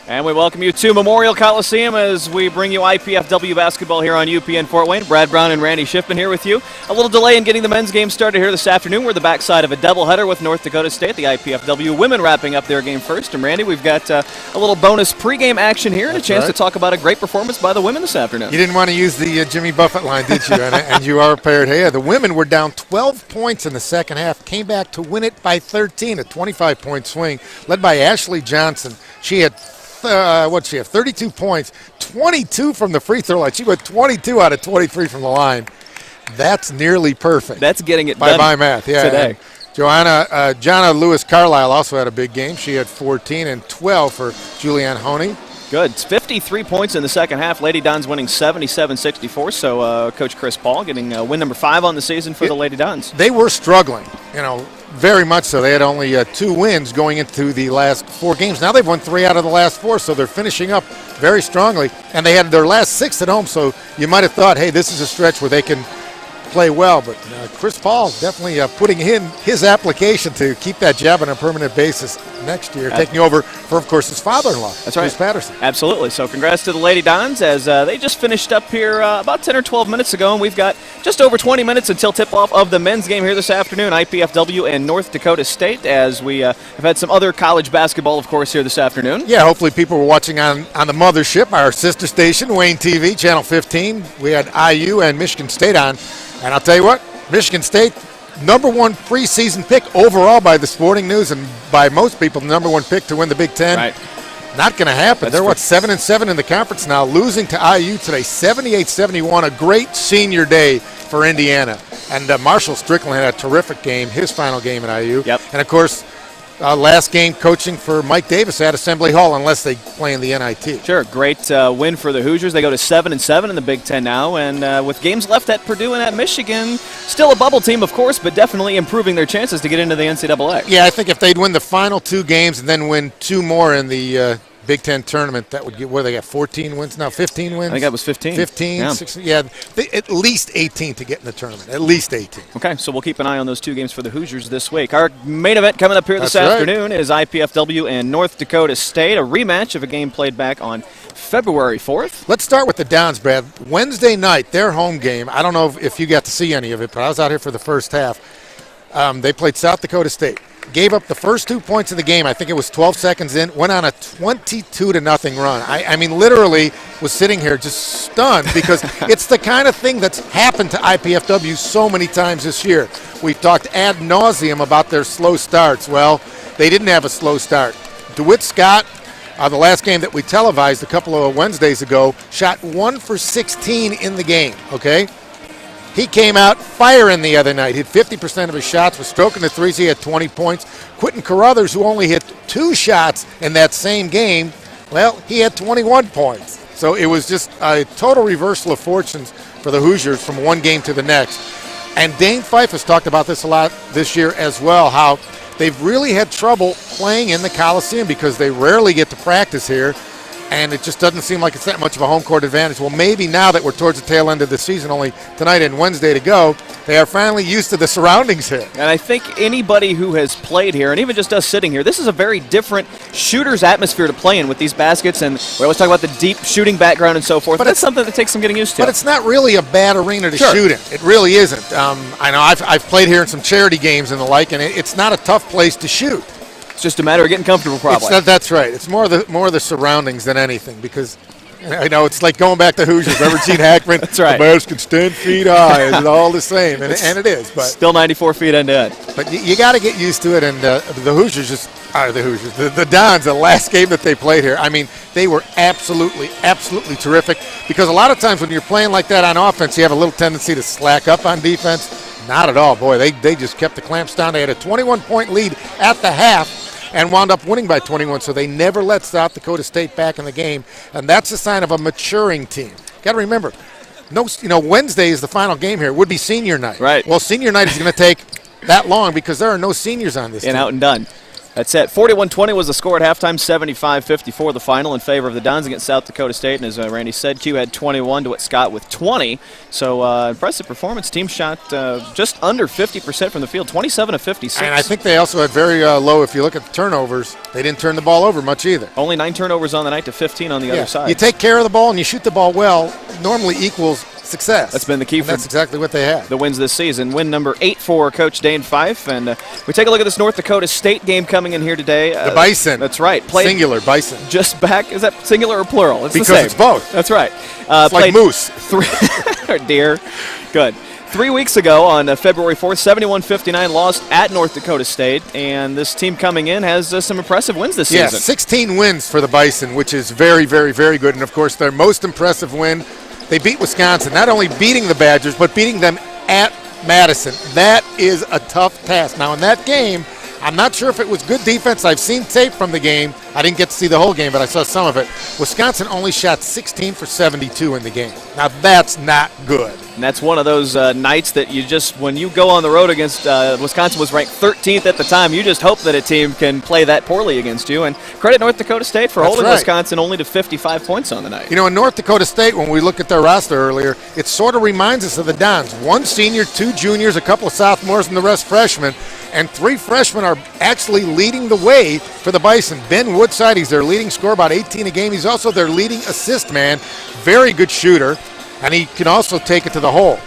And we welcome you to Memorial Coliseum as we bring you IPFW basketball here on UPN Fort Wayne. Brad Brown and Randy Schiffman here with you. A little delay in getting the men's game started here this afternoon. We're the backside of a doubleheader with North Dakota State. The IPFW women wrapping up their game first. And Randy, we've got a little bonus pregame action here and a chance to talk about a great performance by the women this afternoon. You didn't want to use the Jimmy Buffett line, did you? and you are prepared. Hey, the women were down 12 points in the second half, came back to win it by 13, a 25-point swing, led by Ashley Johnson. She had 32 points, 22 from the free throw line. She went 22 out of 23 from the line. That's nearly perfect. That's getting it done by math, yeah. Today. Jonna Lewis-Carlisle also had a big game. She had 14 and 12 for Julianne Honey. Good. It's 53 points in the second half. Lady Dons winning 77-64. So Coach Chris Paul getting win number 5 on the season for the Lady Dons. They were struggling, very much so. They had only 2 wins going into the last 4 games. Now they've won 3 out of the last 4, so they're finishing up very strongly. And they had their last 6 at home, so you might have thought, hey, this is a stretch where they can play well. But Chris Paul definitely putting in his application to keep that job on a permanent basis next year, taking over for, of course, his father-in-law, That's right, Bruce Patterson. Absolutely. So congrats to the Lady Dons as they just finished up here about 10 or 12 minutes ago, and we've got just over 20 minutes until tip-off of the men's game here this afternoon, IPFW and North Dakota State, as we have had some other college basketball, of course, here this afternoon. Yeah, hopefully people were watching on the mothership, our sister station, Wayne TV, Channel 15. We had IU and Michigan State on. And I'll tell you what, Michigan State, number 1 preseason pick overall by the Sporting News and by most people, the number 1 pick to win the Big Ten. Right. Not going to happen. They're, 7-7 in the conference now, losing to IU today, 78-71, a great senior day for Indiana. And Marshall Strickland had a terrific game, his final game at IU. Yep. And, of course, last game coaching for Mike Davis at Assembly Hall, unless they play in the NIT. Sure, great win for the Hoosiers. They go to 7-7 in the Big Ten now, and with games left at Purdue and at Michigan, still a bubble team, of course, but definitely improving their chances to get into the NCAA. Yeah, I think if they'd win the final 2 games and then win 2 more in the Big Ten tournament, that would get, what do they got, 14 wins now, 15 wins? I think that was 15. 15, yeah. 16, yeah, at least 18 to get in the tournament, at least 18. Okay, so we'll keep an eye on those 2 games for the Hoosiers this week. Our main event coming up here this afternoon is IPFW and North Dakota State, a rematch of a game played back on February 4th. Let's start with the Dons, Brad. Wednesday night, their home game, I don't know if you got to see any of it, but I was out here for the first half. They played South Dakota State. Gave up the first 2 points of the game. I think it was 12 seconds in. Went on a 22-0 run. I mean, literally was sitting here just stunned because it's the kind of thing that's happened to IPFW so many times this year. We've talked ad nauseum about their slow starts. Well, they didn't have a slow start. DeWitt Scott, the last game that we televised a couple of Wednesdays ago, shot 1 for 16 in the game, okay? He came out firing the other night. Hit 50% of his shots, was stroking the threes. He had 20 points. Quentin Carruthers, who only hit 2 shots in that same game, well, he had 21 points. So it was just a total reversal of fortunes for the Hoosiers from one game to the next. And Dane Fife has talked about this a lot this year as well, how they've really had trouble playing in the Coliseum because they rarely get to practice here. And it just doesn't seem like it's that much of a home court advantage. Well, maybe now that we're towards the tail end of the season, only tonight and Wednesday to go, they are finally used to the surroundings here. And I think anybody who has played here, and even just us sitting here, this is a very different shooter's atmosphere to play in with these baskets. And we always talk about the deep shooting background and so forth. But that's something that takes some getting used to. But it's not really a bad arena to shoot in. It really isn't. I know I've played here in some charity games and the like, and it's not a tough place to shoot. It's just a matter of getting comfortable, probably. That's right. It's more of the surroundings than anything, because I know it's like going back to Hoosiers. Remember Gene Hackman? That's right. The basket 10 feet high. It's all the same, and it is. But still 94 feet end to end. But you got to get used to it, and the Hoosiers the Dons, the last game that they played here, I mean, they were absolutely terrific, because a lot of times when you're playing like that on offense, you have a little tendency to slack up on defense. Not at all. Boy, they just kept the clamps down. They had a 21-point lead at the half and wound up winning by 21, so they never let South Dakota State back in the game, and that's a sign of a maturing team. Got to remember, Wednesday is the final game here. It would be senior night. Right. Well, senior night is going to take that long because there are no seniors on this team. Out and done. That's it. 41-20 was the score at halftime, 75-54 the final in favor of the Dons against South Dakota State. And as Randy said, Q had 21, DeWitt Scott with 20. So impressive performance. Team shot just under 50% from the field, 27 of 56. And I think they also had very low, if you look at the turnovers, they didn't turn the ball over much either. Only 9 turnovers on the night to 15 on the other side. You take care of the ball and you shoot the ball well, normally equals success. That's been the key for that's exactly what they had. The wins this season. Win number 8 for Coach Dane Fife. And we take a look at this North Dakota State game coming in here today. The Bison. That's right. Singular, Bison. Just back. Is that singular or plural? It's because the same. It's both. That's right. It's like moose. Deer. Good. 3 weeks ago on February 4th, 71-59, lost at North Dakota State. And this team coming in has some impressive wins this season. 16 wins for the Bison, which is very, very, very good. And, of course, their most impressive win, they beat Wisconsin, not only beating the Badgers, but beating them at Madison. That is a tough task. Now, in that game, I'm not sure if it was good defense. I've seen tape from the game. I didn't get to see the whole game, but I saw some of it. Wisconsin only shot 16 for 72 in the game. Now, that's not good. And that's one of those nights that you just, when you go on the road against, Wisconsin was ranked 13th at the time, you just hope that a team can play that poorly against you. And credit North Dakota State for holding Wisconsin only to 55 points on the night. You know, in North Dakota State, when we look at their roster earlier, it sort of reminds us of the Dons. 1 senior, 2 juniors, a couple of sophomores, and the rest freshmen. And 3 freshmen are actually leading the way for the Bison. Ben Woodside, he's their leading scorer, about 18 a game. He's also their leading assist man. Very good shooter. And he can also take it to the hole.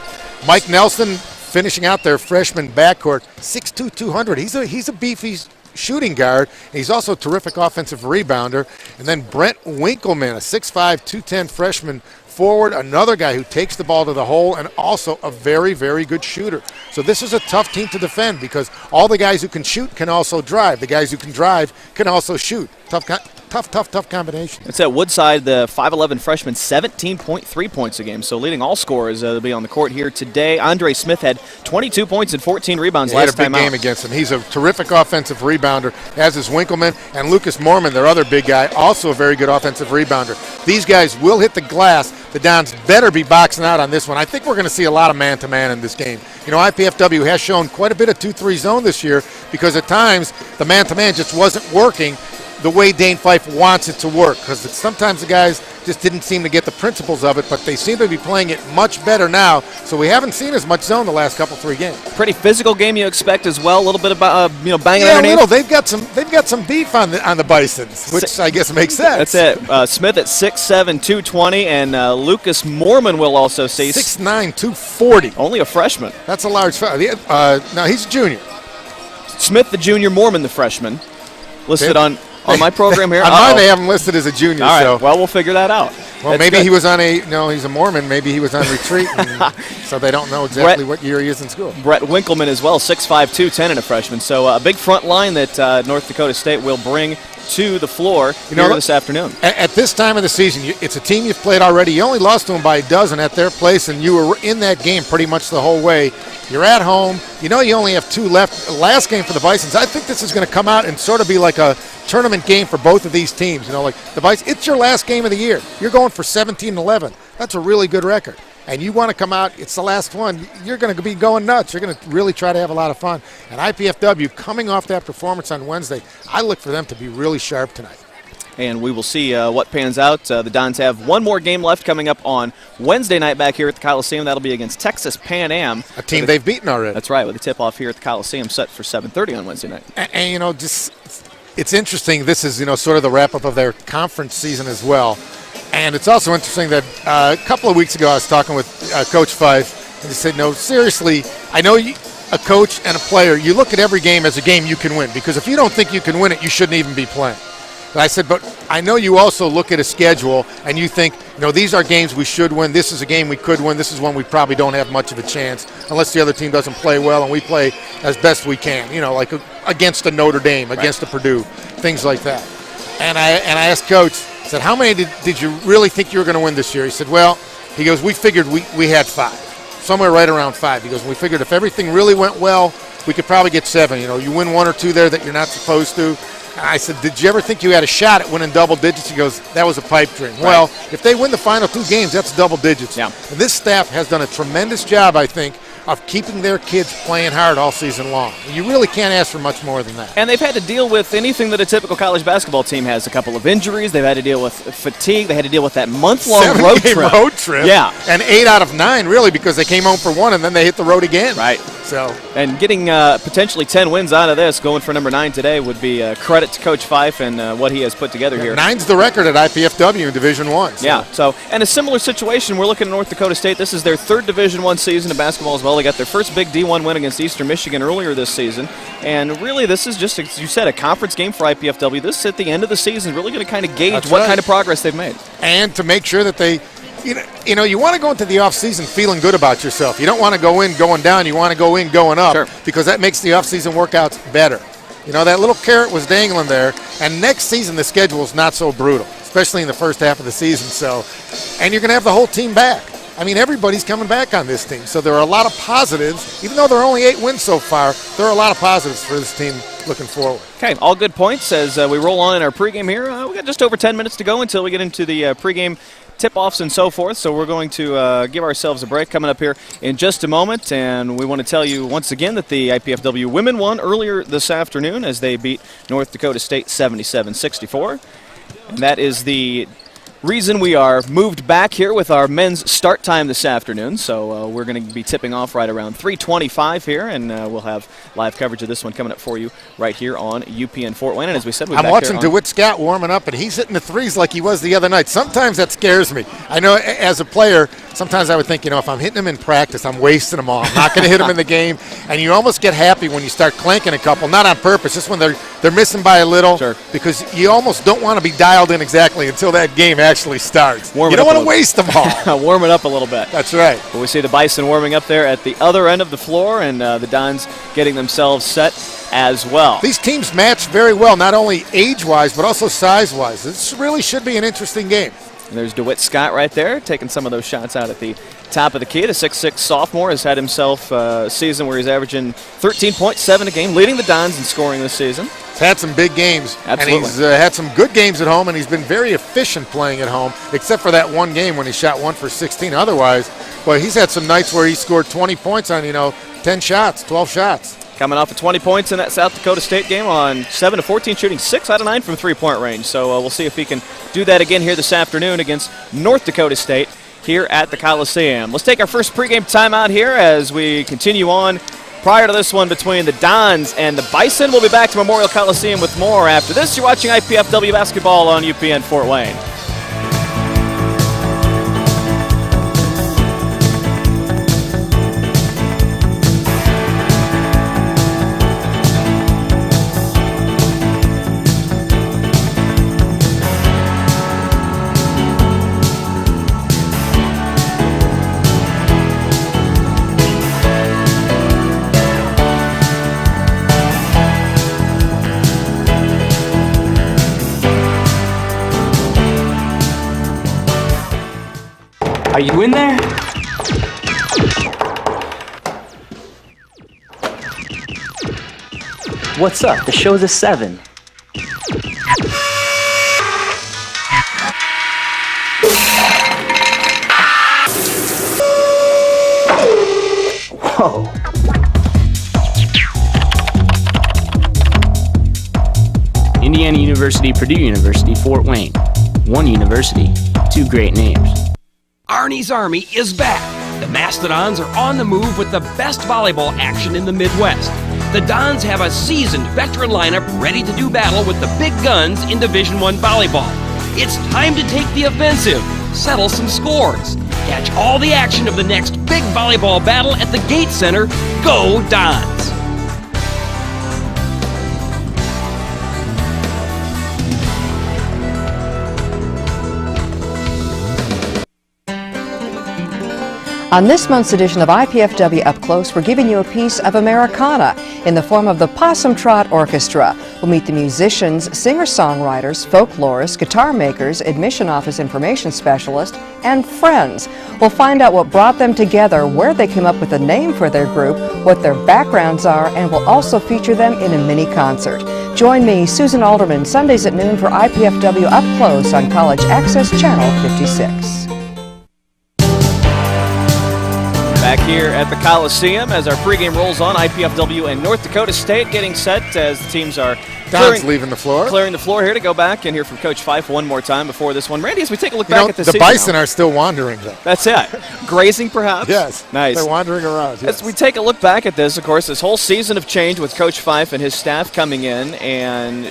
Mike Nelson finishing out their freshman backcourt, 6'2", 200. He's a beefy shooting guard. He's also a terrific offensive rebounder. And then Brent Winkleman, a 6'5", 210 freshman forward, another guy who takes the ball to the hole and also a very, very good shooter. So this is a tough team to defend because all the guys who can shoot can also drive. The guys who can drive can also shoot. Tough combination. It's at Woodside, the 5'11 freshman, 17.3 points a game. So leading all scorers will be on the court here today. Andre Smith had 22 points and 14 rebounds last time out. He had a big game against him. He's a terrific offensive rebounder, as is Winkleman. And Lucas Mormon, their other big guy, also a very good offensive rebounder. These guys will hit the glass. The Dons better be boxing out on this one. I think we're going to see a lot of man-to-man in this game. You know, IPFW has shown quite a bit of 2-3 zone this year because at times the man-to-man just wasn't working the way Dane Fife wants it to work, because sometimes the guys just didn't seem to get the principles of it, but they seem to be playing it much better now, so we haven't seen as much zone the last 3 games. Pretty physical game you expect as well, a little bit about banging underneath. Yeah, a little. They've got some beef on the Bisons, which I guess makes sense. That's it. Smith at 6'7", 220, and Lucas Mormon will also see 6'9", 240. Only a freshman. That's a large no, he's a junior. Smith the junior, Mormon the freshman. Listed on my program here. On mine, they have him listed as a junior. All right. So. Well, we'll figure that out. Well, maybe he was on he's a Mormon. Maybe he was on retreat, so they don't know exactly what year he is in school. Brett Winkleman as well, 6'5", 210 and a freshman. So a big front line that North Dakota State will bring to the floor this afternoon. At this time of the season, it's a team you've played already. You only lost to them by a dozen at their place, and you were in that game pretty much the whole way. You're at home. You know you only have 2 left. Last game for the Bisons, I think this is going to come out and sort of be like a tournament game for both of these teams. You know, like the Bisons, it's your last game of the year. You're going for 17-11. That's a really good record. And you want to come out, it's the last one, you're going to be going nuts. You're going to really try to have a lot of fun. And IPFW, coming off that performance on Wednesday, I look for them to be really sharp tonight. And we will see what pans out. The Dons have one more game left coming up on Wednesday night back here at the Coliseum. That'll be against Texas Pan Am. A team they've beaten already. That's right, with a tip-off here at the Coliseum set for 7:30 on Wednesday night. And just it's interesting. This is, sort of the wrap-up of their conference season as well. And it's also interesting that a couple of weeks ago I was talking with Coach Fife, and he said, no, seriously, I know a coach and a player, you look at every game as a game you can win, because if you don't think you can win it, you shouldn't even be playing. But I said, but I know you also look at a schedule and you think, these are games we should win. This is a game we could win. This is one we probably don't have much of a chance unless the other team doesn't play well and we play as best we can, like against a Notre Dame, against a Purdue, things like that. And I asked Coach, I said, how many did you really think you were going to win this year? He said, he goes, we figured we had 5, somewhere right around 5. He goes, we figured if everything really went well, we could probably get 7. You win 1 or 2 there that you're not supposed to. And I said, did you ever think you had a shot at winning double digits? He goes, that was a pipe dream. Right. Well, if they win the final 2 games, that's double digits. Yeah. And this staff has done a tremendous job, I think, of keeping their kids playing hard all season long. You really can't ask for much more than that. And they've had to deal with anything that a typical college basketball team has. A couple of injuries. They've had to deal with fatigue. They had to deal with that month-long road trip. Yeah. And 8 out of 9, really, because they came home for one and then they hit the road again. Right. So. And getting potentially 10 wins out of this, going for number 9 today, would be credit to Coach Fife and what he has put together here. 9's the record at IPFW in Division I. So. Yeah. So, and a similar situation, we're looking at North Dakota State. This is their 3rd Division I season of basketball as well. They got their first big D1 win against Eastern Michigan earlier this season. And really, this is just, as you said, a conference game for IPFW. This, at the end of the season, is really going to kind of gauge what kind of progress they've made. And to make sure that they, you know, you want to go into the offseason feeling good about yourself. You don't want to go in going down. You want to go in going up, because that makes the offseason workouts better. You know, that little carrot was dangling there. And next season, the schedule is not so brutal, especially in the first half of the season. So, and you're going to have the whole team back. I mean, everybody's coming back on this team. So there are a lot of positives. Even though there are only 8 wins so far, there are a lot of positives for this team looking forward. Okay, all good points as we roll on in our pregame here. We've got just over 10 minutes to go until we get into the pregame tip-offs and so forth. So we're going to give ourselves a break coming up here in just a moment. And we want to tell you once again that the IPFW women won earlier this afternoon as they beat North Dakota State 77-64. And that is the reason we are moved back here with our men's start time this afternoon. So we're going to be tipping off right around 3:25 here, and we'll have live coverage of this one coming up for you right here on UPN Fort Wayne. And as we said, I'm watching DeWitt Scott warming up, and he's hitting the threes like he was the other night. Sometimes that scares me. I know as a player, sometimes I would think, you know, if I'm hitting them in practice, I'm wasting them all. I'm not going to hit them in the game. And you almost get happy when you start clanking a couple, not on purpose, just when they're missing by a little, because you almost don't want to be dialed in exactly until that game actually starts. You don't want to waste them all. Warm it up a little bit. That's right. But we see the Bison warming up there at the other end of the floor, and the Dons getting themselves set as well. These teams match very well, not only age-wise, but also size-wise. This really should be an interesting game. And there's DeWitt Scott right there, taking some of those shots out at the top of the key. The 6'6" sophomore has had himself a season where he's averaging 13.7 a game, leading the Dons in scoring this season. He's had some big games. Absolutely. And he's had some good games at home, and he's been very efficient playing at home, except for that one game when he shot 1 for 16. Otherwise, boy, he's had some nights where he scored 20 points on, 10 shots, 12 shots. Coming off of 20 points in that South Dakota State game on 7 of 14 shooting, 6 out of 9 from three-point range. So we'll see if he can do that again here this afternoon against North Dakota State here at the Coliseum. Let's take our first pregame timeout here as we continue on prior to this one between the Dons and the Bison. We'll be back to Memorial Coliseum with more after this. You're watching IPFW basketball on UPN Fort Wayne. Are you in there? What's up? The show's at 7. Whoa. Indiana University, Purdue University, Fort Wayne. One university, two great names. Arnie's Army is back. The Mastodons are on the move with the best volleyball action in the Midwest. The Dons have a seasoned veteran lineup ready to do battle with the big guns in Division I volleyball. It's time to take the offensive, settle some scores. Catch all the action of the next big volleyball battle at the Gate Center. Go Dons! On this month's edition of IPFW Up Close, we're giving you a piece of Americana in the form of the Possum Trot Orchestra. We'll meet the musicians, singer-songwriters, folklorists, guitar makers, admission office information specialists, and friends. We'll find out what brought them together, where they came up with a name for their group, what their backgrounds are, and we'll also feature them in a mini concert. Join me, Susan Alderman, Sundays at noon for IPFW Up Close on College Access Channel 56. Back here at the Coliseum as our pregame rolls on, IPFW and North Dakota State getting set as the teams are Don's leaving the floor. Clearing the floor here to go back and hear from Coach Fife one more time before this one. Randy, as we take a look back at this the season Bison now, are still wandering, though. That's it. Grazing, perhaps? Yes. Nice. They're wandering around. Yes. As we take a look back at this, of course, this whole season of change with Coach Fife and his staff coming in and,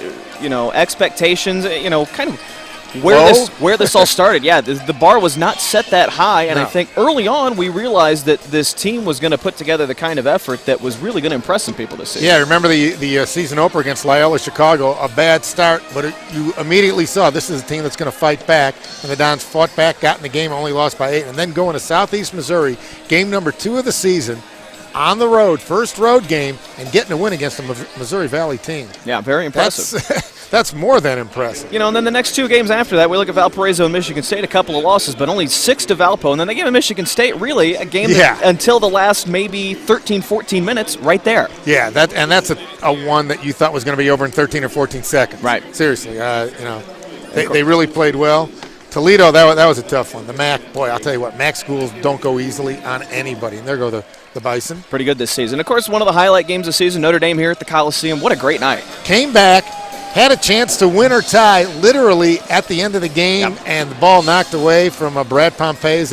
expectations, kind of where this all started. Yeah, the bar was not set that high, and I think early on we realized that this team was going to put together the kind of effort that was really going to impress some people this season. Yeah, remember the season opener against Loyola Chicago, a bad start, but you immediately saw this is a team that's going to fight back, and the Dons fought back, got in the game, only lost by 8, and then going to Southeast Missouri, game number 2 of the season, on the road, first road game, and getting a win against the Missouri Valley team. Yeah, very impressive. That's more than impressive. And then the next 2 games after that, we look at Valparaiso and Michigan State, a couple of losses, but only 6 to Valpo. And then they gave Michigan State really a game that, until the last maybe 13, 14 minutes, right there. Yeah, that's a one that you thought was going to be over in 13 or 14 seconds. Right. Seriously, they really played well. Toledo, that was a tough one. The MAC, boy, I'll tell you what, MAC schools don't go easily on anybody, and there go the Bison. Pretty good this season. Of course, one of the highlight games of the season, Notre Dame here at the Coliseum. What a great night. Came back, had a chance to win or tie literally at the end of the game, and the ball knocked away from Brad Pompey's.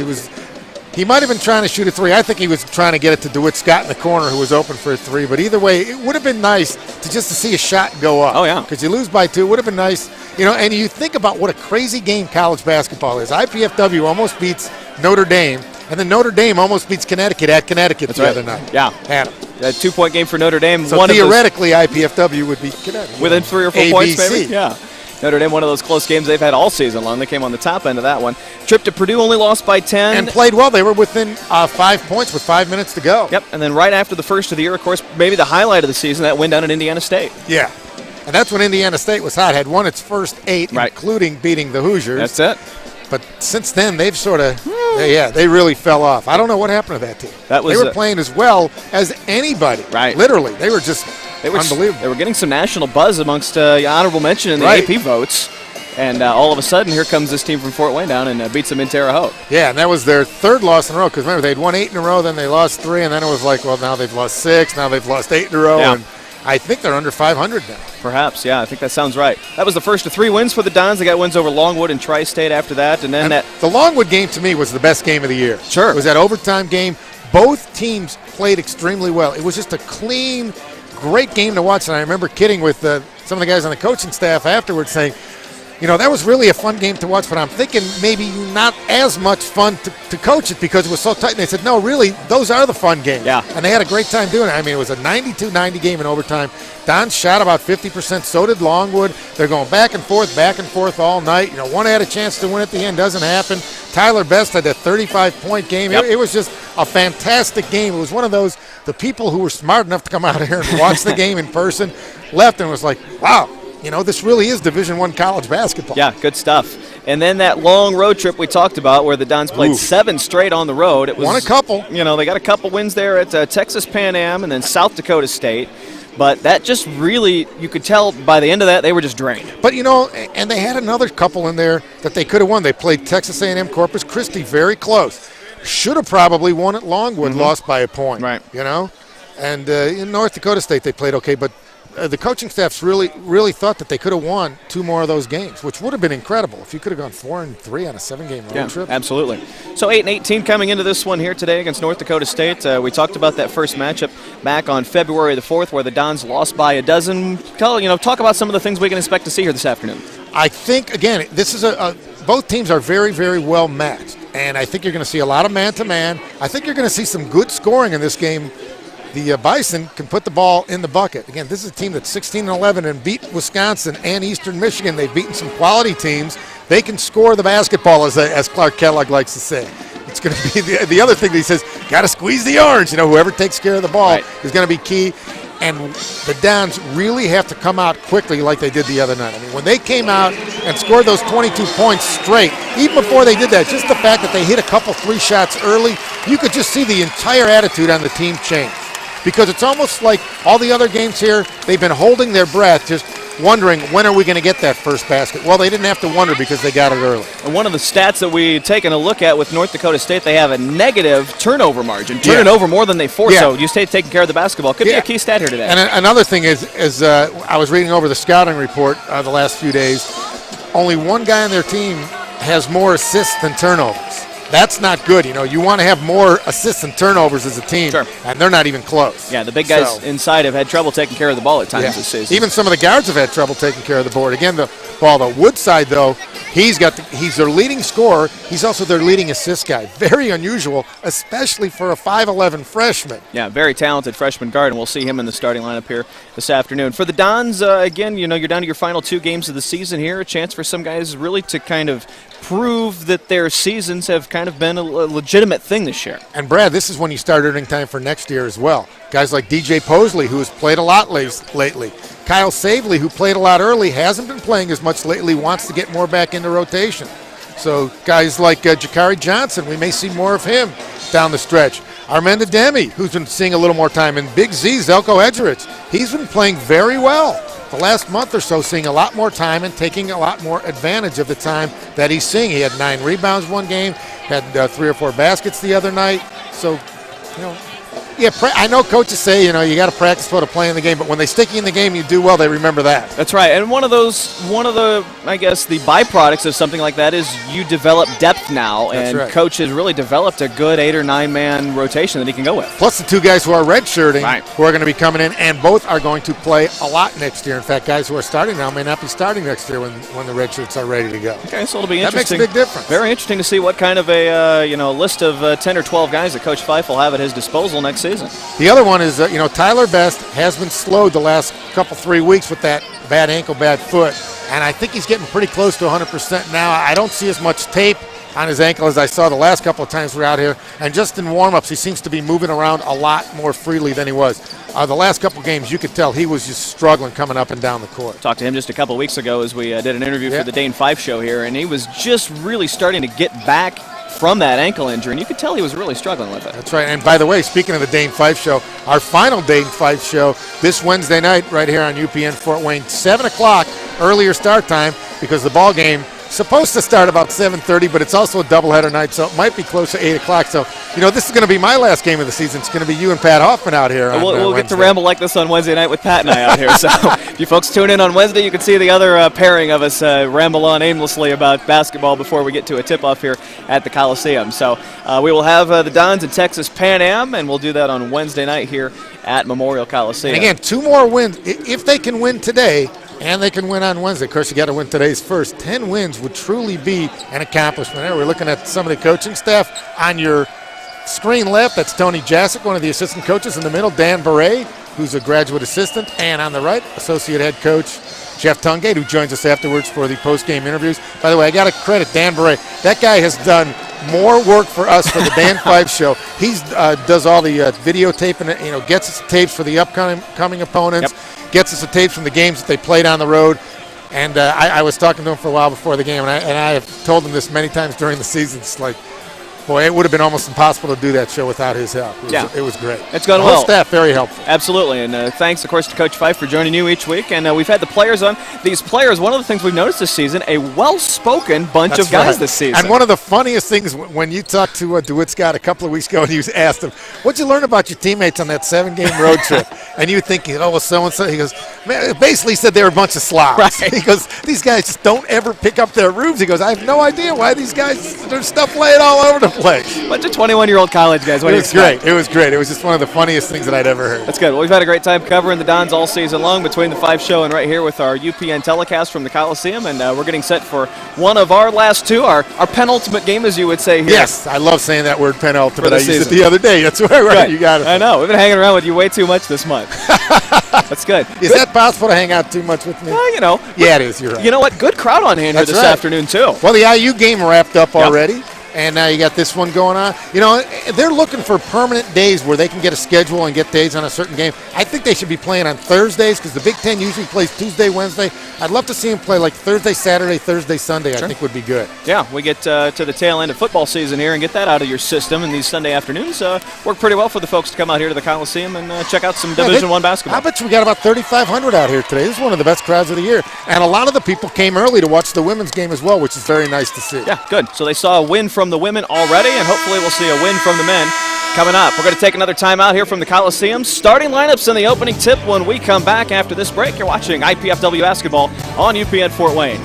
He might have been trying to shoot a 3. I think he was trying to get it to DeWitt Scott in the corner, who was open for a 3. But either way, it would have been nice to see a shot go up. Oh, yeah. Because you lose by 2. It would have been nice. And you think about what a crazy game college basketball is. IPFW almost beats Notre Dame, and then Notre Dame almost beats Connecticut at Connecticut other night. Yeah. Had them. A 2-point game for Notre Dame. So theoretically, IPFW would beat Connecticut. Within 3 or 4 points, maybe? Yeah. Notre Dame, one of those close games they've had all season long. They came on the top end of that one. Trip to Purdue, only lost by 10. And played well. They were within 5 points with 5 minutes to go. Yep, and then right after the first of the year, of course, maybe the highlight of the season, that win down at Indiana State. Yeah. And that's when Indiana State was hot, had won its first 8, including beating the Hoosiers. That's it. But since then, they've sort of, they really fell off. I don't know what happened to that team. They were playing as well as anybody. Right. Literally. They were just unbelievable. They were getting some national buzz amongst honorable mention in the AP votes. And all of a sudden, here comes this team from Fort Wayne down and beats them in Terre Haute. Yeah, and that was their 3rd loss in a row. Because remember, they'd won 8 in a row, then they lost 3, and then it was like, well, now they've lost 6, now they've lost 8 in a row. Yeah. And I think they're under 500 now. Perhaps, yeah. I think that sounds right. That was the first of 3 wins for the Dons. They got wins over Longwood and Tri-State after that. And then the Longwood game, to me, was the best game of the year. Sure. It was that overtime game. Both teams played extremely well. It was just a clean, great game to watch. And I remember kidding with some of the guys on the coaching staff afterwards saying, that was really a fun game to watch, but I'm thinking maybe not as much fun to coach it because it was so tight. And they said, no, really, those are the fun games. Yeah. And they had a great time doing it. I mean, it was a 92-90 game in overtime. Don shot about 50%, so did Longwood. They're going back and forth all night. One had a chance to win at the end, doesn't happen. Tyler Best had a 35-point game. Yep. It was just a fantastic game. It was one of those, the people who were smart enough to come out here and watch the game in person left and was like, wow. This really is Division I college basketball. Yeah, good stuff. And then that long road trip we talked about where the Dons played 7 straight on the road. It was, won a couple. They got a couple wins there at Texas Pan Am and then South Dakota State. But that just really, you could tell by the end of that, they were just drained. But, and they had another couple in there that they could have won. They played Texas A&M Corpus Christi very close. Should have probably won at Longwood, lost by a point. Right. And in North Dakota State, they played okay. But the coaching staffs really thought that they could have won 2 more of those games, which would have been incredible if you could have gone 4-3 on a 7-game road trip. Absolutely. So 8-18 coming into this one here today against North Dakota State. We talked about that first matchup back on February the 4th where the Dons lost by a dozen. Talk about some of the things we can expect to see here this afternoon. I think, again, this is both teams are very, very well matched, and I think you're going to see a lot of man-to-man. I think you're going to see some good scoring in this game. The Bison can put the ball in the bucket. Again, this is a team that's 16-11 and beat Wisconsin and Eastern Michigan. They've beaten some quality teams. They can score the basketball, as Clark Kellogg likes to say. It's going to be the other thing that he says, got to squeeze the orange. Whoever takes care of the ball is going to be key. And the Dons really have to come out quickly like they did the other night. I mean, when they came out and scored those 22 points straight, even before they did that, just the fact that they hit a couple 3 shots early, you could just see the entire attitude on the team change. Because it's almost like all the other games here, they've been holding their breath, just wondering when are we going to get that first basket. Well, they didn't have to wonder because they got it early. And one of the stats that we've taken a look at with North Dakota State, they have a negative turnover margin, turning over more than they force. Yeah. So you stay taking care of the basketball. Could be a key stat here today. And another thing is I was reading over the scouting report the last few days. Only one guy on their team has more assists than turnovers. That's not good. You know, you want to have more assists and turnovers as a team, and they're not even close. Yeah, the big guys inside have had trouble taking care of the ball at times this season. Even some of the guards have had trouble taking care of the board. Again, the ball, the Woodside, though, he's their leading scorer. He's also their leading assist guy. Very unusual, especially for a 5'11 freshman. Yeah, very talented freshman guard, and we'll see him in the starting lineup here this afternoon. For the Dons, again, you know, you're down to your final 2 games of the season here. A chance for some guys really to kind of prove that their seasons have kind of been a legitimate thing this year. And Brad, this is when you start earning time for next year as well. Guys like DJ Posley, who has played a lot lately. Kyle Savely, who played a lot early, hasn't been playing as much lately, wants to get more back into rotation. So guys like Jakari Johnson, we may see more of him down the stretch. Armando Demi, who's been seeing a little more time. And Big Z, Zelko Edgerich, he's been playing very well the last month or so, seeing a lot more time and taking a lot more advantage of the time that he's seeing. He had 9 rebounds one game, had 3 or 4 baskets the other night. So, you know, yeah, I know coaches say, you know, you got to practice before to play in the game, but when they stick you in the game, you do well, they remember that. That's right. And one of the, I guess, the byproducts of something like that is you develop depth now, and Coach has really developed a good 8 or 9 man rotation that he can go with. Plus the 2 guys who are redshirting, who are going to be coming in, and both are going to play a lot next year. In fact, guys who are starting now may not be starting next year when the red shirts are ready to go. Okay, so it'll be that interesting. That makes a big difference. Very interesting to see what kind of a list of 10 or 12 guys that Coach Fife will have at his disposal next season. The other one is, Tyler Best has been slowed the last 3 weeks with that bad ankle, bad foot, and I think he's getting pretty close to 100% now. I don't see as much tape on his ankle as I saw the last couple of times we were out here, and just in warm-ups, he seems to be moving around a lot more freely than he was. The last couple of games, you could tell he was just struggling coming up and down the court. Talked to him just a couple of weeks ago as we did an interview for the Dane Fife show here, and he was just really starting to get back from that ankle injury, and you could tell he was really struggling with it. That's right. And by the way, speaking of the Dane Fife show, our final Dane Fife show this Wednesday night right here on UPN Fort Wayne, 7 o'clock, earlier start time, because the ball game supposed to start about 7:30, but it's also a doubleheader night, so it might be close to 8 o'clock. So, this is going to be my last game of the season. It's going to be you and Pat Hoffman out here. We'll get to ramble like this on Wednesday night with Pat and I out here. So if you folks tune in on Wednesday, you can see the other pairing of us ramble on aimlessly about basketball before we get to a tip-off here at the Coliseum. So we will have the Dons and Texas Pan Am, and we'll do that on Wednesday night here at Memorial Coliseum. And again, 2 more wins. If they can win today, and they can win on Wednesday. Of course, you got to win today's first. 10 wins would truly be an accomplishment. We're looking at some of the coaching staff on your screen left. That's Tony Jasic, one of the assistant coaches. In the middle, Dan Beret, who's a graduate assistant. And on the right, associate head coach Jeff Tungate, who joins us afterwards for the post-game interviews. By the way, I got to credit Dan Beret. That guy has done more work for us for the Dan Fife show. He does all the videotaping, gets us tapes for the upcoming opponents. Yep. Gets us the tapes from the games that they played on the road. And I was talking to him for a while before the game, and I have told him this many times during the season. It's like, boy, it would have been almost impossible to do that show without his help. It was great. It's gone well. well. The whole staff, very helpful. Absolutely, and thanks, of course, to Coach Fife for joining you each week. And we've had the players on. These players, one of the things we've noticed this season, a well-spoken bunch of guys this season. And one of the funniest things, when you talked to DeWitt Scott a couple of weeks ago, and you asked him, what'd you learn about your teammates on that 7-game road trip? And you thinking, well, so-and-so. He goes, man, basically said they were a bunch of slobs. Right. He goes, these guys just don't ever pick up their roofs. He goes, I have no idea why these guys, there's stuff laying all over the place. Bunch of 21-year-old college guys. It was great. It was great. It was just one of the funniest things that I'd ever heard. That's good. Well, we've had a great time covering the Dons all season long between the Fife show and right here with our UPN telecast from the Coliseum, and we're getting set for one of our last 2, our penultimate game, as you would say here. Yes, I love saying that word penultimate. I used season. it the other day. That's right. You got it. I know. We've been hanging around with you way too much this month. That's good. Is that possible to hang out too much with me? Well, Yeah, it is. You're right. You know what? Good crowd on hand here this afternoon, too. Well, the IU game wrapped up already. and now you got this one going on. You know, they're looking for permanent days where they can get a schedule and get days on a certain game. I think they should be playing on Thursdays because the Big Ten usually plays Tuesday, Wednesday. I'd love to see them play like Thursday, Saturday, Thursday, Sunday. Sure. I think would be good. Yeah, we get to the tail end of football season here and get that out of your system, and these Sunday afternoons work pretty well for the folks to come out here to the Coliseum and check out some Division I basketball. I bet you we got about 3,500 out here today. This is one of the best crowds of the year. And a lot of the people came early to watch the women's game as well, which is very nice to see. Yeah, good. So they saw a win from the women already, and hopefully we'll see a win from the men coming up. We're going to take another time out here from the Coliseum. Starting lineups in the opening tip when we come back after this break. You're watching IPFW basketball on UPN Fort Wayne.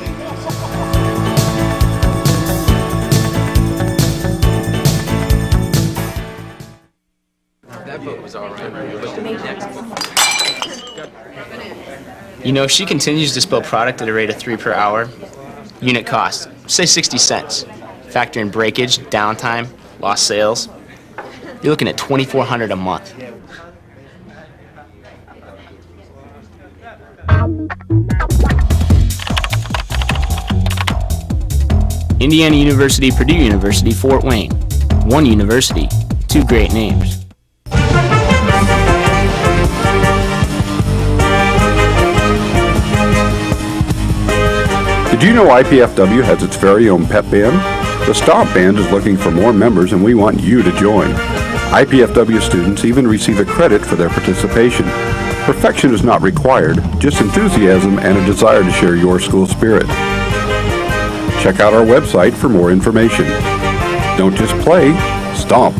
You know, if she continues to spill product at a rate of 3 per hour, unit cost, say 60 cents. Factor in breakage, downtime, lost sales. You're looking at $2,400 a month. Indiana University, Purdue University, Fort Wayne. One university, two great names. Did you know IPFW has its very own pep band? The Stomp Band is looking for more members and we want you to join. IPFW students even receive a credit for their participation. Perfection is not required, just enthusiasm and a desire to share your school spirit. Check out our website for more information. Don't just play, stomp.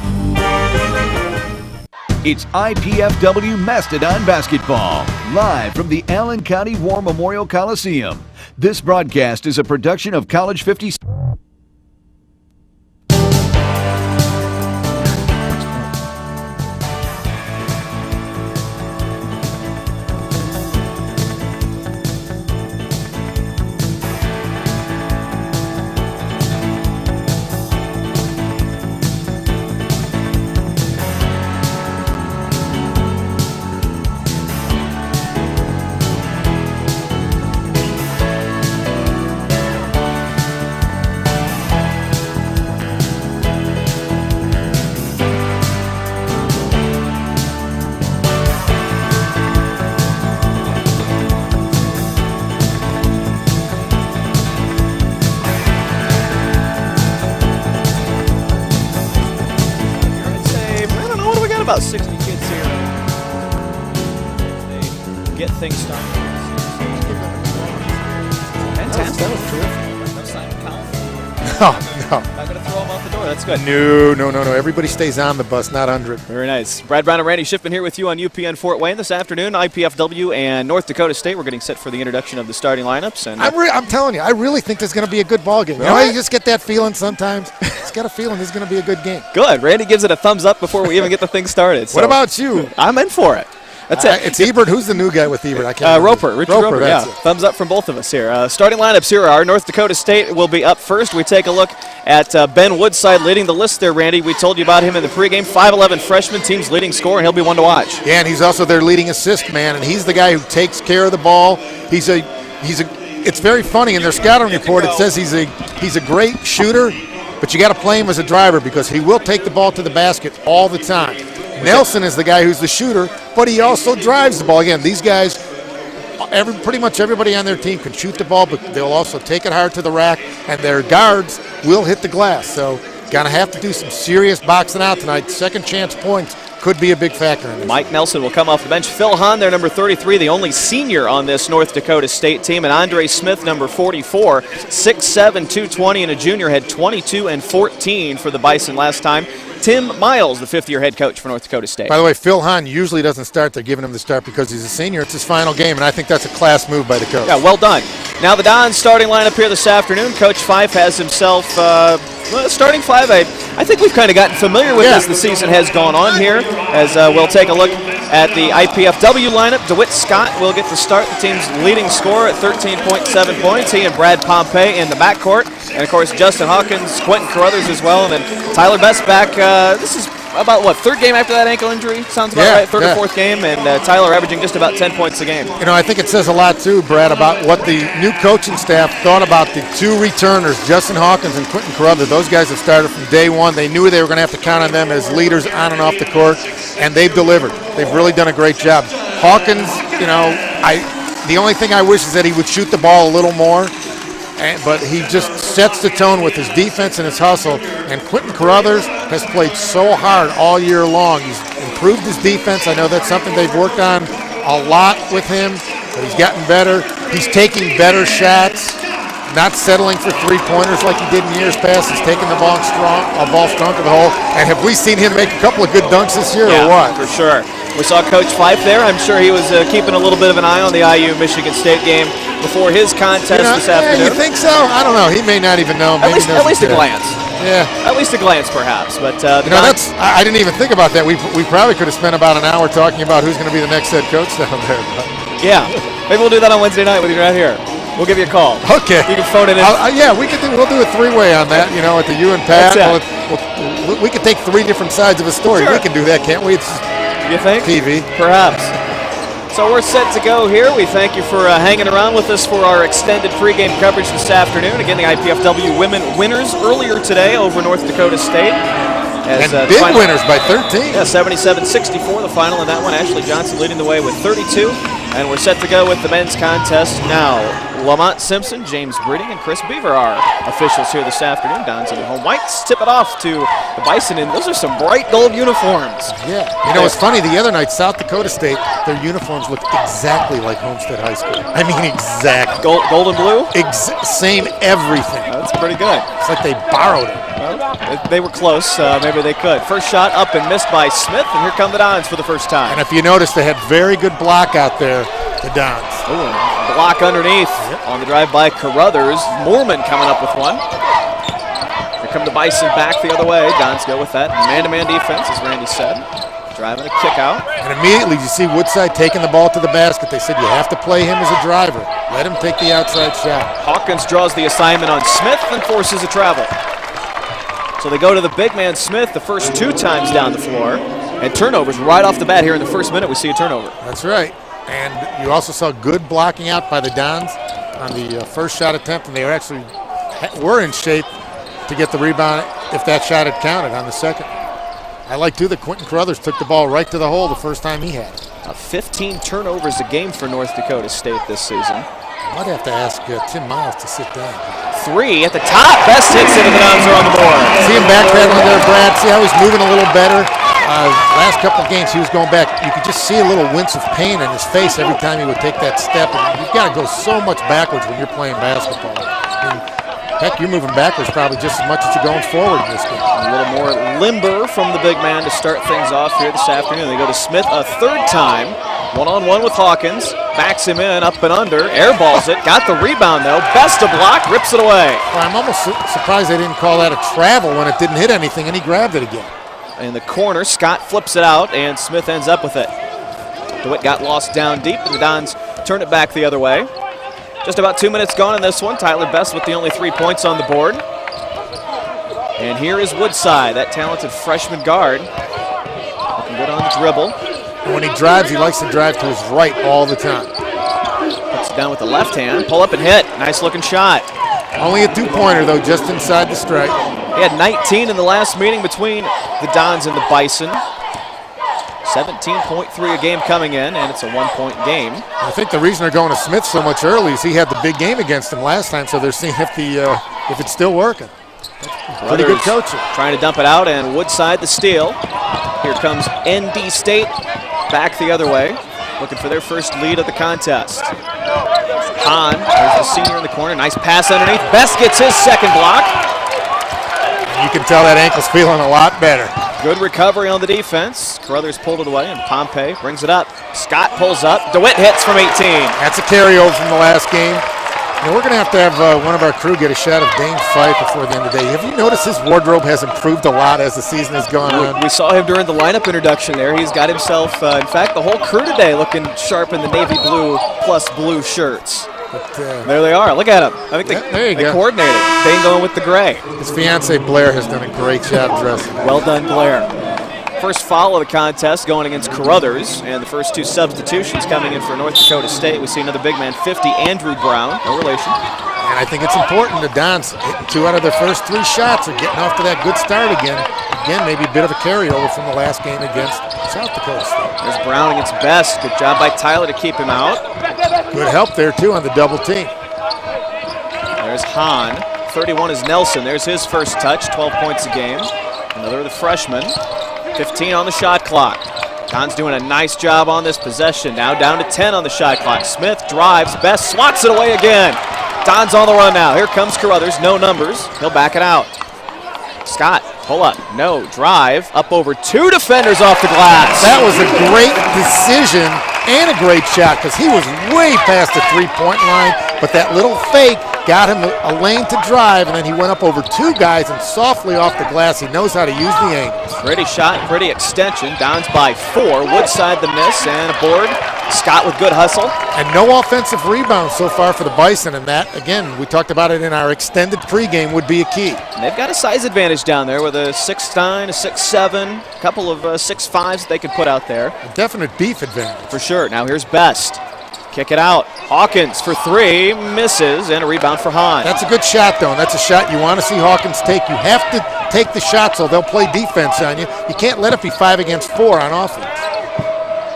It's IPFW Mastodon Basketball, live from the Allen County War Memorial Coliseum. This broadcast is a production of College 50. About 60 kids here. They get things started. Fantastic. That was terrific. No Simon Cowell. No. Not going to throw them out the door. That's good. No. Everybody stays on the bus, not under it. Very nice. Brad Brown and Randy Shipman here with you on UPN Fort Wayne this afternoon. IPFW and North Dakota State. We're getting set for the introduction of the starting lineups. And I'm telling you, I really think this is going to be a good ball game. You know, you just get that feeling sometimes. Just got a feeling this is going to be a good game. Good. Randy gives it a thumbs up before we even get the thing started. So what about you? I'm in for it. That's it. It's Ebert. Who's the new guy with Ebert? I can't Roper. Richard Roper. Yeah. Thumbs up from both of us here. Starting lineups here are North Dakota State will be up first. We take a look at Ben Woodside leading the list there, Randy. We told you about him in the pregame. 5'11" freshman, team's leading scorer, and he'll be one to watch. Yeah, and he's also their leading assist man, and he's the guy who takes care of the ball. It's very funny in their scouting report. It says he's a great shooter, but you got to play him as a driver because he will take the ball to the basket all the time. Nelson is the guy who's the shooter, but he also drives the ball. Again, these guys, pretty much everybody on their team can shoot the ball, but they'll also take it hard to the rack, and their guards will hit the glass. So going to have to do some serious boxing out tonight. Second chance points could be a big factor in this. Mike Nelson will come off the bench. Phil Hahn, their number 33, the only senior on this North Dakota State team, and Andre Smith, number 44, 6'7", 220, and a junior, had 22 and 14 for the Bison last time. Tim Miles, the fifth-year head coach for North Dakota State. By the way, Phil Hahn usually doesn't start. They're giving him the start because he's a senior. It's his final game, and I think that's a class move by the coach. Yeah, well done. Now the Dons starting lineup here this afternoon. Coach Fife has himself starting five. I think we've kind of gotten familiar with as the season has gone on here. As we'll take a look at the IPFW lineup. DeWitt Scott will get to start, the team's leading scorer at 13.7 points. He and Brad Pompey in the backcourt. And, of course, Justin Hawkins, Quentin Carruthers as well. And then Tyler Best back. This is about what, third game after that ankle injury? Sounds about right, third or fourth game, and Tyler averaging just about 10 points a game. You know, I think it says a lot too, Brad, about what the new coaching staff thought about the two returners, Justin Hawkins and Quentin Carruthers. Those guys have started from day one. They knew they were going to have to count on them as leaders on and off the court, and they've delivered. They've really done a great job. Hawkins, you know, the only thing I wish is that he would shoot the ball a little more. But he just sets the tone with his defense and his hustle. And Quentin Carruthers has played so hard all year long. He's improved his defense. I know that's something they've worked on a lot with him, but he's gotten better. He's taking better shots, not settling for three-pointers like he did in years past. He's taking the ball strong to the hole. And have we seen him make a couple of good dunks this year or what? For sure. We saw Coach Fife there. I'm sure he was keeping a little bit of an eye on the IU-Michigan State game before his contest this afternoon. You think so? I don't know. He may not even know. At least a glance. Yeah. At least a glance, perhaps. But I didn't even think about that. We probably could have spent about an hour talking about who's going to be the next head coach down there. But. Yeah. Maybe we'll do that on Wednesday night with you right here. We'll give you a call. Okay. You can phone it in. We'll do a three-way on that, at the U and Pat. We could take three different sides of a story. Sure. We can do that, can't we? You think? TV. Perhaps. So we're set to go here. We thank you for hanging around with us for our extended pregame coverage this afternoon. Again, the IPFW women winners earlier today over North Dakota State. And big winners by 13. Yeah, 77-64 the final in that one. Ashley Johnson leading the way with 32. And we're set to go with the men's contest now. Lamont Simpson, James Breeding, and Chris Beaver are officials here this afternoon. Dons in the home whites tip it off to the Bison, and those are some bright gold uniforms. Yeah. It's funny. The other night, South Dakota State, their uniforms looked exactly like Homestead High School. I mean, exactly. Gold and blue? Same everything. That's pretty good. It's like they borrowed it. Well, they were close. Maybe they could. First shot up and missed by Smith, and here come the Dons for the first time. And if you notice, they had very good block out there, the Dons. Ooh, block underneath on the drive by Carruthers. Moorman coming up with one. Here come the Bison back the other way. Dons go with that man-to-man defense, as Randy said. Driving a kick out. And immediately you see Woodside taking the ball to the basket. They said you have to play him as a driver. Let him take the outside shot. Hawkins draws the assignment on Smith and forces a travel. So they go to the big man Smith the first two times down the floor. And turnovers right off the bat here in the first minute. We see a turnover. That's right. And you also saw good blocking out by the Dons on the first shot attempt, and they were in shape to get the rebound if that shot had counted on the second. I like, too, that Quentin Carruthers took the ball right to the hole the first time he had it. 15 turnovers a game for North Dakota State this season. I might have to ask Tim Miles to sit down. 3 at the top. Best hits it, and the Dons are on the board. See him backpedaling there, Brad. See how he's moving a little better. Last couple of games, he was going back. You could just see a little wince of pain in his face every time he would take that step. And you've got to go so much backwards when you're playing basketball. Heck, you're moving backwards probably just as much as you're going forward in this game. A little more limber from the big man to start things off here this afternoon. They go to Smith a third time. One-on-one with Hawkins. Backs him in, up and under. Airballs it. Got the rebound, though. Best of block. Rips it away. Well, I'm almost surprised they didn't call that a travel when it didn't hit anything, and he grabbed it again. In the corner, Scott flips it out, and Smith ends up with it. DeWitt got lost down deep, and the Dons turn it back the other way. Just about 2 minutes gone in this one. Tyler Best with the only 3 points on the board. And here is Woodside, that talented freshman guard. Looking good on the dribble. And when he drives, he likes to drive to his right all the time. Puts it down with the left hand. Pull up and hit. Nice looking shot. Only a two-pointer, though, just inside the stripe. He had 19 in the last meeting between the Dons and the Bison. 17.3 a game coming in, and it's a 1-point game. I think the reason they're going to Smith so much early is he had the big game against him last time, so they're seeing if it's still working. Pretty good coaching. Trying to dump it out, and Woodside the steal. Here comes ND State back the other way, looking for their first lead of the contest. Hahn, there's the senior in the corner. Nice pass underneath. Best gets his second block. You can tell that ankle's feeling a lot better. Good recovery on the defense. Carruthers pulled it away, and Pompey brings it up. Scott pulls up. DeWitt hits from 18. That's a carryover from the last game. Now we're going to have one of our crew get a shot of Dane Fife before the end of the day. Have you noticed his wardrobe has improved a lot as the season has gone on? We saw him during the lineup introduction there. He's got himself, in fact, the whole crew today looking sharp in the navy blue plus blue shirts. But, there they are. Look at them. I think they coordinated. Dane going with the gray. His fiancée Blair has done a great job dressing. Well done, Blair. First foul of the contest going against Carruthers, and the first two substitutions coming in for North Dakota State. We see another big man, 50, Andrew Brown, no relation. And I think it's important the Dons hitting 2 out of their first 3 shots are getting off to that good start again. Again, maybe a bit of a carryover from the last game against South Dakota State. There's Brown against Best. Good job by Tyler to keep him out. Good help there, too, on the double team. There's Hahn. 31 is Nelson. There's his first touch, 12 points a game. Another of the freshmen. 15 on the shot clock. Don's doing a nice job on this possession. Now down to 10 on the shot clock. Smith drives. Best swats it away again. Don's on the run now. Here comes Carruthers. No numbers. He'll back it out. Scott, pull up. No. Drive. Up over 2 defenders off the glass. That was a great decision and a great shot because he was way past the 3-point line, but that little fake got him a lane to drive, and then he went up over 2 guys and softly off the glass. He knows how to use the angles. Pretty shot, pretty extension. Downs by 4. Woodside the miss, and a board. Scott with good hustle. And no offensive rebounds so far for the Bison, and that, again, we talked about it in our extended pregame, would be a key. And they've got a size advantage down there with a 6'9", a 6'7", a couple of 6'5s that they could put out there. A definite beef advantage. For sure. Now here's Best. Kick it out. Hawkins for 3, misses, and a rebound for Hahn. That's a good shot, though, and that's a shot you want to see Hawkins take. You have to take the shot so they'll play defense on you. You can't let it be 5 against 4 on offense.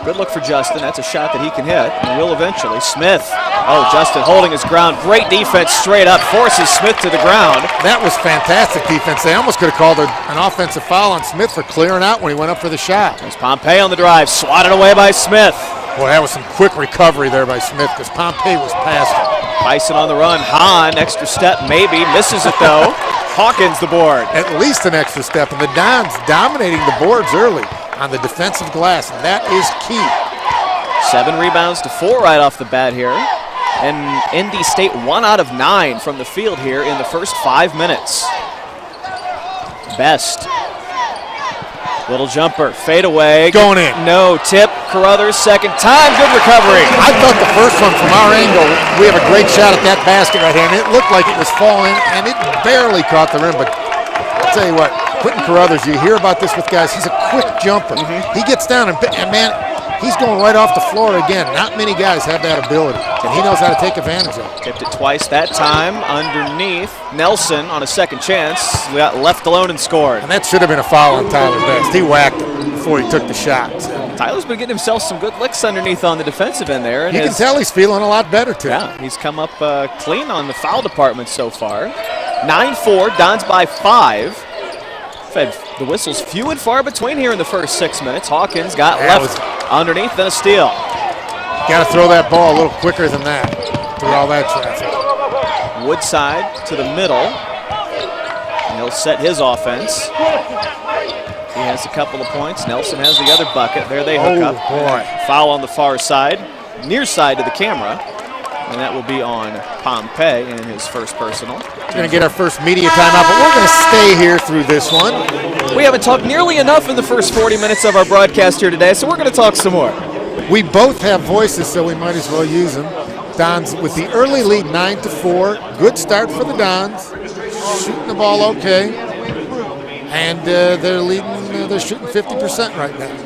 Good look for Justin. That's a shot that he can hit, and will eventually. Smith. Oh, Justin holding his ground. Great defense straight up. Forces Smith to the ground. That was fantastic defense. They almost could have called an offensive foul on Smith for clearing out when he went up for the shot. There's Pompey on the drive. Swatted away by Smith. Boy, that was some quick recovery there by Smith because Pompey was past him. Bison on the run. Hahn, extra step, maybe. Misses it, though. Hawkins the board. At least an extra step. And the Dons dominating the boards early on the defensive glass, and that is key. 7 rebounds to 4 right off the bat here. And ND State 1 out of 9 from the field here in the first 5 minutes. Best. Little jumper, fade away. Going in. No, tip. Carruthers, second time, good recovery. I thought the first one from our angle, we have a great shot at that basket right here, and it looked like it was falling, and it barely caught the rim, but I'll tell you what, Quentin Carruthers, you hear about this with guys, he's a quick jumper. He gets down, and man, he's going right off the floor again. Not many guys have that ability, and he knows how to take advantage of it. Tipped it twice that time, underneath. Nelson on a second chance, got left alone and scored. And that should have been a foul on Tyler Best. He whacked him before he took the shot. Tyler's been getting himself some good licks underneath on the defensive end there. And you can tell he's feeling a lot better, too. Yeah, he's come up clean on the foul department so far. 9-4, Dons by 5. Fed the whistles few and far between here in the first 6 minutes. Hawkins got left underneath, then a steal. Got to throw that ball a little quicker than that through all that traffic. Woodside to the middle. And he'll set his offense. He has a couple of points. Nelson has the other bucket. There they hook up. Boy. Foul on the far side, near side to the camera. And that will be on Pompey in his first personal. We're going to get our first media timeout, but we're going to stay here through this one. We haven't talked nearly enough in the first 40 minutes of our broadcast here today, so we're going to talk some more. We both have voices, so we might as well use them. Dons with the early lead, 9-4. Good start for the Dons. Shooting the ball okay. And they're leading, they're shooting 50% right now.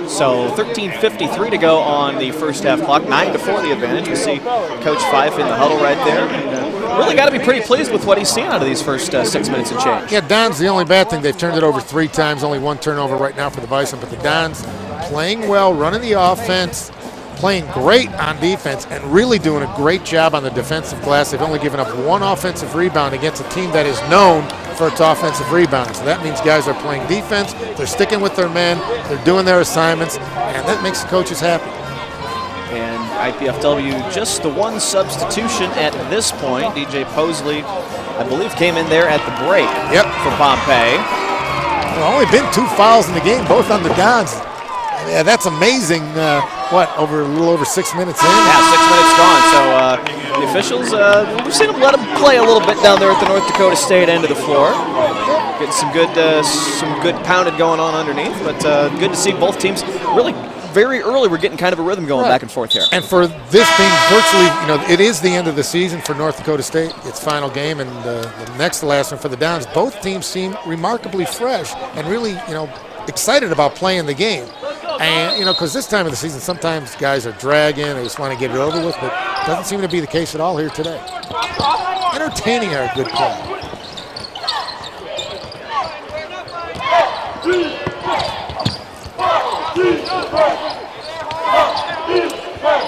So 13:53 to go on the first half clock. 9-4 the advantage. We see Coach Fife in the huddle right there. And, really got to be pretty pleased with what he's seen out of these first 6 minutes and change. Yeah, Dons, the only bad thing, they've turned it over 3 times. Only 1 turnover right now for the Bison. But the Dons playing well, running the offense, playing great on defense, and really doing a great job on the defensive glass. They've only given up 1 offensive rebound against a team that is known for its offensive rebounding. So that means guys are playing defense, they're sticking with their men, they're doing their assignments, and that makes the coaches happy. And IPFW just the 1 substitution at this point. DJ Posley, I believe, came in there at the break for Pompey. There have only been 2 fouls in the game, both on the Dons. Yeah, that's amazing. Over a little over 6 minutes in? Yeah, 6 minutes gone. So the officials, we've seen them let them play a little bit down there at the North Dakota State end of the floor. Getting some good pounded going on underneath, but good to see both teams really very early. We're getting kind of a rhythm going back and forth here. And for this being virtually, it is the end of the season for North Dakota State. Its final game, and the next to last one for the Dons. Both teams seem remarkably fresh and really, excited about playing the game. And, you know, because this time of the season, sometimes guys are dragging, they just want to get it over with, but it doesn't seem to be the case at all here today. Entertaining our good play.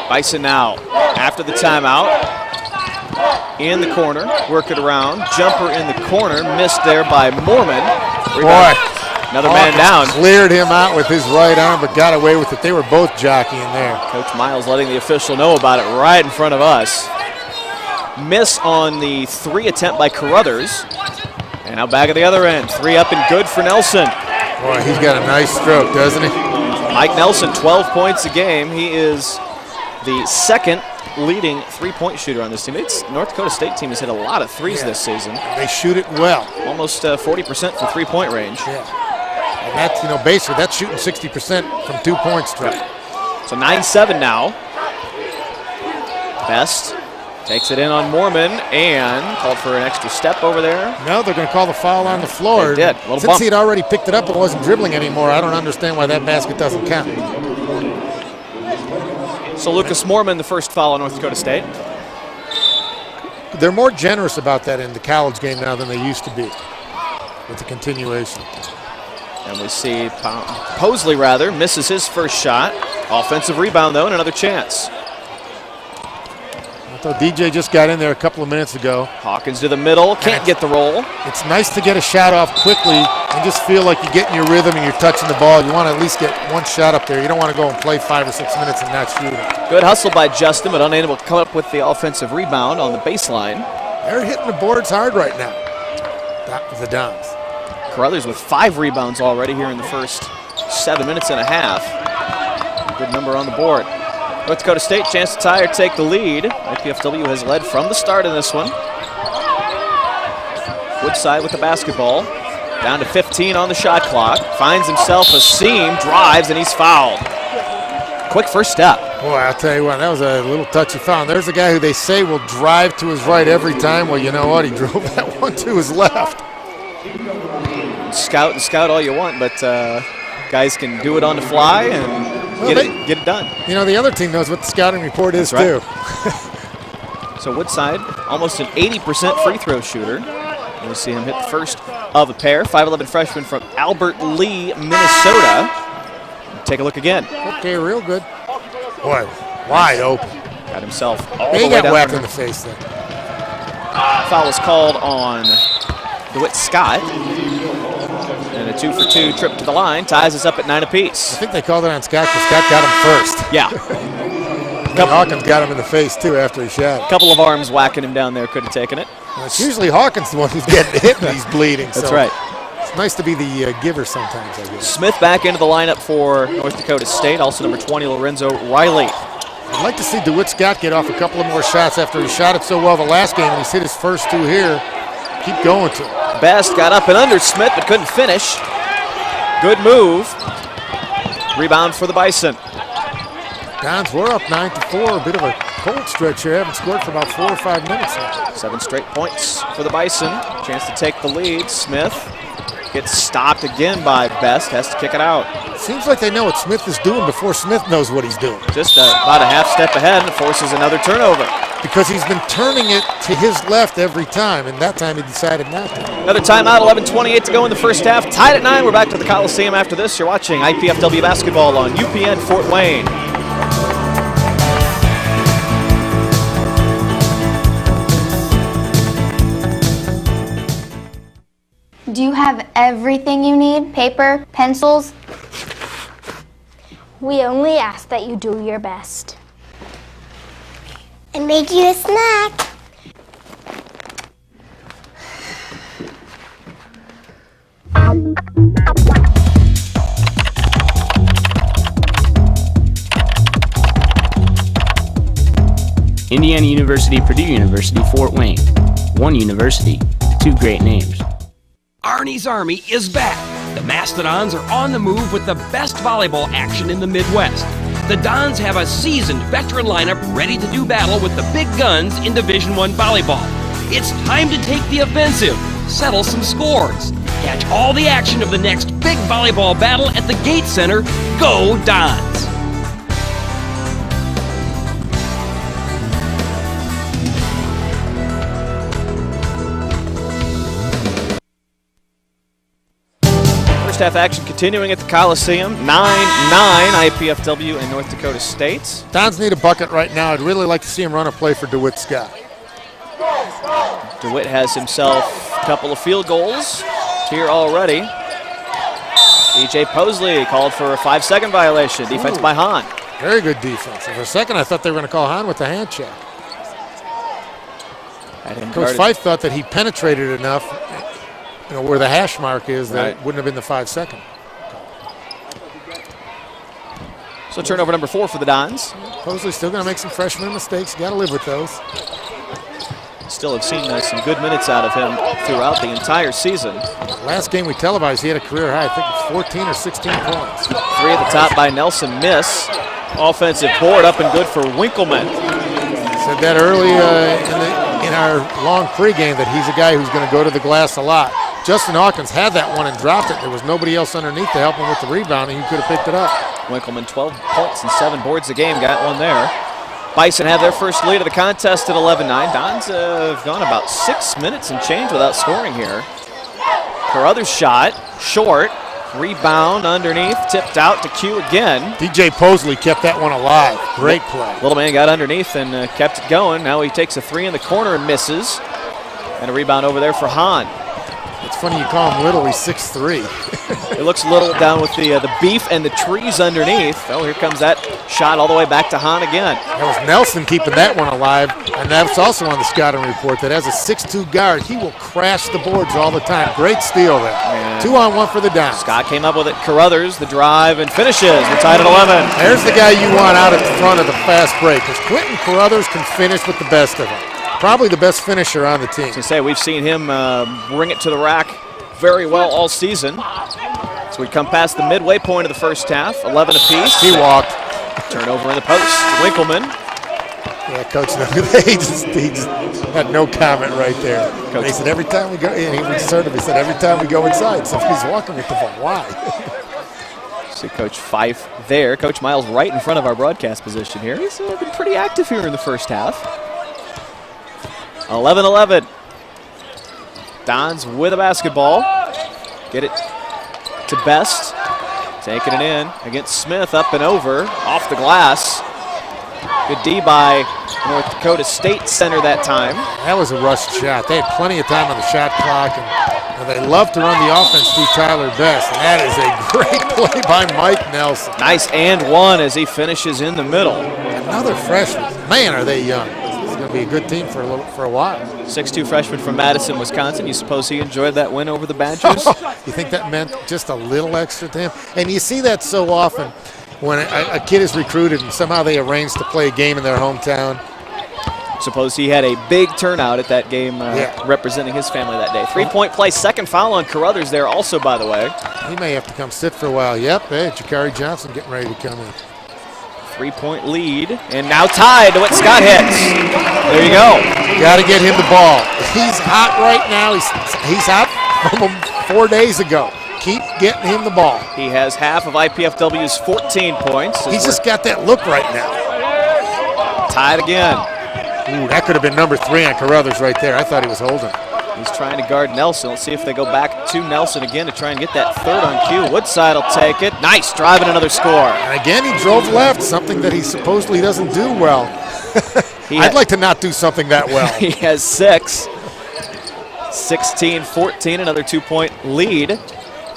Bison now, after the timeout, in the corner, work it around. Jumper in the corner, missed there by Mormon. Rebound. Boy. Another man down. Cleared him out with his right arm, but got away with it. They were both jockeying there. Coach Miles letting the official know about it right in front of us. Miss on the 3 attempt by Carruthers. And now back at the other end. 3 up and good for Nelson. Boy, he's got a nice stroke, doesn't he? Mike Nelson, 12 points a game. He is the second leading three-point shooter on this team. North Dakota State team has hit a lot of threes this season. They shoot it well. Almost 40% from three-point range. Yeah. And that's, you know, basically that's shooting 60% from 2-point strike. So 9-7 now. Best takes it in on Mormon and called for an extra step over there. No, they're going to call the foul on the floor. They did. Since he had already picked it up and wasn't dribbling anymore, I don't understand why that basket doesn't count. So Lucas Mormon, the first foul on North Dakota State. They're more generous about that in the college game now than they used to be. It's a continuation. And we see Posley, misses his first shot. Offensive rebound, though, and another chance. I thought DJ just got in there a couple of minutes ago. Hawkins to the middle, can't get the roll. It's nice to get a shot off quickly and just feel like you're getting your rhythm and you're touching the ball. You want to at least get one shot up there. You don't want to go and play 5 or 6 minutes and not shoot it. Good hustle by Justin, but unable to come up with the offensive rebound on the baseline. They're hitting the boards hard right now. That was the Dons. Carruthers with 5 rebounds already here in the first 7 minutes and a half. Good number on the board. North Dakota State, chance to tie or take the lead. IPFW has led from the start in this one. Woodside with the basketball. Down to 15 on the shot clock. Finds himself a seam, drives, and he's fouled. Quick first step. Boy, I'll tell you what, that was a little touchy foul. And there's a guy who they say will drive to his right every time. Well, you know what? He drove that one to his left. Scout and scout all you want, but guys can do it on the fly and get it done. You know, the other team knows what the scouting report is, too. So Woodside, almost an 80% free throw shooter. And we see him hit the first of a pair. 5'11 freshman from Albert Lee, Minnesota. Take a look again. Okay, real good. Boy, wide open. Got himself all He the way got down. whacked in the face there. Foul is called on DeWitt Scott. And a 2-for-2 trip to the line ties us up at 9 apiece. I think they called it on Scott because Scott got him first. Yeah. Hawkins got him in the face, too, after he shot it. Couple of arms whacking him down there, could have taken it. Well, it's usually Hawkins the one who's getting hit and he's bleeding. That's so right. It's nice to be the giver sometimes, I guess. Smith back into the lineup for North Dakota State. Also number 20, Lorenzo Riley. I'd like to see DeWitt Scott get off a couple of more shots after he shot it so well the last game, and he's hit his first 2 here. Keep going to it. Best got up and under Smith, but couldn't finish. Good move. Rebound for the Bison. Dons were up 9-4. A bit of a cold stretch here. Haven't scored for about 4 or 5 minutes now. 7 straight points for the Bison. Chance to take the lead. Smith gets stopped again by Best. Has to kick it out. Seems like they know what Smith is doing before Smith knows what he's doing. Just about a half step ahead and forces another turnover. Because he's been turning it to his left every time, and that time he decided not to. Another timeout, 11:28 to go in the first half. Tied at 9. We're back to the Coliseum after this. You're watching IPFW basketball on UPN Fort Wayne. Do you have everything you need? Paper, pencils? We only ask that you do your best. And make you a snack. Indiana University, Purdue University, Fort Wayne. One university, 2 great names. Arnie's Army is back. The Mastodons are on the move with the best volleyball action in the Midwest. The Dons have a seasoned veteran lineup ready to do battle with the big guns in Division I volleyball. It's time to take the offensive, settle some scores, catch all the action of the next big volleyball battle at the Gate Center. Go Dons! First half action continuing at the Coliseum. 9-9 IPFW and North Dakota State. Dons need a bucket right now. I'd really like to see him run a play for DeWitt Scott. DeWitt has himself a couple of field goals here already. DJ Posley called for a 5-second violation. Defense by Hahn. Very good defense. And for a second, I thought they were going to call Hahn with the hand check. Coach Fife thought that he penetrated enough, where the hash mark is, that it wouldn't have been the 5-second. So turnover number 4 for the Dons. Posley's still going to make some freshman mistakes. Got to live with those. Still have seen some good minutes out of him throughout the entire season. Last game we televised, he had a career high. I think it was 14 or 16 points. 3 at the top by Nelson, miss. Offensive board up and good for Winkleman. Said that early in our long pregame that he's a guy who's going to go to the glass a lot. Justin Hawkins had that one and dropped it. There was nobody else underneath to help him with the rebound, and he could have picked it up. Winkleman 12 points and 7 boards a game, got one there. Bison have their first lead of the contest at 11-9. Dons have gone about 6 minutes and change without scoring here. Carruthers shot, short, rebound underneath, tipped out to Q again. DJ Posley kept that one alive. Great play. Little man got underneath and kept it going. Now he takes a 3 in the corner and misses. And a rebound over there for Hahn. It's funny you call him little, he's 6'3". It looks little down with the beef and the trees underneath. Oh, here comes that shot all the way back to Hahn again. That was Nelson keeping that one alive, and that's also on the scouting report that as a 6'2" guard, he will crash the boards all the time. Great steal there. And 2-on-1 for the Dons. Scott came up with it. Carruthers, the drive, and finishes. We're tied at 11. There's the guy you want out at the front of the fast break, because Quentin Carruthers can finish with the best of them. Probably the best finisher on the team. To say we've seen him bring it to the rack very well all season. So we come past the midway point of the first half, 11 apiece. He walked. Turnover in the post. Winkleman. Yeah, Coach, he just had no comment right there. He said every time we go, and he reasserted, he said every time we go inside, somebody's walking with the ball. Why? See Coach Fife there. Coach Miles right in front of our broadcast position here. He's been pretty active here in the first half. 11-11. Dons with a basketball. Get it to Best. Taking it in against Smith, up and over, off the glass. Good D by North Dakota State Center that time. That was a rushed shot. They had plenty of time on the shot clock, and they love to run the offense through Tyler Best. And that is a great play by Mike Nelson. Nice and one as he finishes in the middle. Another freshman. Man, are they young. It's going to be a good team for a while. 6'2" freshman from Madison, Wisconsin. You suppose he enjoyed that win over the Badgers? You think that meant just a little extra to him? And you see that so often when a kid is recruited and somehow they arrange to play a game in their hometown. Suppose he had a big turnout at that game representing his family that day. 3-point play, second foul on Carruthers there also, by the way. He may have to come sit for a while. Yep, hey, Jakari Johnson getting ready to come in. 3-point lead, and now tied to what Scott hits. There you go. Got to get him the ball. He's hot right now. He's hot from 4 days ago. Keep getting him the ball. He has half of IPFW's 14 points. He's just got that look right now. Tied again. Ooh, that could have been number 3 on Carruthers right there. I thought he was holding. He's trying to guard Nelson. Let's see if they go back to Nelson again to try and get that third on cue. Woodside will take it. Nice, driving another score. And again, he drove left, something that he supposedly doesn't do well. I'd like to not do something that well. He has 6. 16-14, another 2-point lead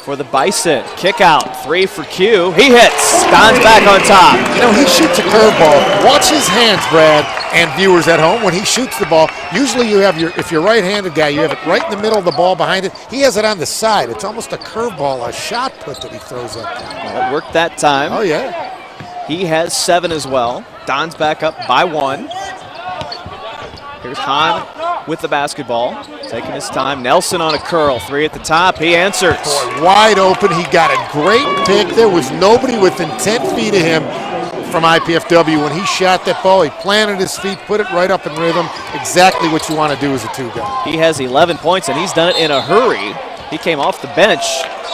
for the Bison. Kick out, 3 for Q. He hits. Don's back on top. You know, he shoots a curveball. Watch his hands, Brad, and viewers at home. When he shoots the ball, usually you have if you're a right-handed guy, you have it right in the middle of the ball behind it. He has it on the side. It's almost a curveball, a shot put that he throws up there. Well, it worked that time. Oh, yeah. He has 7 as well. Don's back up by 1. Here's Hahn with the basketball, taking his time. Nelson on a curl, 3 at the top. He answers. Boy, wide open. He got a great pick. There was nobody within 10 feet of him from IPFW. When he shot that ball, he planted his feet, put it right up in rhythm. Exactly what you want to do as a 2 guy. He has 11 points, and he's done it in a hurry. He came off the bench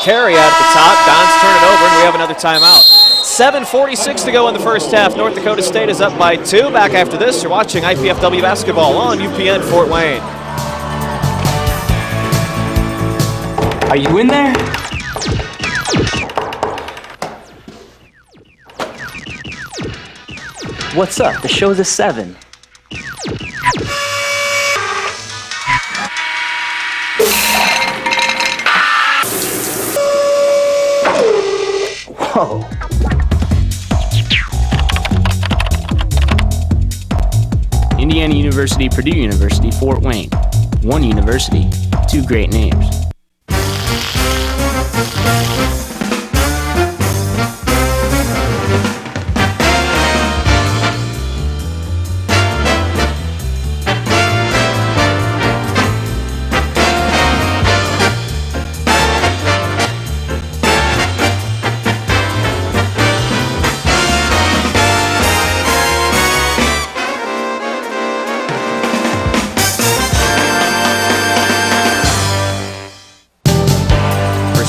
carry out at the top. Dons turn it over, and we have another timeout. 7:46 to go in the first half. North Dakota State is up by 2. Back after this, you're watching IPFW basketball on UPN Fort Wayne. Are you in there? What's up? The show's at 7. Whoa. Indiana University, Purdue University, Fort Wayne. One university, two great names.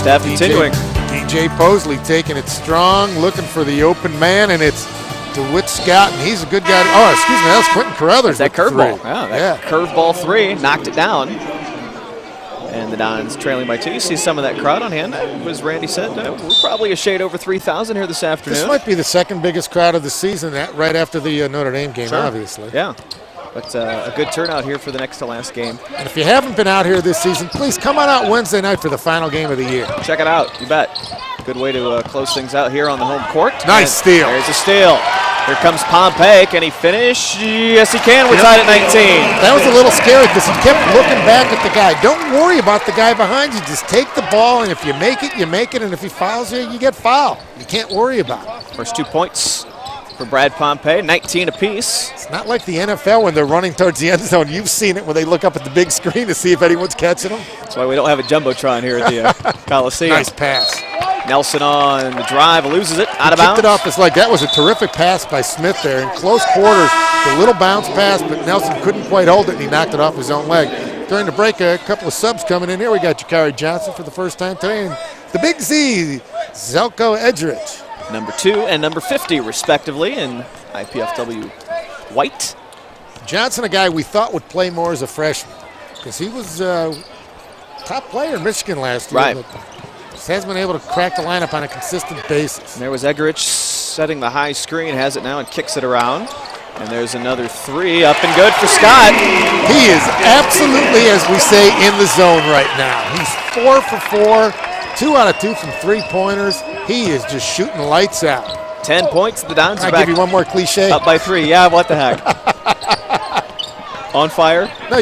Staff continuing. DJ Posley taking it strong, looking for the open man, and it's DeWitt Scott, and he's a good guy. Oh, excuse me, that was Quentin Carruthers. That curveball. Yeah, Curveball 3, knocked it down. And the Dons trailing by 2. You see some of that crowd on hand. As Randy said, we're probably a shade over 3,000 here this afternoon. This might be the second biggest crowd of the season, right after the Notre Dame game, sure. Obviously. Yeah. But a good turnout here for the next to last game. And if you haven't been out here this season, please come on out Wednesday night for the final game of the year. Check it out, you bet. Good way to close things out here on the home court. Nice steal. There's a steal. Here comes Pompey. Can he finish? Yes, he can. We're tied at 19. That was a little scary because he kept looking back at the guy. Don't worry about the guy behind you. Just take the ball, and if you make it, you make it. And if he fouls you, you get fouled. You can't worry about it. First 2 points for Brad Pompey, 19 apiece. It's not like the NFL when they're running towards the end zone. You've seen it when they look up at the big screen to see if anyone's catching them. That's why we don't have a Jumbotron here at the Coliseum. Nice pass. Nelson on the drive, loses it, out of bounds. Kicked it off his leg. That was a terrific pass by Smith there. In close quarters, the little bounce pass, but Nelson couldn't quite hold it, and he knocked it off his own leg. During the break, a couple of subs coming in here. We got Jakari Johnson for the first time today, and the Big Z, Zelko Edgerich. Number 2 and number 50, respectively, in IPFW white. Johnson, a guy we thought would play more as a freshman, because he was top player in Michigan last year. Right. Just hasn't been able to crack the lineup on a consistent basis. And there was Egerich setting the high screen, has it now and kicks it around. And there's another 3, up and good for Scott. He is absolutely, as we say, in the zone right now. He's 4 for 4. 2 out of 2 from 3-pointers. He is just shooting lights out. 10 points. The Dons are Can I back. give you one more cliche? Up by 3. Yeah, what the heck? On fire? No,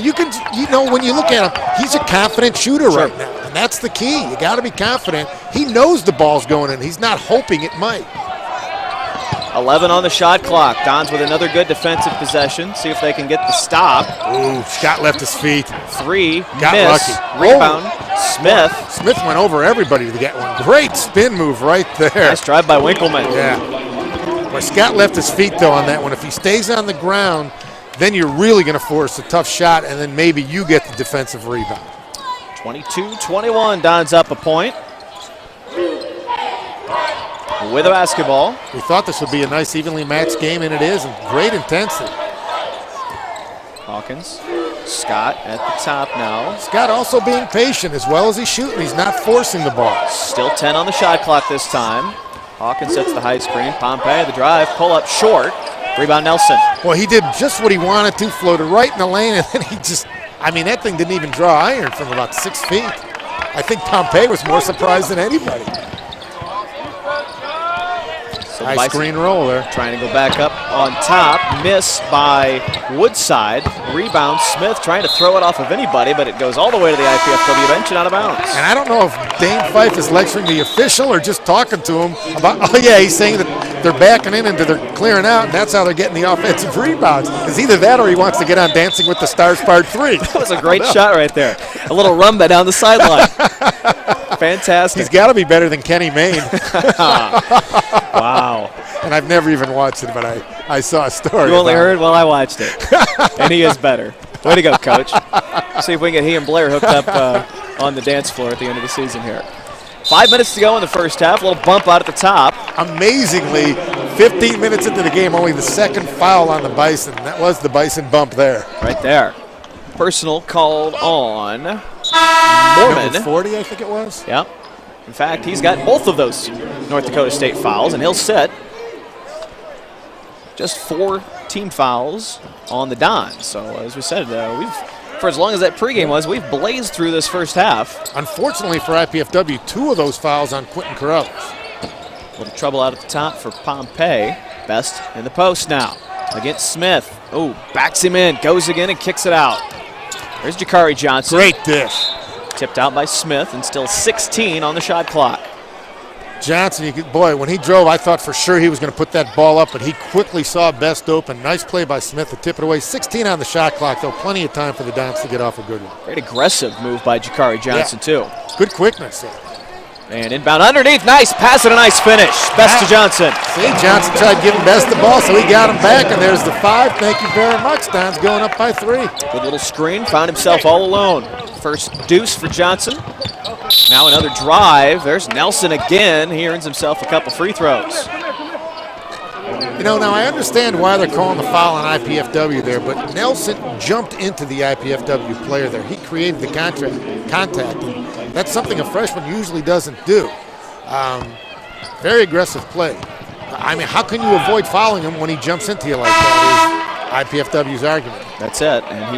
when you look at him, he's a confident shooter right now. And that's the key. You got to be confident. He knows the ball's going in. He's not hoping it might. 11 on the shot clock. Dons with another good defensive possession. See if they can get the stop. Ooh, Scott left his feet. 3, got miss. Lucky. Rebound. Smith. Smith went over everybody to get one. Great spin move right there. Nice drive by Winkleman. Yeah. Well, Scott left his feet, though, on that one. If he stays on the ground, then you're really going to force a tough shot, and then maybe you get the defensive rebound. 22-21. Dons up a point. With a basketball. We thought this would be a nice evenly matched game, and it is, and great intensity. Hawkins. Scott at the top now. Scott also being patient as well as he's shooting. He's not forcing the ball. Still 10 on the shot clock this time. Hawkins sets the high screen. Pompey, the drive, pull up short. Rebound Nelson. Well, he did just what he wanted to, floated right in the lane, and then he just, that thing didn't even draw iron from about 6 feet. I think Pompey was more surprised than anybody. So nice screen roll there. Trying to go back up on top. Miss by Woodside. Rebound. Smith trying to throw it off of anybody, but it goes all the way to the IPFW bench and out of bounds. And I don't know if Dane Fife is lecturing the official or just talking to him about, he's saying that they're backing in and they're clearing out, and that's how they're getting the offensive rebounds. It's either that or he wants to get on Dancing with the Stars Part 3. That was a great shot right there. A little rumba down the sideline. Fantastic. He's got to be better than Kenny Mayne. Wow. And I've never even watched it, but I saw a story. You only heard? Well, I watched it. And he is better. Way to go, Coach. See if we can get he and Blair hooked up on the dance floor at the end of the season here. 5 minutes to go in the first half. A little bump out at the top. Amazingly, 15 minutes into the game, only the second foul on the Bison. That was the Bison bump there. Right there. Personal called on Number Mormon. 40, I think it was. Yep. In fact, he's got both of those North Dakota State fouls, and he'll sit. Just 4 team fouls on the Dons. So, as we said, for as long as that pregame was, we've blazed through this first half. Unfortunately for IPFW, 2 of those fouls on Quentin Corrales. A little trouble out at the top for Pompey. Best in the post now against Smith. Oh, backs him in, goes again and kicks it out. There's Jakari Johnson. Great dish. Tipped out by Smith, and still 16 on the shot clock. Johnson, boy, when he drove, I thought for sure he was going to put that ball up, but he quickly saw Best open. Nice play by Smith to tip it away. 16 on the shot clock, though. Plenty of time for the Dons to get off a good one. Great aggressive move by Jakari Johnson, too. Good quickness there. And inbound underneath. Nice pass and a nice finish. Best to Johnson. See, Johnson tried giving Best the ball, so he got him back, and there's the 5. Thank you very much. Dons going up by 3. Good little screen. Found himself all alone. First deuce for Johnson. Now another drive. There's Nelson again. He earns himself a couple free throws. You know, now I understand why they're calling the foul on IPFW there, but Nelson jumped into the IPFW player there. He created the contact, and that's something a freshman usually doesn't do. Very aggressive play. I mean, how can you avoid fouling him when he jumps into you like that is IPFW's argument. That's it, and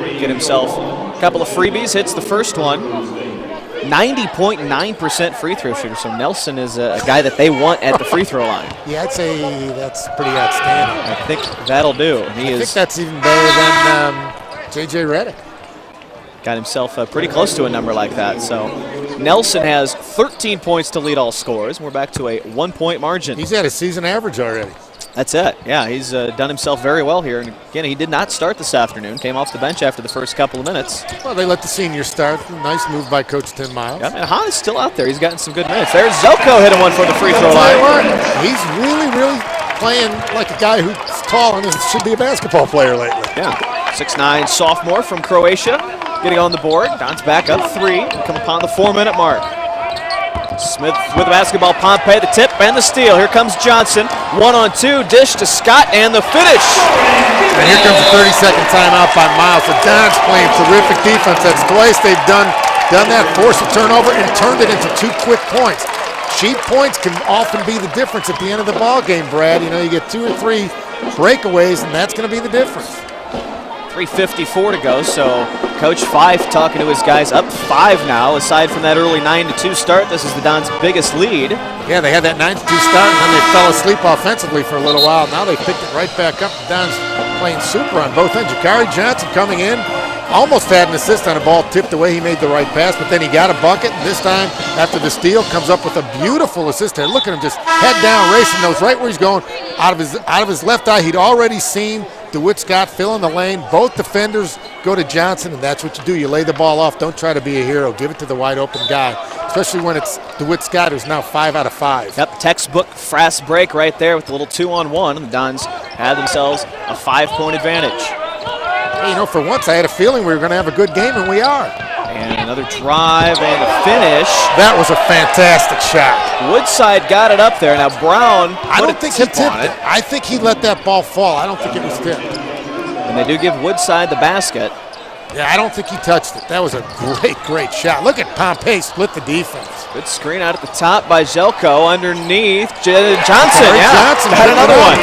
he get himself a couple of freebies, hits the first one. 90.9% free throw shooter, so Nelson is a guy that they want at the free throw line. Yeah, I'd say that's pretty outstanding. I think that'll do. I think that's even better than J.J. Reddick. Got himself pretty close to a number like that. So Nelson has 13 points to lead all scorers, and we're back to a 1-point margin. He's at a season average already. That's it. Yeah, he's done himself very well here. And again, he did not start this afternoon. Came off the bench after the first couple of minutes. Well, they let the seniors start. Nice move by Coach Tim Miles. Yep, and Hahn is still out there. He's gotten some good minutes. There's Zelko hitting one for the free throw line. He's really playing like a guy who's tall and should be a basketball player lately. Yeah, 6'9" sophomore from Croatia. Getting on the board. Don's back up 3. Come upon the 4-minute mark. Smith with the basketball. Pompey, the tip and the steal. Here comes Johnson. 1-on-2. Dish to Scott and the finish. And here comes a 30-second timeout by Miles. The Dons playing terrific defense. That's twice they've done that. Forced a turnover and turned it into 2 quick points. Cheap points can often be the difference at the end of the ball game, Brad. You know, you get 2 or 3 breakaways, and that's going to be the difference. 3:54 to go, so Coach Fife talking to his guys up 5 now. Aside from that early 9-2 start, this is the Dons' biggest lead. Yeah, they had that 9-2 start, and then they fell asleep offensively for a little while. Now they picked it right back up. The Dons playing super on both ends. Jakari Johnson coming in, almost had an assist on a ball tipped away. He made the right pass, but then he got a bucket, and this time, after the steal, comes up with a beautiful assist there. Look at him just head down, racing, knows right where he's going. Out of his left eye, he'd already seen DeWitt Scott fill in the lane. Both defenders go to Johnson, and that's what you do. You lay the ball off. Don't try to be a hero. Give it to the wide open guy, especially when it's DeWitt Scott, who's now 5 out of 5. Yep, textbook fast break right there with a little 2-on-1, and the Dons have themselves a 5-point advantage. Hey, you know, for once I had a feeling we were going to have a good game, and we are. And another drive and a finish. That was a fantastic shot. Woodside got it up there. Now Brown I don't think he tip tipped on it. I think he let that ball fall. I don't think it was tipped. And they do give Woodside the basket. Yeah, I don't think he touched it. That was a great shot. Look at Pompey split the defense. Good screen out at the top by Zelko. Underneath, Johnson. Johnson had another one.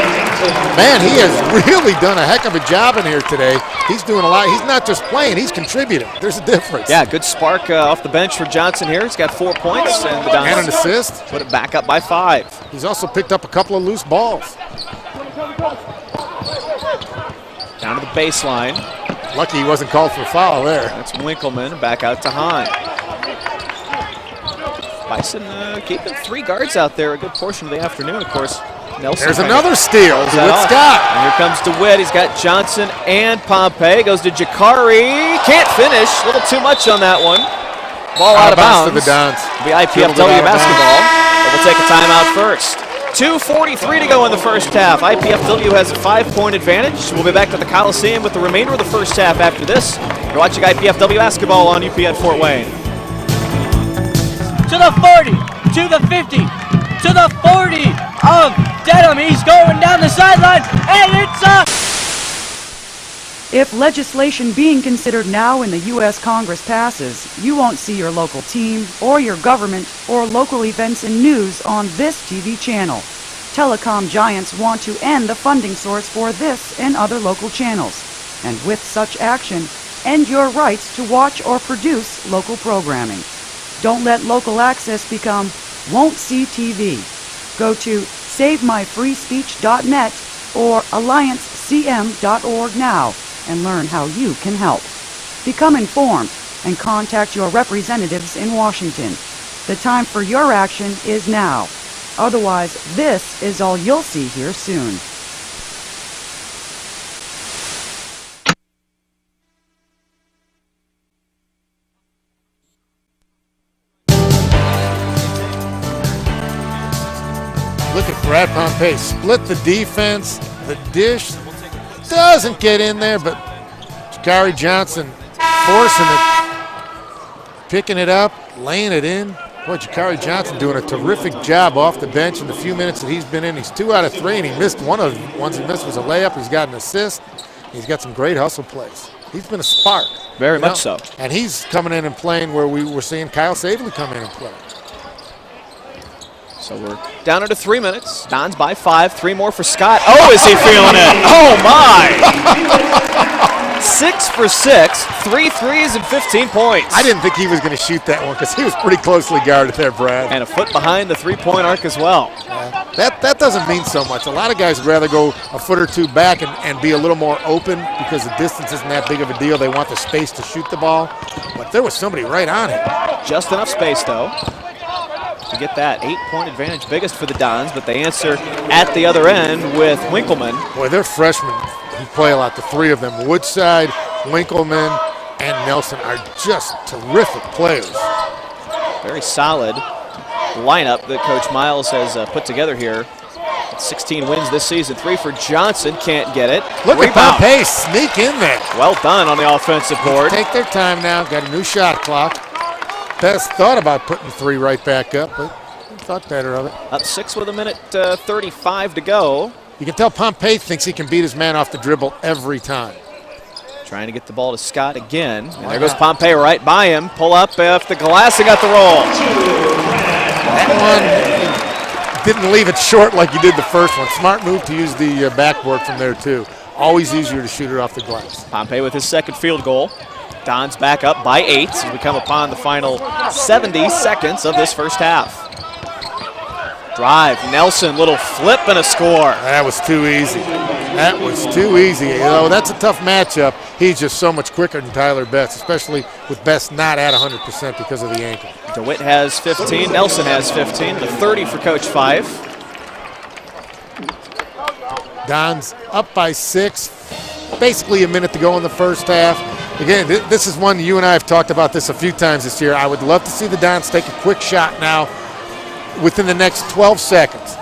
Man, he has really done a heck of a job in here today. He's doing a lot. He's not just playing, he's contributing. There's a difference. Yeah, good spark off the bench for Johnson here. He's got 4 points. And the Dons and an assist. Put it back up by 5. He's also picked up a couple of loose balls. Down to the baseline. Lucky he wasn't called for a foul there. That's Winkleman. Back out to Hahn. Bison keeping 3 guards out there a good portion of the afternoon, of course. Nelson. There's another steal. DeWitt Scott. And here comes DeWitt. He's got Johnson and Pompey. Goes to Jakari. Can't finish. A little too much on that one. Ball out of bounds. To the Dons. The IPFW basketball. But we'll take a timeout first. 2:43 to go in the first half. IPFW has a 5-point advantage. We'll be back to the Coliseum with the remainder of the first half after this. You're watching IPFW basketball on UPN Fort Wayne. to the 40, to the 50, to the 40 of Dedham. He's going down the sideline, and it's a... If legislation being considered now in the U.S. Congress passes, you won't see your local team or your government or local events and news on this TV channel. Telecom giants want to end the funding source for this and other local channels. And with such action, end your rights to watch or produce local programming. Don't let local access become won't see TV. Go to SaveMyFreeSpeech.net or AllianceCM.org now and learn how you can help. Become informed and contact your representatives in Washington. The time for your action is now. Otherwise, this is all you'll see here soon. Look at Brad Pompey, split the defense, the dish doesn't get in there, but Jakari Johnson forcing it, picking it up, laying it in. Boy, Jakari Johnson doing a terrific job off the bench in the few minutes that he's been in. He's 2 out of 3, and he missed one of the ones he missed was a layup. He's got an assist. He's got some great hustle plays. He's been a spark. Very much so. And he's coming in and playing where we were seeing Kyle Savely come in and play. So we're down into 3 minutes. Dons by 5. 3 more for Scott. Oh, is he feeling it? Oh, my. 6 for 6. 3 threes and 15 points. I didn't think he was going to shoot that one because he was pretty closely guarded there, Brad. And a foot behind the three-point arc as well. That doesn't mean so much. A lot of guys would rather go a foot or two back and be a little more open because the distance isn't that big of a deal. They want the space to shoot the ball. But there was somebody right on it. Just enough space, though, to get that 8-point advantage, biggest for the Dons, but they answer at the other end with Winkleman. Boy, they're freshmen who play a lot. The 3 of them, Woodside, Winkleman, and Nelson, are just terrific players. Very solid lineup that Coach Miles has put together here. 16 wins this season. 3 for Johnson, can't get it. Look at Pompey sneak in there. Well done on the offensive board. Take their time now, got a new shot clock. Best thought about putting 3 right back up, but thought better of it. Up 6 with 1:35 to go. You can tell Pompey thinks he can beat his man off the dribble every time. Trying to get the ball to Scott again. And there goes Pompey right by him. Pull up off the glass and got the roll. That one didn't leave it short like you did the first one. Smart move to use the backboard from there too. Always easier to shoot it off the glass. Pompey with his second field goal. Dons back up by 8 as we come upon the final 70 seconds of this first half. Drive, Nelson, little flip and a score. That was too easy. That was too easy. You know, that's a tough matchup. He's just so much quicker than Tyler Betts, especially with Betts not at 100% because of the ankle. DeWitt has 15, Nelson has 15, the 30 for Coach Fife. Dons up by 6, basically a minute to go in the first half. Again, this is one you and I have talked about this a few times this year. I would love to see the Dons take a quick shot now within the next 12 seconds,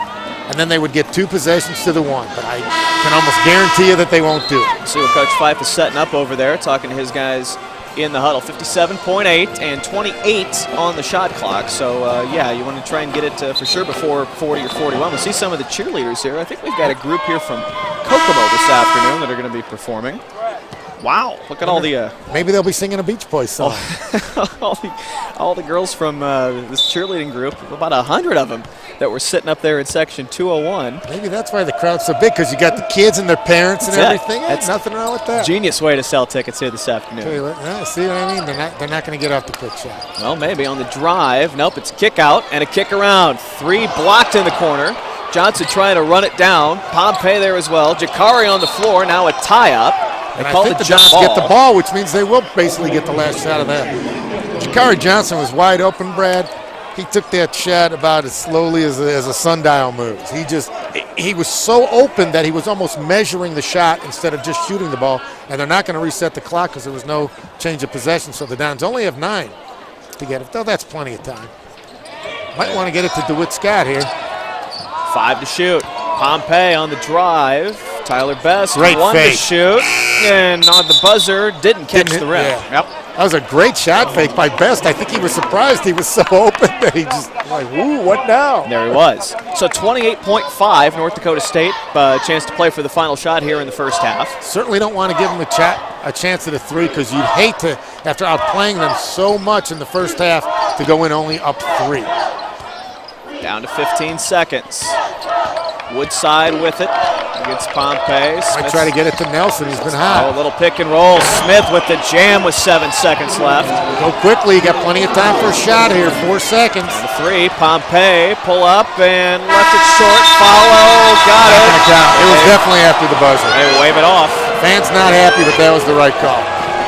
and then they would get 2 possessions to the 1. But I can almost guarantee you that they won't do it. See what Coach Fife is setting up over there, talking to his guys in the huddle. 57.8 and 28 on the shot clock. So, yeah, you want to try and get it for sure before 40 or 41. We'll see some of the cheerleaders here. I think we've got a group here from Kokomo this afternoon that are going to be performing. Wow, look at all the... Maybe they'll be singing a Beach Boys song. all the girls from this cheerleading group, about 100 of them that were sitting up there in section 201. Maybe that's why the crowd's so big, because you got the kids and their parents and everything. That's nothing wrong with that. Genius way to sell tickets here this afternoon. See what I mean? They're not going to get off the quick shot. Well, maybe on the drive. Nope, it's kick out and a kick around. 3 blocked in the corner. Johnson trying to run it down. Pompey there as well. Jakari on the floor, now a tie-up. And I think the Dons get the ball, which means they will basically get the last shot of that. Jakari Johnson was wide open, Brad. He took that shot about as slowly as a sundial moves. He was so open that he was almost measuring the shot instead of just shooting the ball. And they're not going to reset the clock because there was no change of possession. So the Dons only have 9 to get it. Though that's plenty of time. Might want to get it to DeWitt Scott here. 5 to shoot. Pompey on the drive. Tyler Best, Great 1 fake. to shoot. And on the buzzer, didn't catch the rim. Yeah. Yep. That was a great shot fake by Best. I think he was surprised he was so open that he just like, ooh, what now? There he was. So 28.5, North Dakota State, chance to play for the final shot here in the first half. Certainly don't want to give them a chance at a three because you'd hate to, after outplaying them so much in the first half, to go in only up 3. Down to 15 seconds. Woodside with it against Pompey. Might try to get it to Nelson. He's been hot. Oh, a little pick and roll. Smith with the jam with 7 seconds left. Go quickly. You got plenty of time for a shot here. 4 seconds. The 3. Pompey pull up and left it short. Follow. Got it. It was definitely after the buzzer. They wave it off. Fans not happy, but that was the right call.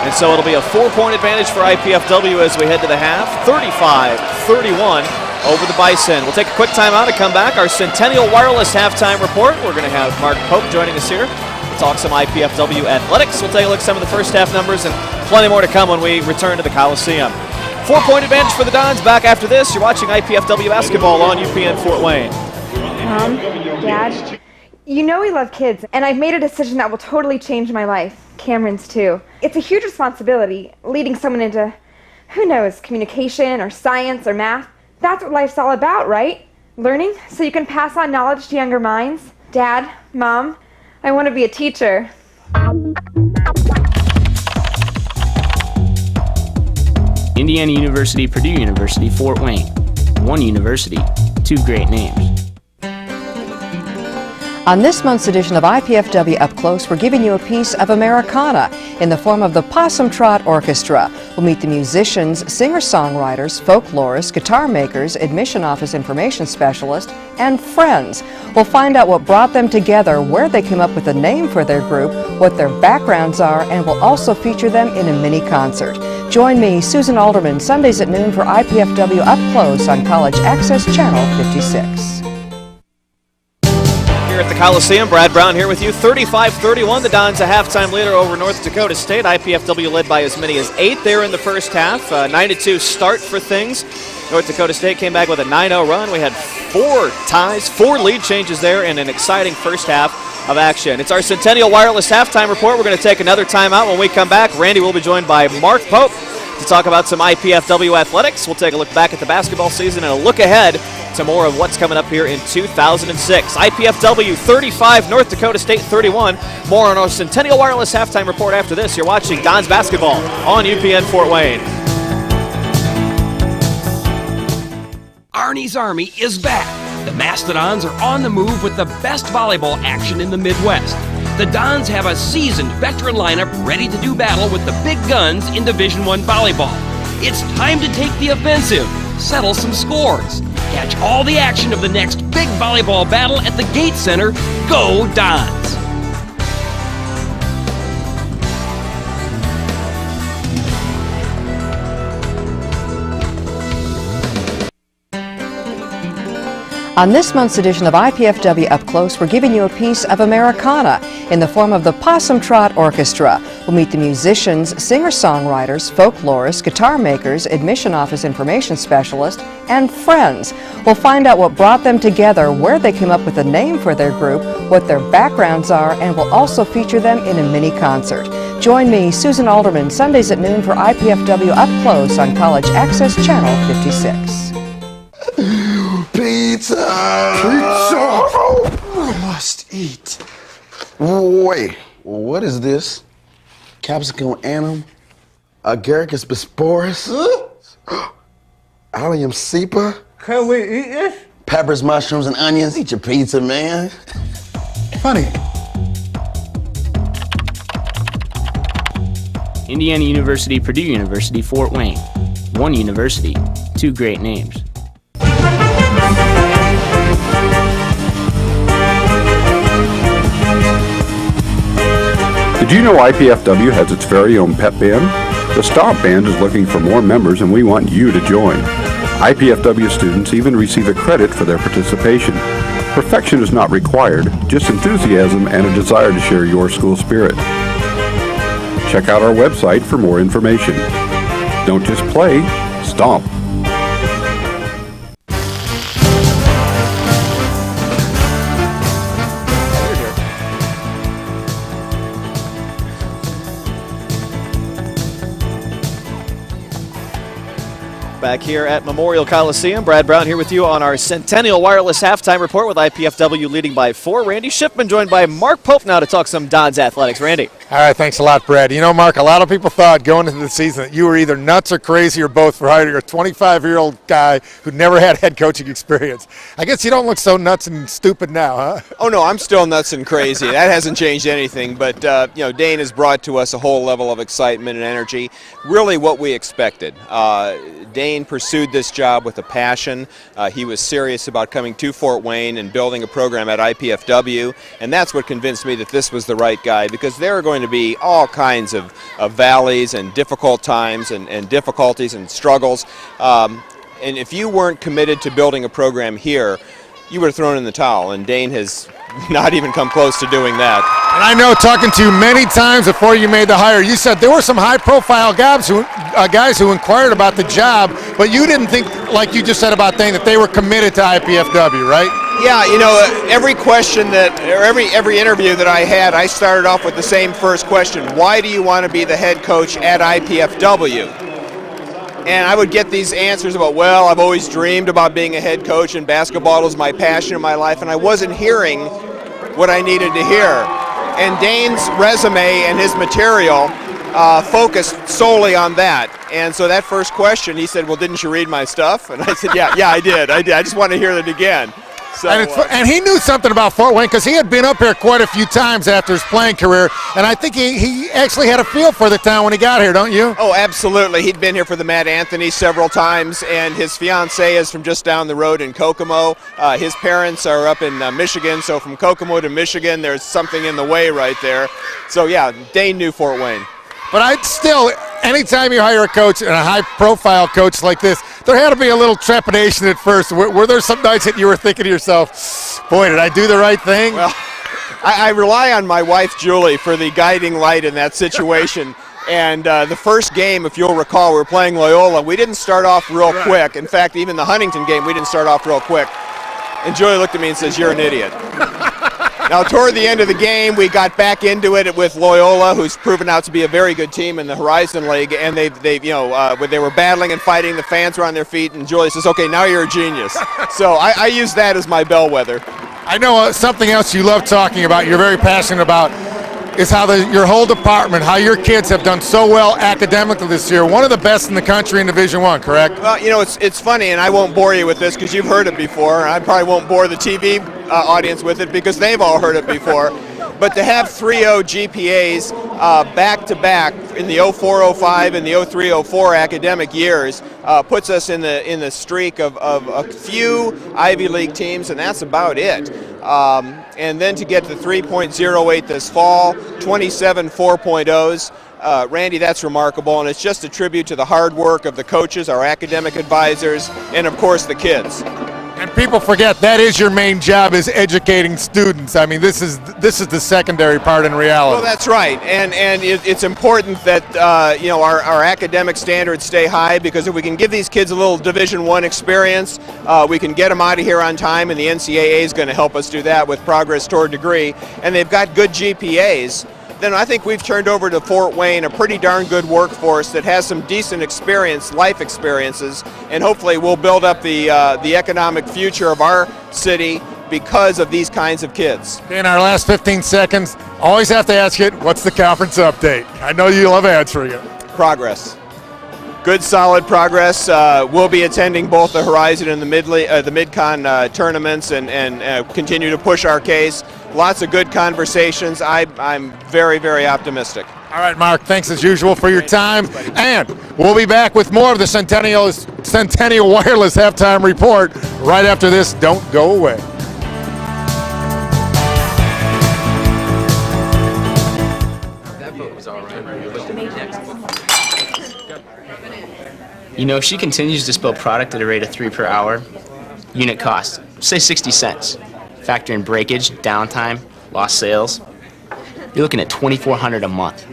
And so it'll be a 4-point advantage for IPFW as we head to the half. 35-31. Over the Bison. We'll take a quick timeout and come back. Our Centennial Wireless halftime report. We're going to have Mark Pope joining us here. We'll talk some IPFW athletics. We'll take a look at some of the first half numbers and plenty more to come when we return to the Coliseum. 4-point advantage for the Dons. Back after this. You're watching IPFW basketball on UPN Fort Wayne. Mom, Dad, you know we love kids, and I've made a decision that will totally change my life. Cameron's too. It's a huge responsibility, leading someone into, who knows, communication or science or math. That's what life's all about, right? Learning so you can pass on knowledge to younger minds. Dad, Mom, I want to be a teacher. Indiana University, Purdue University, Fort Wayne. One university, 2 great names. On this month's edition of IPFW Up Close, we're giving you a piece of Americana in the form of the Possum Trot Orchestra. We'll meet the musicians, singer-songwriters, folklorists, guitar makers, admission office information specialists, and friends. We'll find out what brought them together, where they came up with a name for their group, what their backgrounds are, and we'll also feature them in a mini-concert. Join me, Susan Alderman, Sundays at noon for IPFW Up Close on College Access Channel 56. Here at the Coliseum, Brad Brown here with you. 35-31, the Dons a halftime leader over North Dakota State. IPFW led by as many as 8 there in the first half. 9-2 start for things. North Dakota State came back with a 9-0 run. We had 4 ties, 4 lead changes there, and an exciting first half of action. It's our Centennial Wireless halftime report. We're going to take another timeout. When we come back, Randy will be joined by Mark Pope to talk about some IPFW athletics. We'll take a look back at the basketball season and a look ahead to more of what's coming up here in 2006. IPFW 35, North Dakota State 31. More on our Centennial Wireless halftime report after this. You're watching Dons basketball on UPN Fort Wayne. Arnie's Army is back. The Mastodons are on the move with the best volleyball action in the Midwest. The Dons have a seasoned veteran lineup ready to do battle with the big guns in Division I volleyball. It's time to take the offensive, settle some scores, catch all the action of the next big volleyball battle at the Gate Center. Go Dons! On this month's edition of IPFW Up Close, we're giving you a piece of Americana in the form of the Possum Trot Orchestra. We'll meet the musicians, singer-songwriters, folklorists, guitar makers, admission office information specialists, and friends. We'll find out what brought them together, where they came up with a name for their group, what their backgrounds are, and we'll also feature them in a mini-concert. Join me, Susan Alderman, Sundays at noon for IPFW Up Close on College Access Channel 56. Pizza! I must eat. Wait, what is this? Capsicum annum? Agaricus bisporus? Allium cepa? Can we eat this? Peppers, mushrooms, and onions. Eat your pizza, man. Funny. Indiana University, Purdue University, Fort Wayne. One university, 2 great names. Did you know IPFW has its very own pep band? The Stomp Band is looking for more members and we want you to join. IPFW students even receive a credit for their participation. Perfection is not required, just enthusiasm and a desire to share your school spirit. Check out our website for more information. Don't just play, stomp. Back here at Memorial Coliseum, Brad Brown here with you on our Centennial Wireless Halftime Report with IPFW leading by 4. Randy Shipman joined by Mark Pope now to talk some Dons athletics. Randy. All right, thanks a lot, Brad. You know, Mark, a lot of people thought going into the season that you were either nuts or crazy or both for hiring a 25-year-old guy who never had head coaching experience. I guess you don't look so nuts and stupid now, huh? Oh, no, I'm still nuts and crazy. That hasn't changed anything, but, Dane has brought to us a whole level of excitement and energy, really what we expected. Dane pursued this job with a passion. He was serious about coming to Fort Wayne and building a program at IPFW, and that's what convinced me that this was the right guy, because there are going to be all kinds of valleys and difficult times and difficulties and struggles. And if you weren't committed to building a program here, you would have thrown in the towel, and Dane has not even come close to doing that. And I know, talking to you many times before you made the hire, you said there were some high-profile guys who inquired about the job, but you didn't think, like you just said about Dane, that they were committed to IPFW, right? Yeah, every question or every interview that I had, I started off with the same first question: why do you want to be the head coach at IPFW? And I would get these answers about, well, I've always dreamed about being a head coach, and basketball was my passion in my life, and I wasn't hearing what I needed to hear. And Dane's resume and his material focused solely on that. And so that first question, he said, well, didn't you read my stuff? And I said, yeah, I did. I just want to hear it again. So, and he knew something about Fort Wayne because he had been up here quite a few times after his playing career, and I think he actually had a feel for the town when he got here, don't you? Oh, absolutely. He'd been here for the Matt Anthony several times, and his fiancée is from just down the road in Kokomo. His parents are up in Michigan, so from Kokomo to Michigan, there's something in the way right there. So, yeah, Dane knew Fort Wayne. But I'd still, anytime you hire a coach and a high-profile coach like this, there had to be a little trepidation at first. Were there some nights that you were thinking to yourself, boy, did I do the right thing? Well, I rely on my wife, Julie, for the guiding light in that situation. And the first game, if you'll recall, we were playing Loyola. We didn't start off real quick. In fact, even the Huntington game, we didn't start off real quick. And Julie looked at me and says, you're an idiot. Now, toward the end of the game, we got back into it with Loyola, who's proven out to be a very good team in the Horizon League, and they were battling and fighting. The fans were on their feet, and Julie says, "Okay, now you're a genius." So I use that as my bellwether. I know something else you love talking about, you're very passionate about, is how your whole department, how your kids have done so well academically this year. One of the best in the country in Division I, correct? Well, it's funny, and I won't bore you with this because you've heard it before. I probably won't bore the TV audience with it because they've all heard it before. But to have 3.0 GPAs back-to-back in the 04-05 and the 03-04 academic years puts us in the streak of a few Ivy League teams, and that's about it. And then to get to 3.08 this fall, 27 4.0s. Randy, that's remarkable, and it's just a tribute to the hard work of the coaches, our academic advisors, and of course the kids. And people forget that is your main job, is educating students. I mean, this is the secondary part in reality. Well, that's right, and it's important that our academic standards stay high, because if we can give these kids a little Division I experience, we can get them out of here on time, and the NCAA is going to help us do that with progress toward degree. And they've got good GPAs. Then I think we've turned over to Fort Wayne a pretty darn good workforce that has some decent experience, life experiences, and hopefully we'll build up the economic future of our city because of these kinds of kids. In our last 15 seconds, always have to ask it, what's the conference update? I know you love answering it. Progress. Good, solid progress. We'll be attending both the Horizon and the Mid-Con tournaments and continue to push our case. Lots of good conversations. I'm very, very optimistic. All right, Mark, thanks as usual for your time. And we'll be back with more of the Centennial Wireless Halftime Report right after this. Don't go away. If she continues to spill product at a rate of 3 per hour, unit cost, say 60 cents. Factor in breakage, downtime, lost sales, you're looking at $2,400 a month.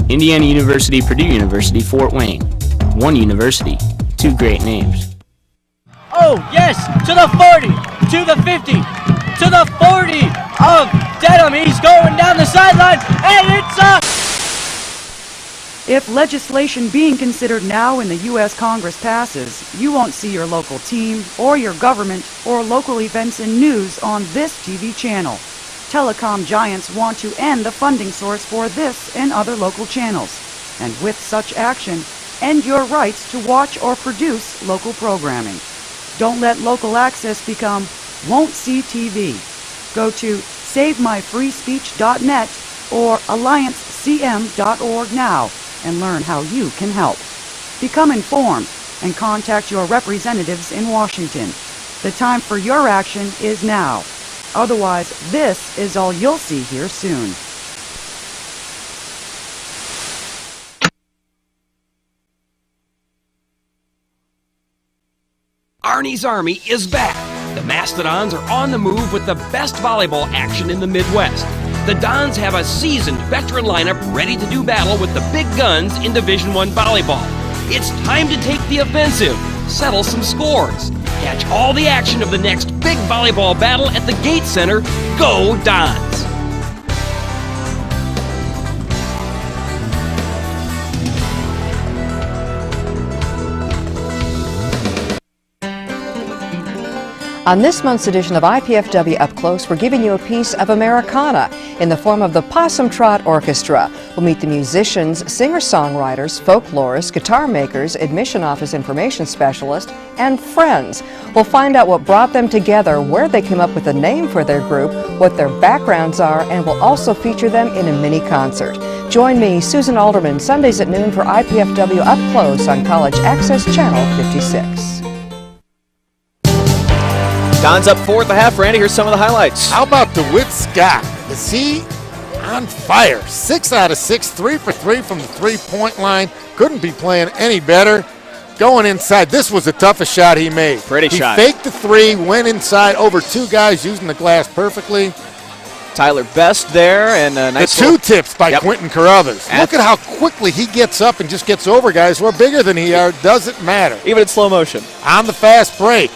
Indiana University, Purdue University, Fort Wayne. One university, two great names. Oh, yes, to the 40, to the 50, to the 40 of If legislation being considered now in the U.S. Congress passes, you won't see your local team or your government or local events and news on this TV channel. Telecom giants want to end the funding source for this and other local channels, and with such action, end your rights to watch or produce local programming. Don't let local access become won't see TV. Go to SaveMyFreeSpeech.net or AllianceCM.org now and learn how you can help. Become informed and contact your representatives in Washington. The time for your action is now. Otherwise, this is all you'll see here soon. Arnie's Army is back. The Mastodons are on the move with the best volleyball action in the Midwest. The Dons have a seasoned veteran lineup ready to do battle with the big guns in Division I volleyball. It's time to take the offensive, settle some scores, catch all the action of the next big volleyball battle at the Gate Center. Go Dons! On this month's edition of IPFW Up Close, we're giving you a piece of Americana in the form of the Possum Trot Orchestra. We'll meet the musicians, singer-songwriters, folklorists, guitar makers, admission office information specialists, and friends. We'll find out what brought them together, where they came up with a name for their group, what their backgrounds are, and we'll also feature them in a mini-concert. Join me, Susan Alderman, Sundays at noon for IPFW Up Close on College Access Channel 56. Don's up 4 at the half. Randy, here's some of the highlights. How about DeWitt Scott? Is he on fire? 6 out of 6, 3 for 3 from the three-point line. Couldn't be playing any better. Going inside, this was the toughest shot he made. Pretty shot. He faked the three, went inside over 2 guys, using the glass perfectly. Tyler Best there, and a nice the 2 tips by Yep. Quentin Carruthers. Look at how quickly he gets up and just gets over guys who are bigger than he are. Doesn't matter. Even in slow motion. On the fast break,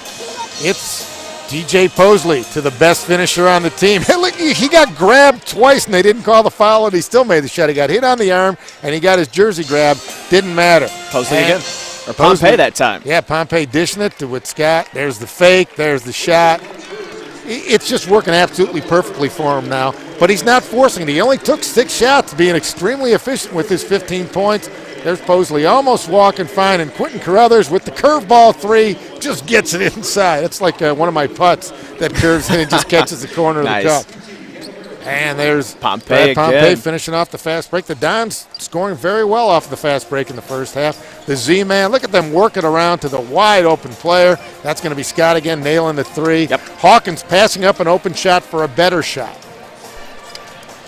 it's DJ Posley to the best finisher on the team. Hey, look, he got grabbed twice and they didn't call the foul, and he still made the shot. He got hit on the arm and he got his jersey grabbed. Didn't matter. Posley again. Or Pompey that time. Yeah, Pompey dishing it to Scott. There's the fake. There's the shot. It's just working absolutely perfectly for him now. But he's not forcing it. He only took 6 shots, being extremely efficient with his 15 points. There's Posley almost walking fine, and Quentin Carruthers with the curveball 3 just gets it inside. It's like one of my putts that curves in and just catches the corner Nice. of the cup. And there's Pompey Pompey finishing off the fast break. The Dons scoring very well off the fast break in the first half. The Z-Man, look at them working around to the wide open player. That's going to be Scott again, nailing the 3. Yep. Hawkins passing up an open shot for a better shot.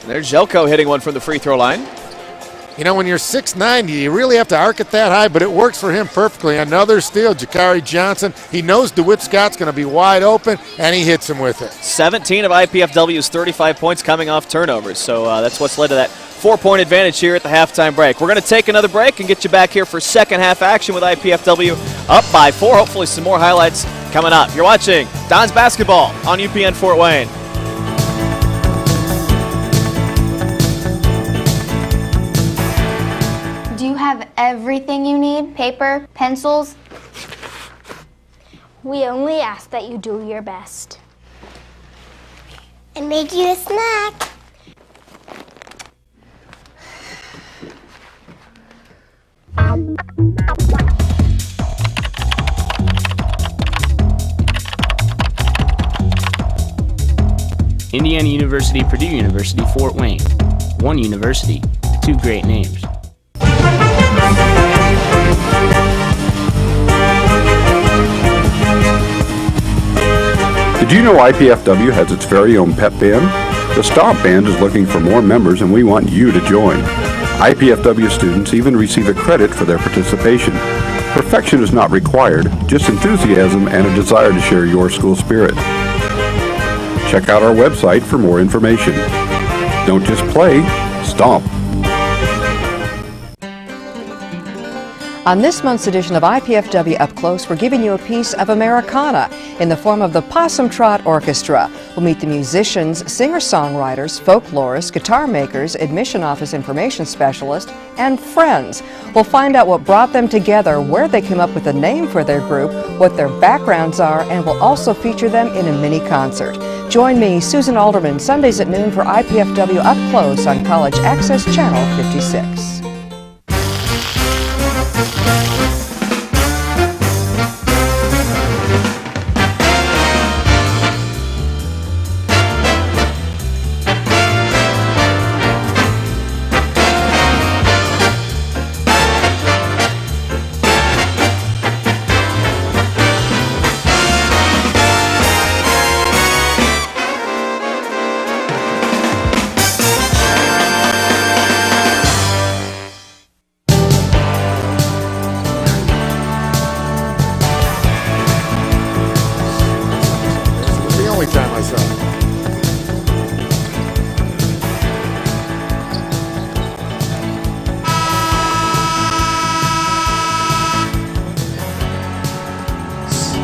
There's Jelko hitting one from the free throw line. You know, when you're 6'9", you really have to arc it that high, but it works for him perfectly. Another steal, Jakari Johnson. He knows DeWitt Scott's going to be wide open, and he hits him with it. 17 of IPFW's 35 points coming off turnovers, so that's what's led to that 4-point advantage here at the halftime break. We're going to take another break and get you back here for second half action with IPFW up by 4. Hopefully some more highlights coming up. You're watching Dons Basketball on UPN Fort Wayne. Do you have everything you need? Paper, pencils? We only ask that you do your best. And make you a snack. Indiana University, Purdue University, Fort Wayne. One university, 2 great names. Did you know IPFW has its very own pep band? The Stomp Band is looking for more members, and we want you to join. IPFW students even receive a credit for their participation. Perfection is not required, just enthusiasm and a desire to share your school spirit. Check out our website for more information. Don't just play, stomp. On this month's edition of IPFW Up Close, we're giving you a piece of Americana in the form of the Possum Trot Orchestra. We'll meet the musicians, singer-songwriters, folklorists, guitar makers, admission office information specialists, and friends. We'll find out what brought them together, where they came up with a name for their group, what their backgrounds are, and we'll also feature them in a mini concert. Join me, Susan Alderman, Sundays at noon for IPFW Up Close on College Access Channel 56.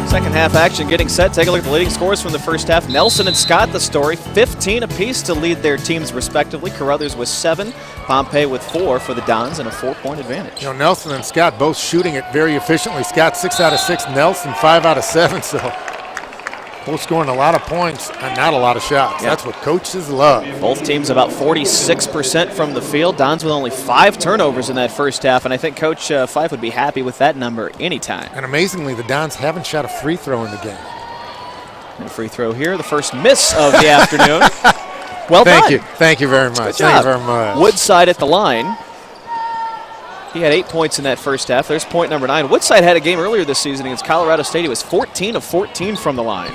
Second half action getting set. Take a look at the leading scores from the first half. Nelson and Scott, the story, 15 apiece to lead their teams respectively. Carruthers with 7, Pompey with 4 for the Dons and a 4-point advantage. You know, Nelson and Scott both shooting it very efficiently. Scott 6 out of 6, Nelson 5 out of 7, so both scoring a lot of points and not a lot of shots. Yeah. That's what coaches love. Both teams about 46% from the field. Dons with only 5 turnovers in that first half, and I think Coach Fife would be happy with that number anytime. And amazingly, the Dons haven't shot a free throw in the game. And a free throw here, the first miss of the afternoon. Well done. Thank you. Thank you very much. Thank you very much. Woodside at the line. He had 8 points in that first half. There's point number 9. Woodside had a game earlier this season against Colorado State. He was 14 of 14 from the line.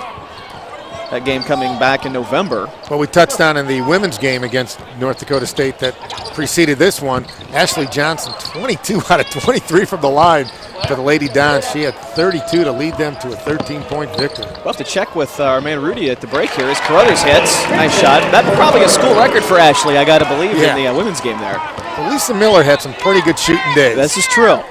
That game coming back in November. Well, we touched on in the women's game against North Dakota State that preceded this one. Ashley Johnson, 22 out of 23 from the line for the Lady Dons. She had 32 to lead them to a 13-point victory. We'll have to check with our man Rudy at the break here as Carruthers hits. Nice shot. That's probably a school record for Ashley, I got to believe, in the women's game there. Well, Lisa Miller had some pretty good shooting days. This is true.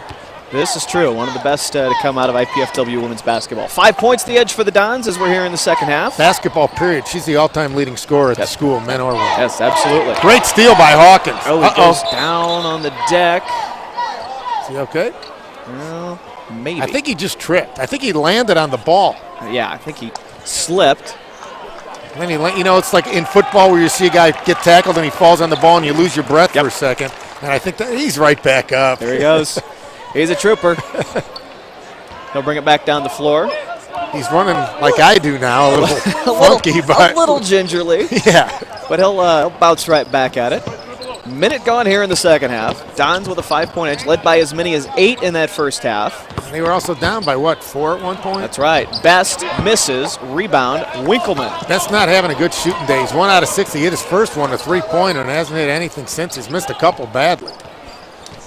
This is true. One of the best to come out of IPFW women's basketball. 5 points the edge for the Dons as we're here in the second half. Basketball period. She's the all-time leading scorer at the school, men or women. Yes, absolutely. Great steal by Hawkins. Oh, he goes down on the deck. Is he okay? Well, maybe. I think he just tripped. I think he landed on the ball. Yeah, I think he slipped. And then you know, it's like in football where you see a guy get tackled and he falls on the ball and you lose your breath for a second. And I think that he's right back up. There he goes. He's a trooper. He'll bring it back down the floor. He's running like I do now, a little funky, but a little gingerly. Yeah. But he'll bounce right back at it. Minute gone here in the second half. Dons with a 5-point edge, led by as many as 8 in that first half. And they were also down by, what, 4 at one point? That's right. Best misses, rebound, Winkleman. Best not having a good shooting day. He's 1 out of 6. He hit his first one, a three-pointer, and hasn't hit anything since. He's missed a couple badly.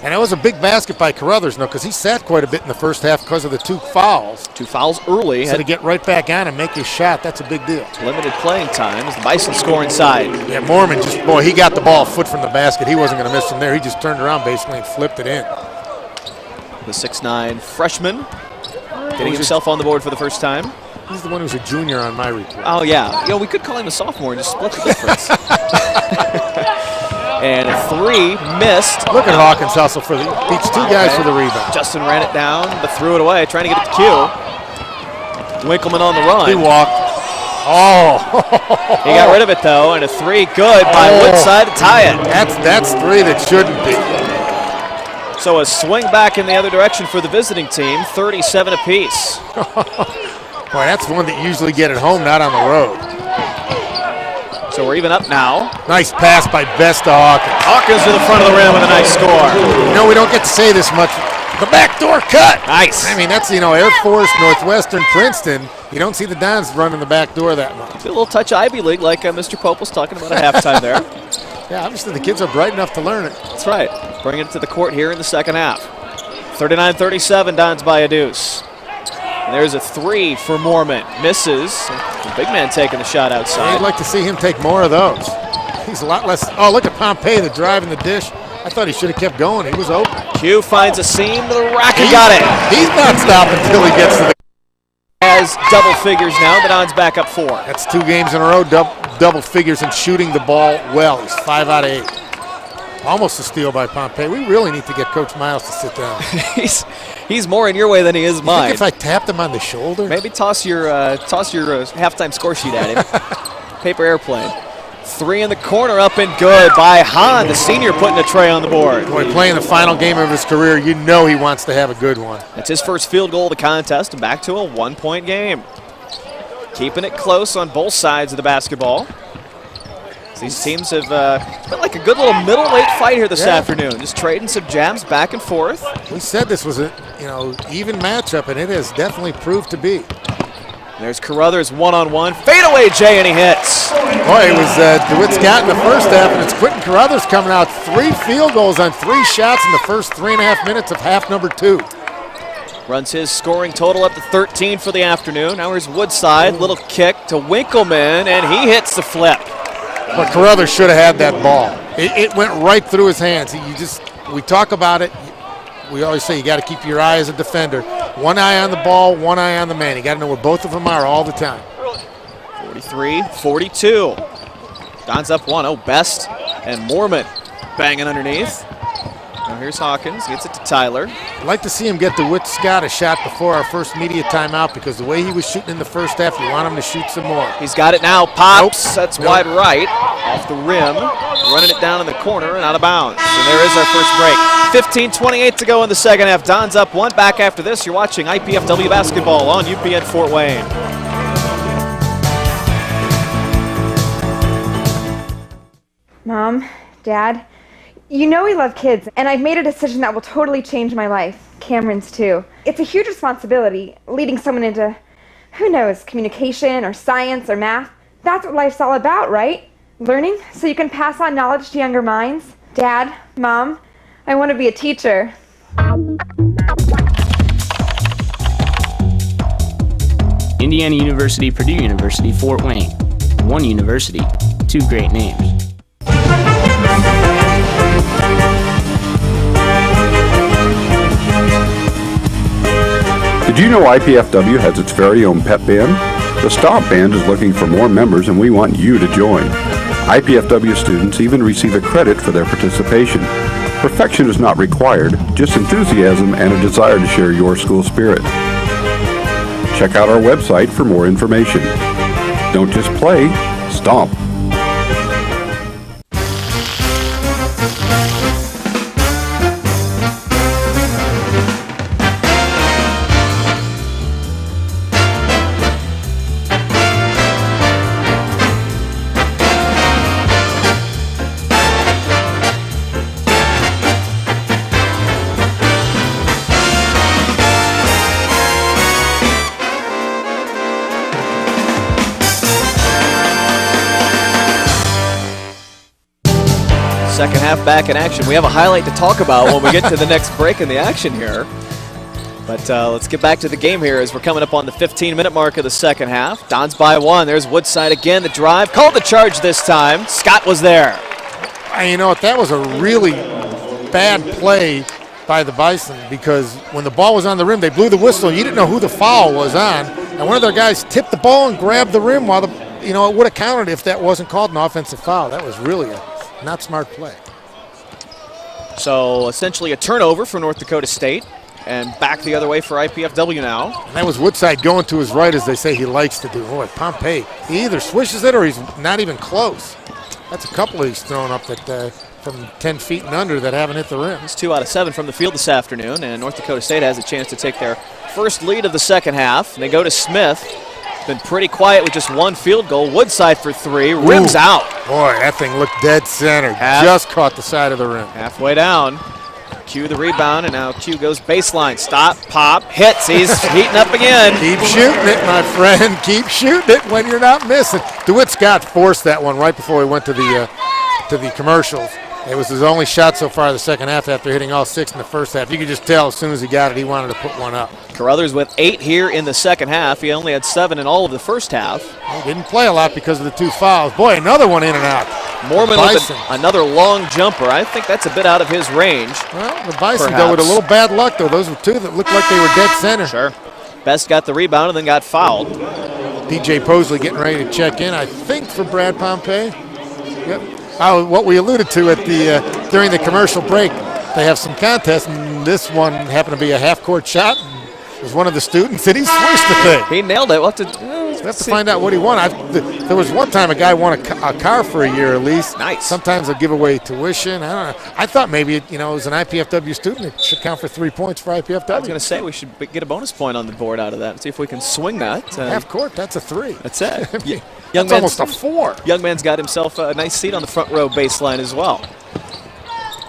And it was a big basket by Carruthers, because he sat quite a bit in the first half because of the 2 fouls. 2 fouls early. So to get right back on and make his shot, that's a big deal. Limited playing time as the Bison score inside. Yeah, Mormon just, boy, he got the ball a foot from the basket. He wasn't going to miss from there. He just turned around basically and flipped it in. The 6'9" freshman getting himself on the board for the first time. He's the one who's a junior on my report. Oh, yeah. You know, we could call him a sophomore and just split the difference. And a 3 missed. Look at Hawkins hustle for the beats 2 guys for the rebound. Justin ran it down, but threw it away, trying to get it to Q. Winkleman on the run. He walked. Oh. He got rid of it though, and a 3 good by Woodside to tie it. That's 3 that shouldn't be. So a swing back in the other direction for the visiting team, 37 apiece. Boy, that's one that you usually get at home, not on the road. So we're even up now. Nice pass by Best to Hawkins. Hawkins to the front of the rim with a nice score. You know, we don't get to say this much. The backdoor cut. Nice. I mean, that's, you know, Air Force, Northwestern, Princeton. You don't see the Dons running the back door that much. A little touch Ivy League like Mr. Pope was talking about at halftime there. Yeah, obviously the kids are bright enough to learn it. That's right. Bringing it to the court here in the second half. 39-37, Dons by a deuce. And there's a 3 for Mormon. Misses. The big man taking the shot outside. I'd like to see him take more of those. He's a lot less. Oh, look at Pompey, the drive and the dish. I thought he should have kept going. He was open. Q finds a seam to the rack and got it. He's not stopping until he gets to the. Has double figures now. The Dons back up 4. That's 2 games in a row, double figures and shooting the ball well. He's 5 out of 8. Almost a steal by Pompey. We really need to get Coach Miles to sit down. he's more in your way than he is mine. If I tapped him on the shoulder, maybe toss your halftime score sheet at him. Paper airplane. 3 in the corner, up and good by Hahn, the senior, putting a tray on the board. Boy, playing the final game of his career, you know he wants to have a good one. That's his first field goal of the contest, and back to a 1-point game. Keeping it close on both sides of the basketball. These teams have it's been like a good little middleweight fight here this afternoon. Just trading some jabs back and forth. We said this was a even matchup, and it has definitely proved to be. There's Carruthers one-on-one. Fadeaway Jay, and he hits. Boy, it was DeWitt Scott in the first half, and it's Quentin Carruthers coming out. 3 field goals on 3 shots in the first 3.5 minutes of half number 2. Runs his scoring total up to 13 for the afternoon. Now here's Woodside. Little kick to Winkleman, and he hits the flip. But Carruthers should have had that ball. It went right through his hands. We talk about it. We always say you got to keep your eye as a defender. One eye on the ball, one eye on the man. You got to know where both of them are all the time. 43-42. Don's up 1. Oh, Best and Moorman banging underneath. Now here's Hawkins, gets it to Tyler. I'd like to see him get DeWitt Scott a shot before our first media timeout, because the way he was shooting in the first half, you want him to shoot some more. He's got it now, pops, that's wide right, off the rim, running it down in the corner and out of bounds. And there is our first break. 15:28 to go in the second half. Don's up 1. Back after this, you're watching IPFW basketball on UPN Fort Wayne. Mom, Dad, you know we love kids, and I've made a decision that will totally change my life. Cameron's too. It's a huge responsibility, leading someone into, who knows, communication or science or math. That's what life's all about, right? Learning so you can pass on knowledge to younger minds. Dad, Mom, I want to be a teacher. Indiana University, Purdue University, Fort Wayne. One university, 2 great names. Did you know IPFW has its very own pep band? The Stomp Band is looking for more members, and we want you to join. IPFW students even receive a credit for their participation. Perfection is not required, just enthusiasm and a desire to share your school spirit. Check out our website for more information. Don't just play, stomp. Second half back in action. We have a highlight to talk about when we get to the next break in the action here. But let's get back to the game here as we're coming up on the 15-minute mark of the second half. Don's by 1. There's Woodside again. The drive. Called the charge this time. Scott was there. And you know what? That was a really bad play by the Bison, because when the ball was on the rim, they blew the whistle, and you didn't know who the foul was on. And one of their guys tipped the ball and grabbed the rim while it would have counted if that wasn't called an offensive foul. That was really a not smart play. So essentially a turnover for North Dakota State, and back the other way for IPFW now. And that was Woodside going to his right, as they say he likes to do. Boy, Pompey, he either swishes it or he's not even close. That's a couple of he's thrown up that from 10 feet and under that haven't hit the rim. It's 2 out of 7 from the field this afternoon, and North Dakota State has a chance to take their first lead of the second half. And they go to Smith. Been pretty quiet with just 1 field goal. Woodside for 3, rims out. Boy, that thing looked dead center. Just caught the side of the rim. Halfway down. Q the rebound, and now Q goes baseline. Stop, pop, hits. He's heating up again. Keep shooting it, my friend. Keep shooting it when you're not missing. DeWitt Scott forced that one right before we went to the commercials. It was his only shot so far in the second half after hitting all 6 in the first half. You could just tell as soon as he got it, he wanted to put one up. Carruthers with 8 here in the second half. He only had 7 in all of the first half. He didn't play a lot because of the 2 fouls. Boy, another one in and out. Mormon with another long jumper. I think that's a bit out of his range. Well, the Bison, though, with a little bad luck, though. Those were two that looked like they were dead center. Sure. Best got the rebound and then got fouled. DJ Posley getting ready to check in, I think, for Brad Pompey. Yep. What we alluded to at the during the commercial break, they have some contests, and this one happened to be a half-court shot. It was one of the students, and he switched the thing. He nailed it. We'll have to find out what he won. There was one time a guy won a car for a year at least. Nice. Sometimes they'll give away tuition. I don't know. I thought maybe it was an IPFW student. It should count for 3 points for IPFW. I was going to say we should get a bonus point on the board out of that and see if we can swing that. Half court, that's a 3. That's it. That's almost a 4. Young man's got himself a nice seat on the front row baseline as well.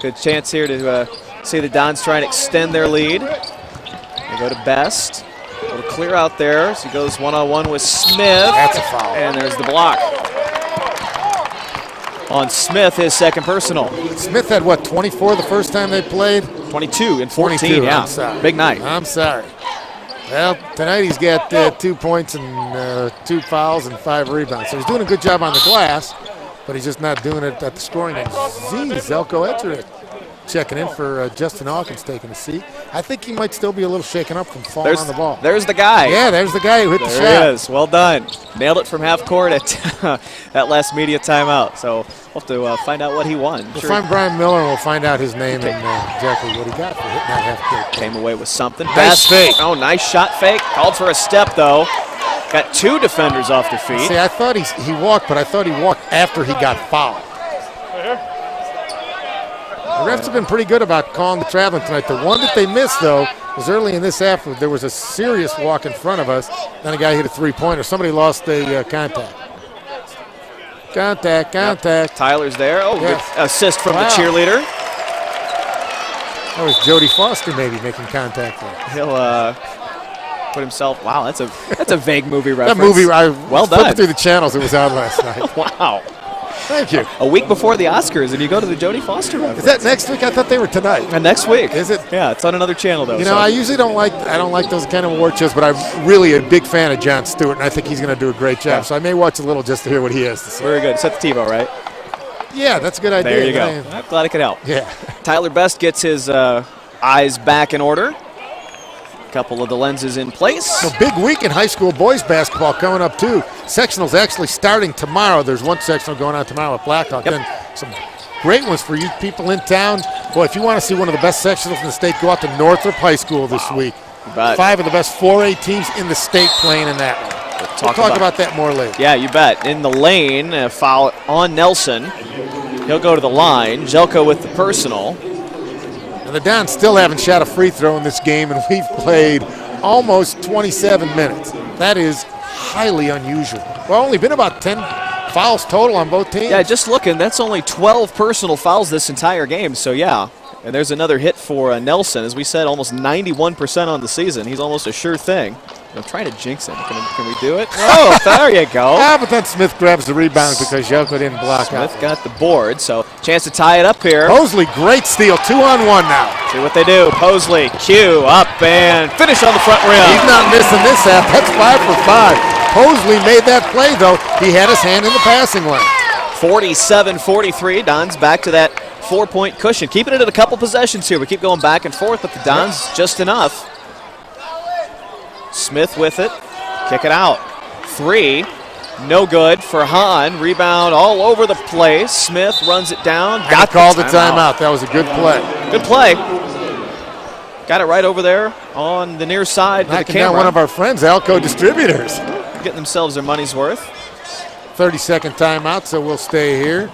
Good chance here to see the Dons try and extend their lead. They go to Best. A little clear out there as he goes one-on-one with Smith. That's a foul. And there's the block. On Smith, his second personal. Smith had, 24 the first time they played? 22 and 14, 22, yeah. I'm sorry. Big night. I'm sorry. Well, tonight he's got 2 points and 2 fouls and 5 rebounds. So he's doing a good job on the glass, but he's just not doing it at the scoring end. Zelko Etzerich checking in for Justin Hawkins taking a seat. I think he might still be a little shaken up from falling on the ball. There's the guy. Yeah, there's the guy who hit the shot. There he is. Well done. Nailed it from half court at that last media timeout. So we'll have to find out what he won. We'll find Brian Miller and we'll find out his name and exactly what he got for hitting that half court. Came away with something. Nice fake. Oh, nice shot fake. Called for a step, though. Got 2 defenders off their feet. See, I thought he walked, but I thought he walked after he got fouled. The refs have been pretty good about calling the traveling tonight. The one that they missed, though, was early in this half. There was a serious walk in front of us. Then a guy hit a 3-pointer. Somebody lost a contact. Contact. Yep. Tyler's there. Oh, yes. Good assist from the cheerleader. That was Jody Foster maybe making contact there. He'll put himself. Wow, that's a vague movie reference. That movie, I well done. flipping through the channels. It was out last night. Wow. Thank you. A week before the Oscars, and you go to the Jodie Foster reference. Is that next week? I thought they were tonight. And next week. Is it? Yeah, it's on another channel, though. You know, I usually don't like those kind of award shows, but I'm really a big fan of Jon Stewart, and I think he's going to do a great job. Yeah. So I may watch a little just to hear what he has to say. Very good. Set the TiVo, right? Yeah, that's a good idea. There you go. I'm glad I could help. Yeah. Tyler Best gets his eyes back in order. Couple of the lenses in place. A big week in high school boys basketball coming up too. Sectionals actually starting tomorrow. There's one sectional going on tomorrow at Blackhawk. Yep. Then some great ones for you people in town. Boy, if you want to see one of the best sectionals in the state, go out to Northrop High School this week. 5 of the best 4A teams in the state playing in that one. We'll talk about that more later. Yeah, you bet. In the lane, a foul on Nelson. He'll go to the line. Jelko with the personal. The Dons still haven't shot a free throw in this game, and we've played almost 27 minutes. That is highly unusual. Well, only been about 10 fouls total on both teams. Yeah, just looking, that's only 12 personal fouls this entire game, so yeah. And there's another hit for Nelson. As we said, almost 91% on the season. He's almost a sure thing. I'm trying to jinx him. Can we do it? Oh, there you go. But then Smith grabs the rebound because Jelko didn't block out. Smith got the board, so chance to tie it up here. Posley, great steal, 2-on-1 now. See what they do. Posley, cue up and finish on the front rim. He's not missing this half. That's 5 for 5. Posley made that play, though. He had his hand in the passing lane. 47-43. Dons back to that 4-point cushion. Keeping it at a couple possessions here. We keep going back and forth, but the Dons just enough. Smith with it. Kick it out. 3. No good for Hahn. Rebound all over the place. Smith runs it down. Got called the timeout. That was a good play. Good play. Got it right over there on the near side. Knocking down one of our friends, Alco Distributors. Getting themselves their money's worth. 30-second timeout, so we'll stay here.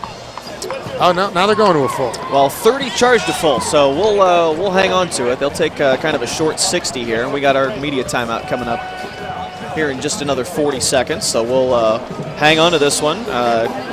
Oh, no, now they're going to a full. Well, 30 charged to full, so we'll hang on to it. They'll take kind of a short 60 here, and we got our media timeout coming up here in just another 40 seconds, so we'll hang on to this one.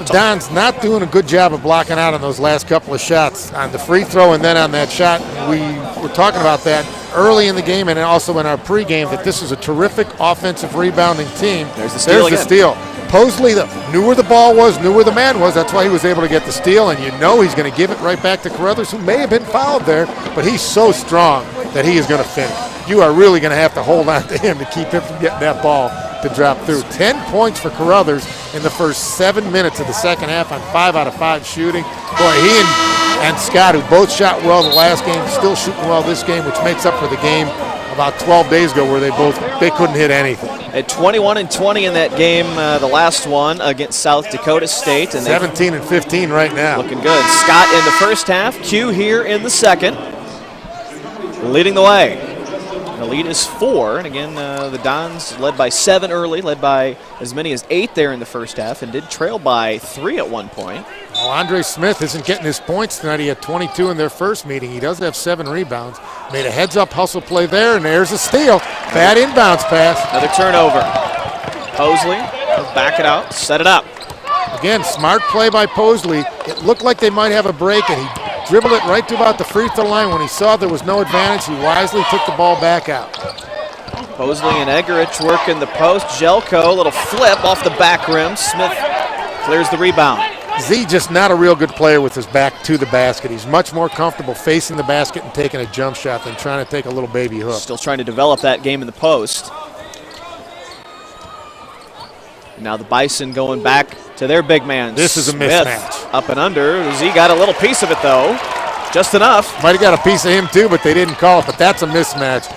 Don's not doing a good job of blocking out on those last couple of shots. On the free throw and then on that shot, we were talking about that early in the game and also in our pregame that this is a terrific offensive rebounding team. There's the steal again. Steal. Posley knew where the ball was, knew where the man was. That's why he was able to get the steal, and you know he's going to give it right back to Carruthers, who may have been fouled there, but he's so strong that he is going to finish. You are really going to have to hold on to him to keep him from getting that ball to drop through. 10 points for Carruthers in the first 7 minutes of the second half on 5 out of 5 shooting. Boy, he and Scott, who both shot well the last game, still shooting well this game, which makes up for the game about 12 days ago where they couldn't hit anything. At 21 and 20 in that game, the last one against South Dakota State. And 17 and 15 right now. Looking good. Scott in the first half, Q here in the second, leading the way. The lead is 4, and again, the Dons led by 7 early, led by as many as 8 there in the first half, and did trail by 3 at one point. Well, Andre Smith isn't getting his points tonight. He had 22 in their first meeting. He does have 7 rebounds. Made a heads-up hustle play there, and there's a steal. Bad inbounds pass. Another turnover. Posley will back it out, set it up. Again, smart play by Posley. It looked like they might have a break, and he dribbled it right to about the free throw line. When he saw there was no advantage, he wisely took the ball back out. Posley and Egerich working the post. Jelko, a little flip off the back rim. Smith clears the rebound. Z just not a real good player with his back to the basket. He's much more comfortable facing the basket and taking a jump shot than trying to take a little baby hook. Still trying to develop that game in the post. Now the Bison going back to their big man. This is a Smith, mismatch. up and under. Z got a little piece of it though. Just enough. Might have got a piece of him too, but they didn't call it. But that's a mismatch.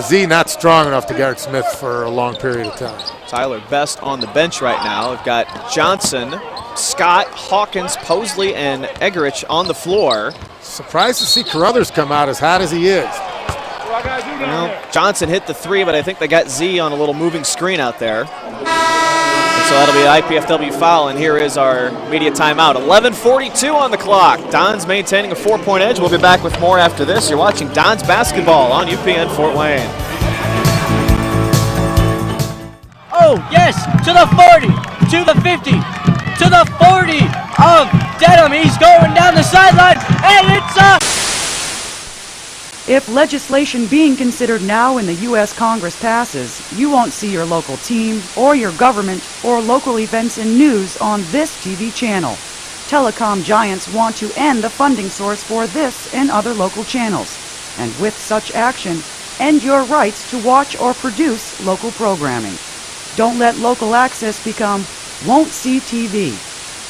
Z not strong enough to guard Smith for a long period of time. Tyler Best on the bench right now. We've got Johnson, Scott, Hawkins, Posley, and Egerich on the floor. Surprised to see Carruthers come out as hot as he is. Well, Johnson hit the 3, but I think they got Z on a little moving screen out there. And so that'll be an IPFW foul, and here is our media timeout. 11:42 on the clock. Dons maintaining a 4-point edge. We'll be back with more after this. You're watching Dons basketball on UPN Fort Wayne. Oh, yes, to the 40, to the 50, to the 40 of Dedham. He's going down the sideline, and it's a... If legislation being considered now in the U.S. Congress passes, you won't see your local team or your government or local events and news on this TV channel. Telecom giants want to end the funding source for this and other local channels. And with such action, end your rights to watch or produce local programming. Don't let local access become won't see TV.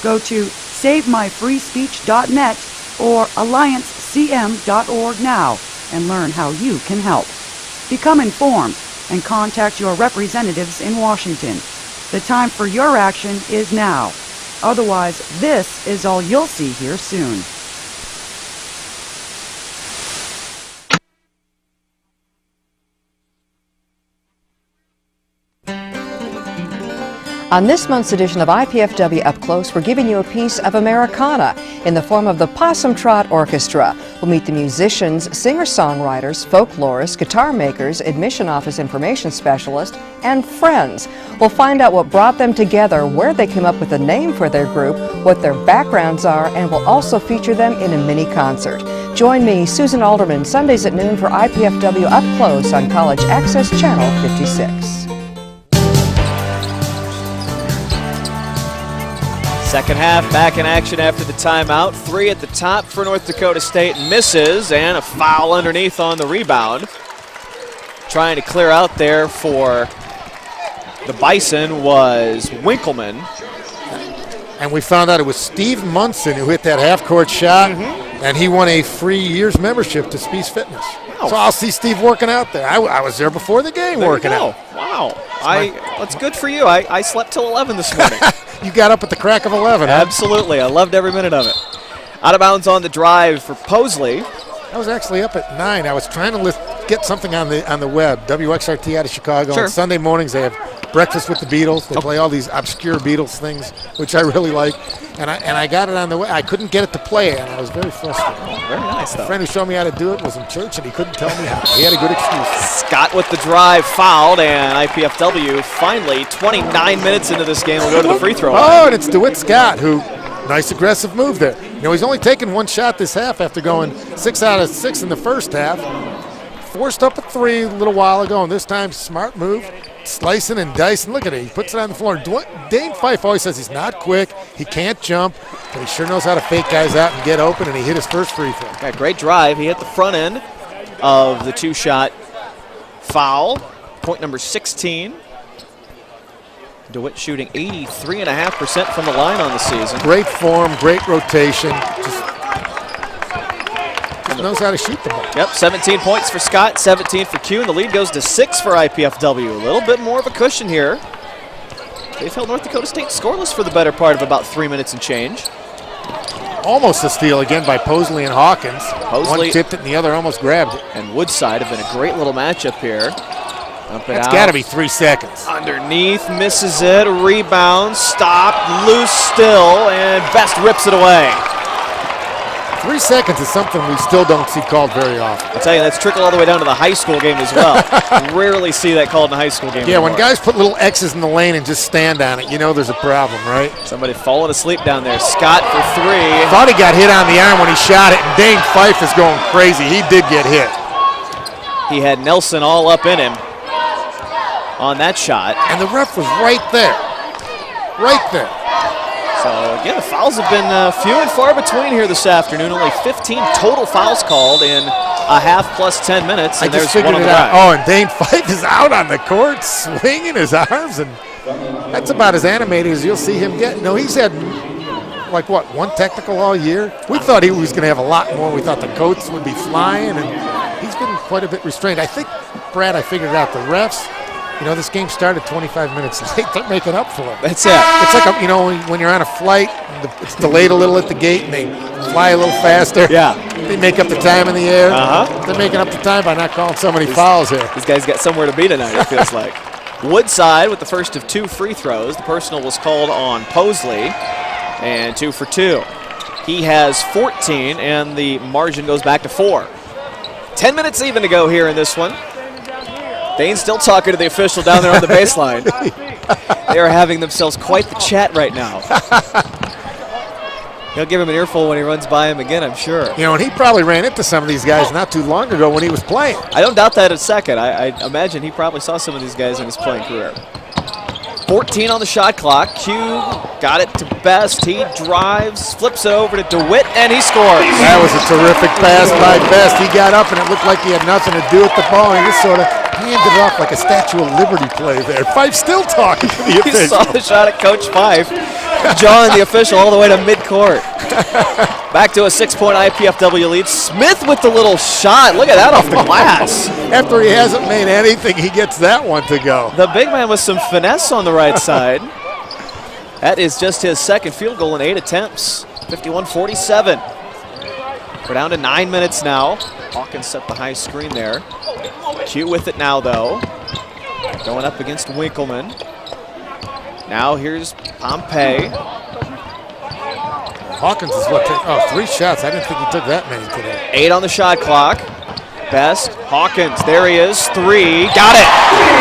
Go to SaveMyFreeSpeech.net or AllianceCM.org now and learn how you can help. Become informed and contact your representatives in Washington. The time for your action is now. Otherwise, this is all you'll see here soon. On this month's edition of IPFW Up Close, we're giving you a piece of Americana in the form of the Possum Trot Orchestra. We'll meet the musicians, singer-songwriters, folklorists, guitar makers, admission office information specialists, and friends. We'll find out what brought them together, where they came up with a name for their group, what their backgrounds are, and we'll also feature them in a mini concert. Join me, Susan Alderman, Sundays at noon for IPFW Up Close on College Access Channel 56. Second half back in action after the timeout. 3 at the top for North Dakota State, misses, and a foul underneath on the rebound. Trying to clear out there for the Bison was Winkleman. And we found out it was Steve Munson who hit that half-court shot, and he won a free year's membership to Speed's Fitness. Wow. So I'll see Steve working out there. I was there before the game working out. Wow. That's good for you. I slept till 11 this morning. You got up at the crack of 11, huh? Absolutely. I loved every minute of it. Out of bounds on the drive for Posley. I was actually up at 9. I was trying to get something on the web. WXRT out of Chicago. Sure. On Sunday mornings they have Breakfast with the Beatles. They play all these obscure Beatles things, which I really like. And I got it on the web. I couldn't get it to play, and I was very frustrated. Very nice, though. A friend who showed me how to do it was in church, and he couldn't tell me how. He had a good excuse. Scott with the drive fouled, and IPFW finally, 29 minutes into this game, will go to the free throw line. Oh, and it's DeWitt Scott who, nice aggressive move there. You know, he's only taken one shot this half after going 6 out of 6 in the first half. Forced up a 3 a little while ago, and this time, smart move. Slicing and dicing. Look at it. He puts it on the floor. Dane Fife always says he's not quick. He can't jump, but he sure knows how to fake guys out and get open, and he hit his first free throw. Okay, great drive. He hit the front end of the 2-shot foul. Point number 16. DeWitt shooting 83.5% from the line on the season. Great form, great rotation. Just knows how to shoot the ball. Yep, 17 points for Scott, 17 for Q, and the lead goes to 6 for IPFW. A little bit more of a cushion here. They've held North Dakota State scoreless for the better part of about 3 minutes and change. Almost a steal again by Posley and Hawkins. Posley one tipped it and the other almost grabbed it. And Woodside have been a great little matchup here. That's got to be 3 seconds. Underneath, misses it, rebound, stopped, loose still, and Best rips it away. 3 seconds is something we still don't see called very often. I'll tell you, that's trickled all the way down to the high school game as well. Rarely see that called in a high school game Yeah, anymore. when guys put little X's in the lane and just stand on it, you know there's a problem, right? Somebody falling asleep down there. Scott for 3. Thought he got hit on the arm when he shot it, and Dane Fife is going crazy. He did get hit. He had Nelson all up in him on that shot. And the ref was right there. Right there. So, again, the fouls have been few and far between here this afternoon. Only 15 total fouls called in a half plus 10 minutes. And I just there's one figured on it the out. right. Oh, and Dane Fife is out on the court swinging his arms, and that's about as animated as you'll see him get. No, he's had, like, what, 1 technical all year? We thought he was going to have a lot more. We thought the coats would be flying, and he's been quite a bit restrained. I think, Brad, I figured it out. The refs, you know, this game started 25 minutes late. They're making up for it. That's it. It's like, you know, when you're on a flight, it's delayed a little at the gate, and they fly a little faster. Yeah. They make up the time in the air. Uh-huh. They're making up the time by not calling so many fouls here. These guys got somewhere to be tonight, it feels like. Woodside with the first of 2 free throws. The personal was called on Posley, and 2 for 2. He has 14, and the margin goes back to 4. 10 minutes even to go here in this one. Dane's still talking to the official down there on the baseline. They are having themselves quite the chat right now. He'll give him an earful when he runs by him again, I'm sure. You know, and he probably ran into some of these guys not too long ago when he was playing. I don't doubt that a second. I imagine he probably saw some of these guys in his playing career. 14 on the shot clock. Q got it to Best. He drives, flips it over to DeWitt, and he scores. That was a terrific pass by Best. He got up, and it looked like he had nothing to do with the ball. He just sort of handed it off like a Statue of Liberty play there. Fife still talking to the official. He saw the shot at Coach Fife, jawing the official all the way to midcourt. Back to a 6-point IPFW lead. Smith with the little shot. Look at that off the glass. After he hasn't made anything, he gets that one to go. The big man with some finesse on the right side. That is just his second field goal in 8 attempts. 51-47. We're down to 9 minutes now. Hawkins set the high screen there. Q with it now, though. Going up against Winkleman. Now here's Pompey. Hawkins is what? 3 shots. I didn't think he took that many today. 8 on the shot clock. Best. Hawkins. There he is. 3. Got it.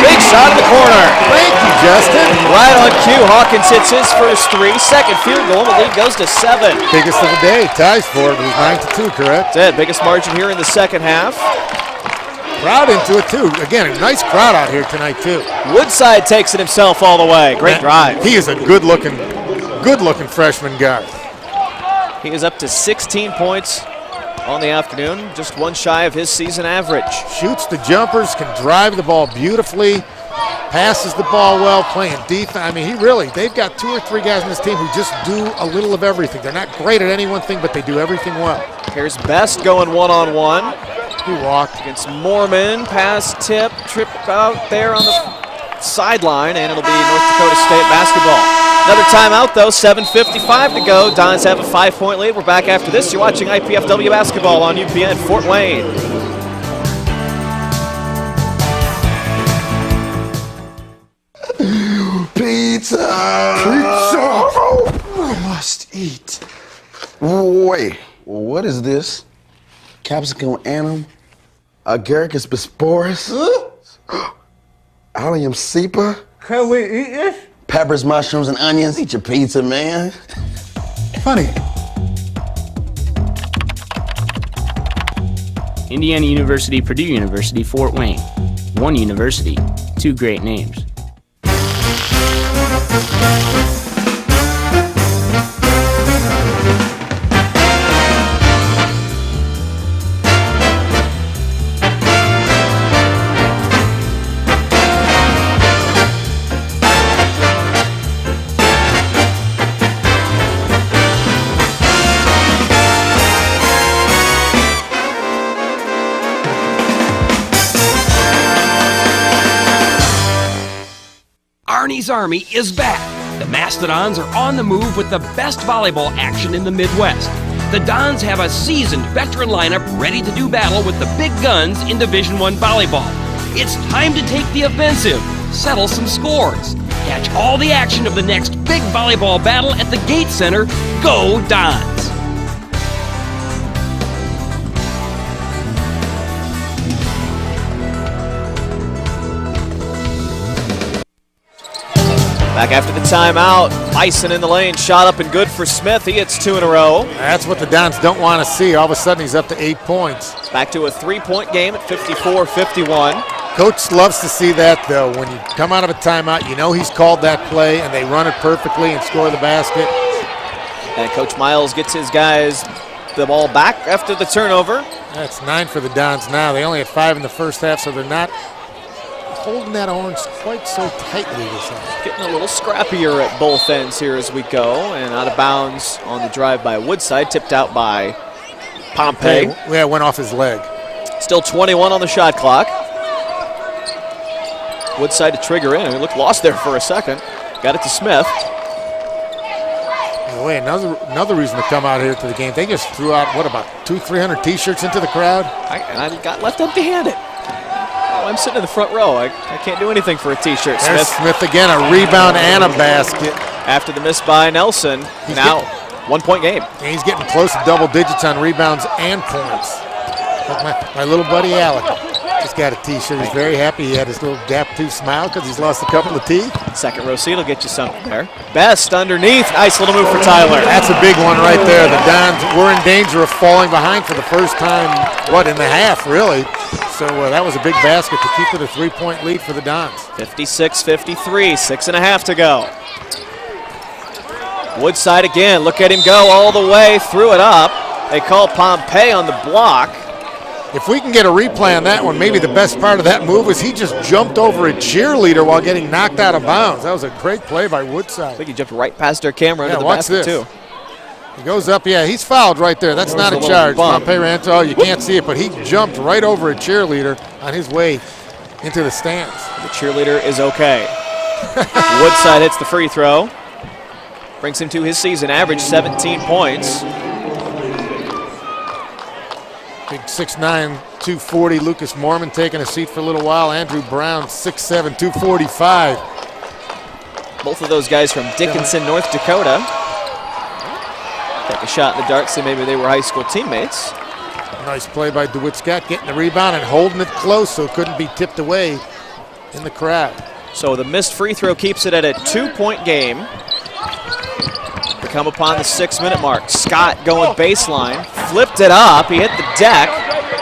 Big shot in the corner. Thank you, Justin. Right on cue. Hawkins hits his first 3. Second field goal. The lead goes to 7. Biggest of the day. Ties for it. It was 9-2, correct? That's it. Biggest margin here in the second half. Crowd into it, too. Again, a nice crowd out here tonight, too. Woodside takes it himself all the way. Great drive. He is a good-looking freshman guard. He is up to 16 points on the afternoon, just 1 shy of his season average. Shoots the jumpers, can drive the ball beautifully, passes the ball well, playing defense. I mean, they've got 2 or 3 guys on this team who just do a little of everything. They're not great at any one thing, but they do everything well. Here's Best going one-on-one. He walked. Against Mormon, pass, tip, trip out there on the sideline, and it'll be North Dakota State basketball. Another timeout, though, 7:55 to go. Dons have a 5-point lead. We're back after this. You're watching IPFW basketball on UPN Fort Wayne. Pizza! I must eat. Wait, what is this? Capsicum anum? Agaricus bisporus? Allium cepa? Can we eat this? Peppers, mushrooms, and onions. Eat your pizza, man. Funny. Indiana University, Purdue University, Fort Wayne. One university, 2 great names. Danny's Army is back. The Mastodons are on the move with the best volleyball action in the Midwest. The Dons have a seasoned veteran lineup ready to do battle with the big guns in Division I volleyball. It's time to take the offensive, settle some scores. Catch all the action of the next big volleyball battle at the Gate Center. Go Dons! Back after the timeout, Bison in the lane, shot up and good for Smith. He hits 2 in a row. That's what the Dons don't want to see. All of a sudden, he's up to 8 points. Back to a 3-point game at 54-51. Coach loves to see that, though. When you come out of a timeout, you know he's called that play, and they run it perfectly and score the basket. And Coach Miles gets his guys the ball back after the turnover. That's 9 for the Dons now. They only had 5 in the first half, so they're not holding that orange quite so tightly this half. Getting a little scrappier at both ends here as we go, and out of bounds on the drive by Woodside, tipped out by Pompey. Yeah, went off his leg. Still 21 on the shot clock. Woodside to trigger in. He looked lost there for a second. Got it to Smith. Wait, another reason to come out here to the game. They just threw out, what, about 200-300 T-shirts into the crowd? I got left empty-handed. I'm sitting in the front row. I can't do anything for a T-shirt. There's Smith again, a rebound and a basket. After the miss by Nelson, now 1-point game. And he's getting close to double digits on rebounds and points. Like my little buddy Alec just got a T-shirt. He's very happy. He had his little gap-tooth smile because he's lost a couple of teeth. Second row seat will get you something there. Best underneath. Nice little move for Tyler. That's a big one right there. The Dons were in danger of falling behind for the first time, in the half, really. So that was a big basket to keep it a 3-point lead for the Dons. 56-53, 6.5 to go. Woodside again, look at him go all the way, threw it up. They call Pompey on the block. If we can get a replay on that one, maybe the best part of that move was he just jumped over a cheerleader while getting knocked out of bounds. That was a great play by Woodside. I think he jumped right past our camera into the basket too. He goes up, he's fouled right there. That's not a charge. Pompey ran to, you can't see it, but he jumped right over a cheerleader on his way into the stands. The cheerleader is okay. Woodside hits the free throw. Brings him to his season average, 17 points. Big 6'9", 240 Lucas Mormon taking a seat for a little while. Andrew Brown, 6'7", 245. Both of those guys from Dickinson, North Dakota. Take a shot in the dark, so maybe they were high school teammates. Nice play by DeWitt Scott, getting the rebound and holding it close so it couldn't be tipped away in the crowd. So the missed free throw keeps it at a 2-point game. We come upon the 6-minute mark. Scott going baseline, flipped it up, he hit the deck.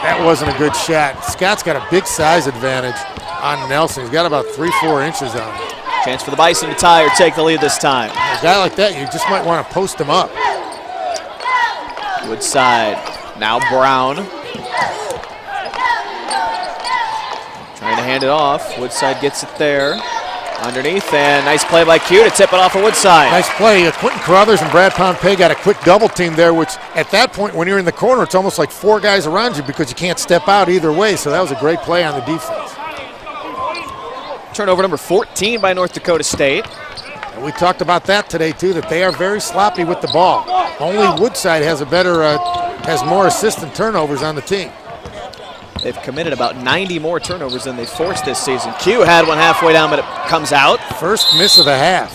That wasn't a good shot. Scott's got a big size advantage on Nelson. He's got about 3-4 inches on him. Chance for the Bison to tie or take the lead this time. A guy like that, you just might want to post him up. Woodside, now Brown. Trying to hand it off. Woodside gets it there. Underneath, and nice play by Q to tip it off of Woodside. Nice play. Quentin Carruthers and Brad Pompey got a quick double team there, which at that point when you're in the corner, it's almost like 4 guys around you because you can't step out either way. So that was a great play on the defense. Turnover number 14 by North Dakota State. And we talked about that today too, that they are very sloppy with the ball. Only Woodside has has more assist and turnovers on the team. They've committed about 90 more turnovers than they forced this season. Q had one halfway down, but it comes out. First miss of the half.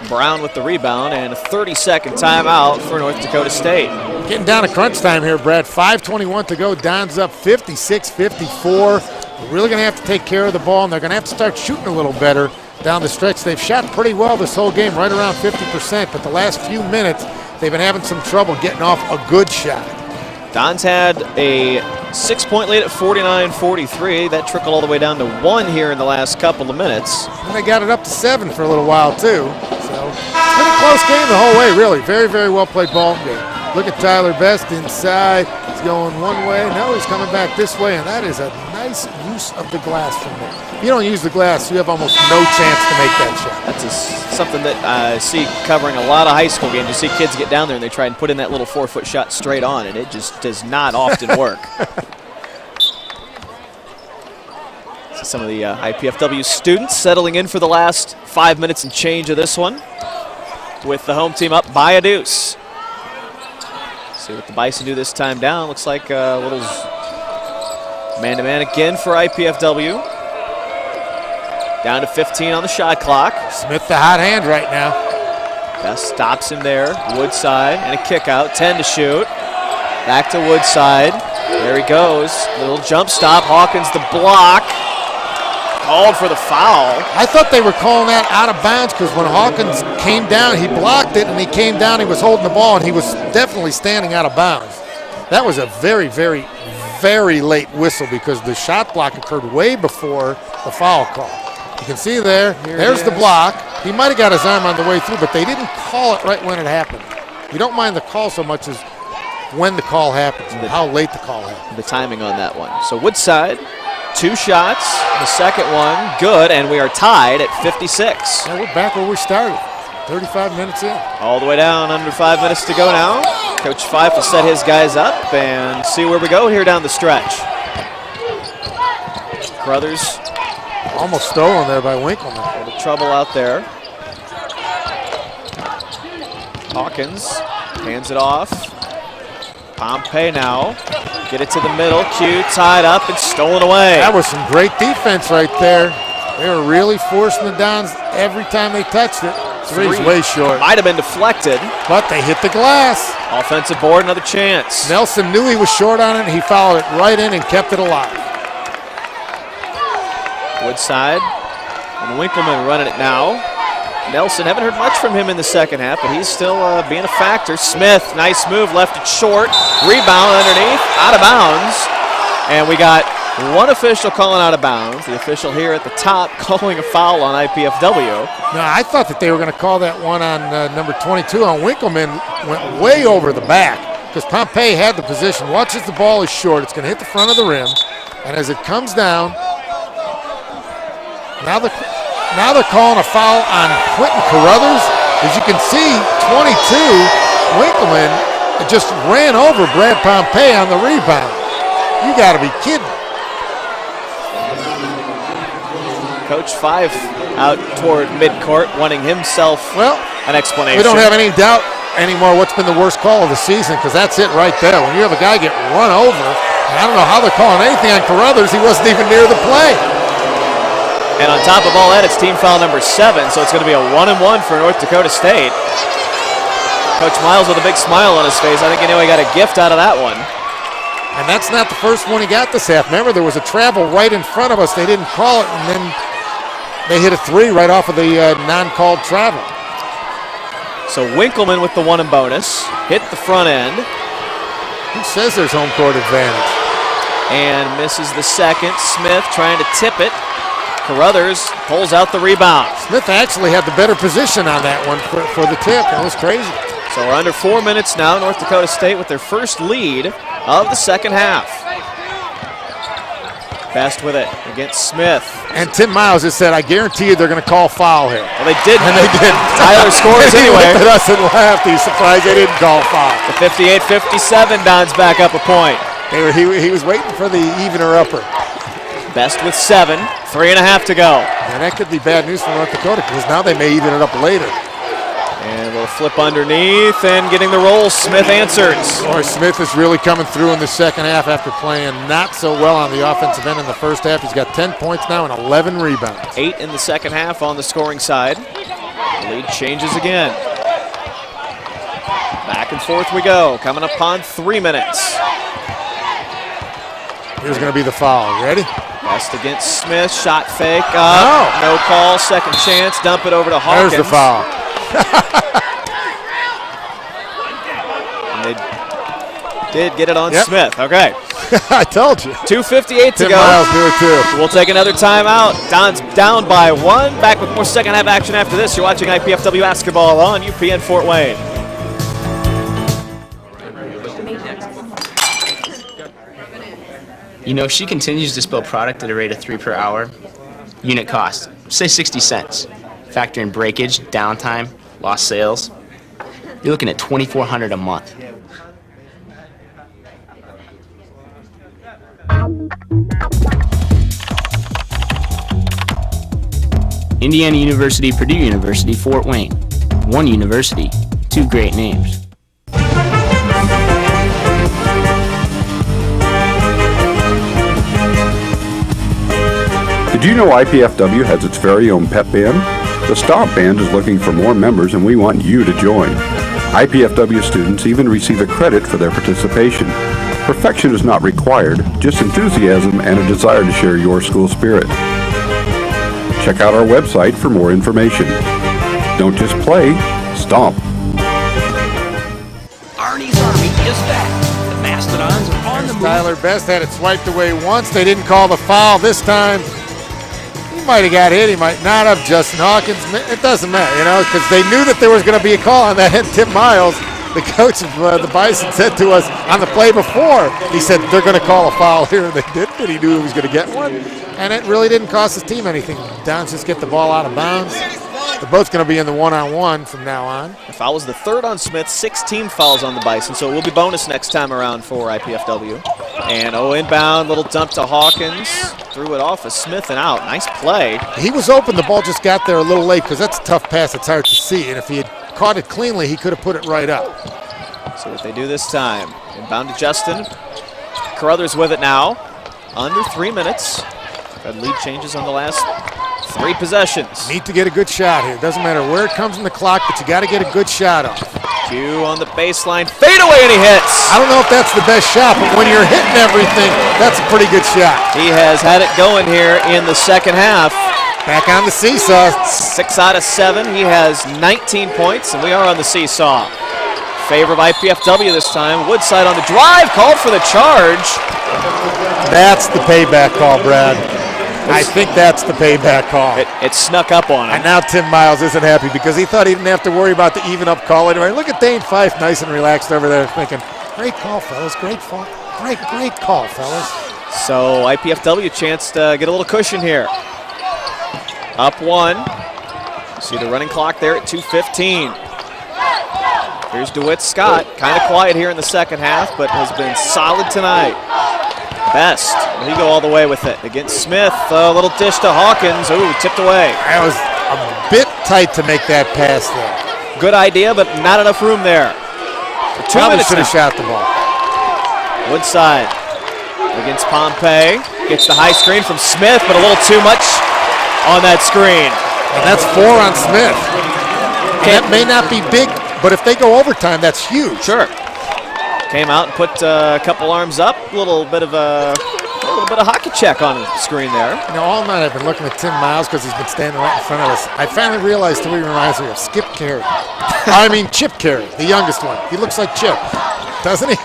Brown with the rebound, and a 30-second timeout for North Dakota State. Getting down to crunch time here, Brad. 5:21 to go. Dons up 56-54. They're really going to have to take care of the ball, and they're going to have to start shooting a little better down the stretch. They've shot pretty well this whole game, right around 50%, but the last few minutes, they've been having some trouble getting off a good shot. Dons had a 6-point lead at 49-43. That trickled all the way down to 1 here in the last couple of minutes. And they got it up to 7 for a little while, too. So it's been a close game the whole way, really. Very, very well played ball game. Look at Tyler Best inside. He's going one way. No, he's coming back this way, and that is a nice use of the glass from there. If you don't use the glass, you have almost no chance to make that shot. That's something that I see covering a lot of high school games. You see kids get down there and they try and put in that little 4-foot shot straight on, and it just does not often work. It's a some of the IPFW students settling in for the last 5 minutes and change of this one, with the home team up by a deuce. See what the Bison do this time down. Looks like a little man-to-man again for IPFW. Down to 15 on the shot clock. Smith the hot hand right now. Best stops him there. Woodside and a kick out. 10 to shoot. Back to Woodside. There he goes. Little jump stop. Hawkins the block. Called for the foul. I thought they were calling that out of bounds because when Hawkins came down, he blocked it, and he came down, he was holding the ball, and he was definitely standing out of bounds. That was a very, very, very late whistle because the shot block occurred way before the foul call. You can see there's the block. He might have got his arm on the way through, but they didn't call it right when it happened. You don't mind the call so much as when the call happens, and how late the call happens. The timing on that one. So Woodside, 2 shots, the second one good, and we are tied at 56. Yeah, we're back where we started, 35 minutes in. All the way down, under 5 minutes to go now. Coach Fife will set his guys up and see where we go here down the stretch. Brothers. Almost stolen there by Winkleman. A little trouble out there. Hawkins hands it off. Pompey now. Get it to the middle. Q tied up and stolen away. That was some great defense right there. They were really forcing the Dons every time they touched it. Three's way short. Might have been deflected. But they hit the glass. Offensive board, another chance. Nelson knew he was short on it, and he fouled it right in and kept it alive. Woodside and Winkleman running it now. Nelson, haven't heard much from him in the second half, but he's still being a factor. Smith, nice move, left it short. Rebound underneath, out of bounds. And we got one official calling out of bounds. The official here at the top calling a foul on IPFW. No, I thought that they were going to call that one on number 22 on Winkleman. Went way over the back because Pompey had the position. Watch as the ball is short. It's going to hit the front of the rim. And as it comes down, now they're calling a foul on Quentin Carruthers. As you can see, 22, Winkleman just ran over Brad Pompey on the rebound. You got to be kidding. Coach Fife out toward midcourt, wanting himself an explanation. We don't have any doubt anymore what's been the worst call of the season because that's it right there. When you have a guy get run over, and I don't know how they're calling anything on Carruthers, he wasn't even near the play. And on top of all that, it's team foul number 7, so it's going to be a 1-and-1 for North Dakota State. Coach Miles with a big smile on his face. I think he got a gift out of that one. And that's not the first one he got this half. Remember, there was a travel right in front of us. They didn't call it, and then they hit a 3 right off of the non-called travel. So Winkleman with the 1 and bonus. Hit the front end. Who says there's home court advantage? And misses the second. Smith trying to tip it. Carruthers pulls out the rebound. Smith actually had the better position on that one for the tip. That was crazy. So we're under 4 minutes now. North Dakota State with their first lead of the second half. Best with it against Smith. And Tim Miles has said, I guarantee you they're going to call foul here. Well, they did. And they did. Tyler scores anyway. He looked at us and laughed. He's surprised they didn't call foul. The 58-57, Dons back up a point. He was waiting for the evener upper. Best with 7, 3.5 to go. And that could be bad news for North Dakota because now they may even it up later. And we'll flip underneath and getting the roll. Smith answers. Boy, Smith is really coming through in the second half after playing not so well on the offensive end in the first half. He's got 10 points now and 11 rebounds. 8 in the second half on the scoring side. The lead changes again. Back and forth we go. Coming up on 3 minutes. Here's going to be the foul. Ready? Best against Smith. Shot fake up. No call. Second chance. Dump it over to Hawkins. There's the foul. And they did get it on Smith. Okay. I told you. 2:58 to go. Miles do it too. We'll take another timeout. Don's down by 1. Back with more second half action after this. You're watching IPFW basketball on UPN Fort Wayne. You know, if she continues to spill product at a rate of 3 per hour, unit cost, say 60 cents. Factor in breakage, downtime, lost sales, you're looking at $2,400 a month. Indiana University, Purdue University, Fort Wayne. One university, two great names. Did you know IPFW has its very own pep band? The Stomp Band is looking for more members and we want you to join. IPFW students even receive a credit for their participation. Perfection is not required, just enthusiasm and a desire to share your school spirit. Check out our website for more information. Don't just play, stomp. Arnie's Army is back. The Mastodons are on the move. Tyler Best had it swiped away once. They didn't call the foul this time. He might have got hit. He might not have. Justin Hawkins. It doesn't matter, because they knew that there was going to be a call on that. And Tim Miles, the coach of the Bison, said to us on the play before, he said they're going to call a foul here, and they didn't, and he knew he was going to get one. And it really didn't cost his team anything. Downs just get the ball out of bounds. They're both going to be in the one-on-one from now on. The foul was the third on Smith, 16 fouls on the Bison, so it will be bonus next time around for IPFW. And inbound, little dump to Hawkins. Threw it off of Smith and out. Nice play. He was open. The ball just got there a little late because that's a tough pass. It's hard to see. And if he had caught it cleanly, he could have put it right up. So what they do this time. Inbound to Justin. Carruthers with it now. Under 3 minutes. That lead changes on the last 3 possessions. Need to get a good shot here. Doesn't matter where it comes in the clock, but you got to get a good shot off. Q on the baseline. Fade away, and he hits. I don't know if that's the best shot, but when you're hitting everything, that's a pretty good shot. He has had it going here in the second half. Back on the seesaw. 6 out of 7. He has 19 points, and we are on the seesaw. Favor of IPFW this time. Woodside on the drive, called for the charge. That's the payback call, Brad. I think that's the payback call. It snuck up on him. And now Tim Miles isn't happy because he thought he didn't have to worry about the even-up call anyway. Look at Dane Fife, nice and relaxed over there, thinking, great call, fellas, great call. Great call, fellas. So IPFW chance to get a little cushion here. Up 1. You see the running clock there at 2:15. Here's DeWitt Scott, kind of quiet here in the second half, but has been solid tonight. Best, will he go all the way with it against Smith? A little dish to Hawkins. Ooh, tipped away. That was a bit tight to make that pass there. Good idea, but not enough room there. 2 Probably minutes should have shot the ball. Woodside against Pompey. Gets the high screen from Smith, but a little too much on that screen. And that's 4 on Smith. And that may not be big, but if they go overtime, that's huge. Sure. Came out and put a couple arms up. A little bit of hockey check on the screen there. All night I've been looking at Tim Miles because he's been standing right in front of us. I finally realized who he reminds me of, Skip Carey. Chip Carey, the youngest one. He looks like Chip, doesn't he?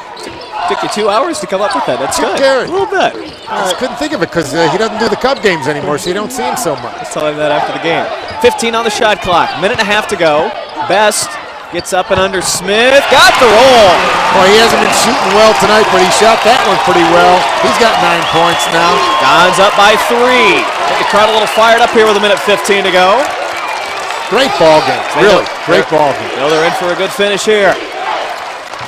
Took you 2 hours to come up with that. That's Chip good. Carey. A little bit. I just couldn't think of it because he doesn't do the Cub games anymore, so you don't see him so much. Let's tell him that after the game. 15 on the shot clock. Minute and a half to go. Best gets up and under Smith. Got the roll. Well, he hasn't been shooting well tonight, but he shot that one pretty well. He's got 9 points now. Don's up by 3. I think the crowd a little fired up here with 1:15 to go. Great ball game. Really, great ball game. They're in for a good finish here.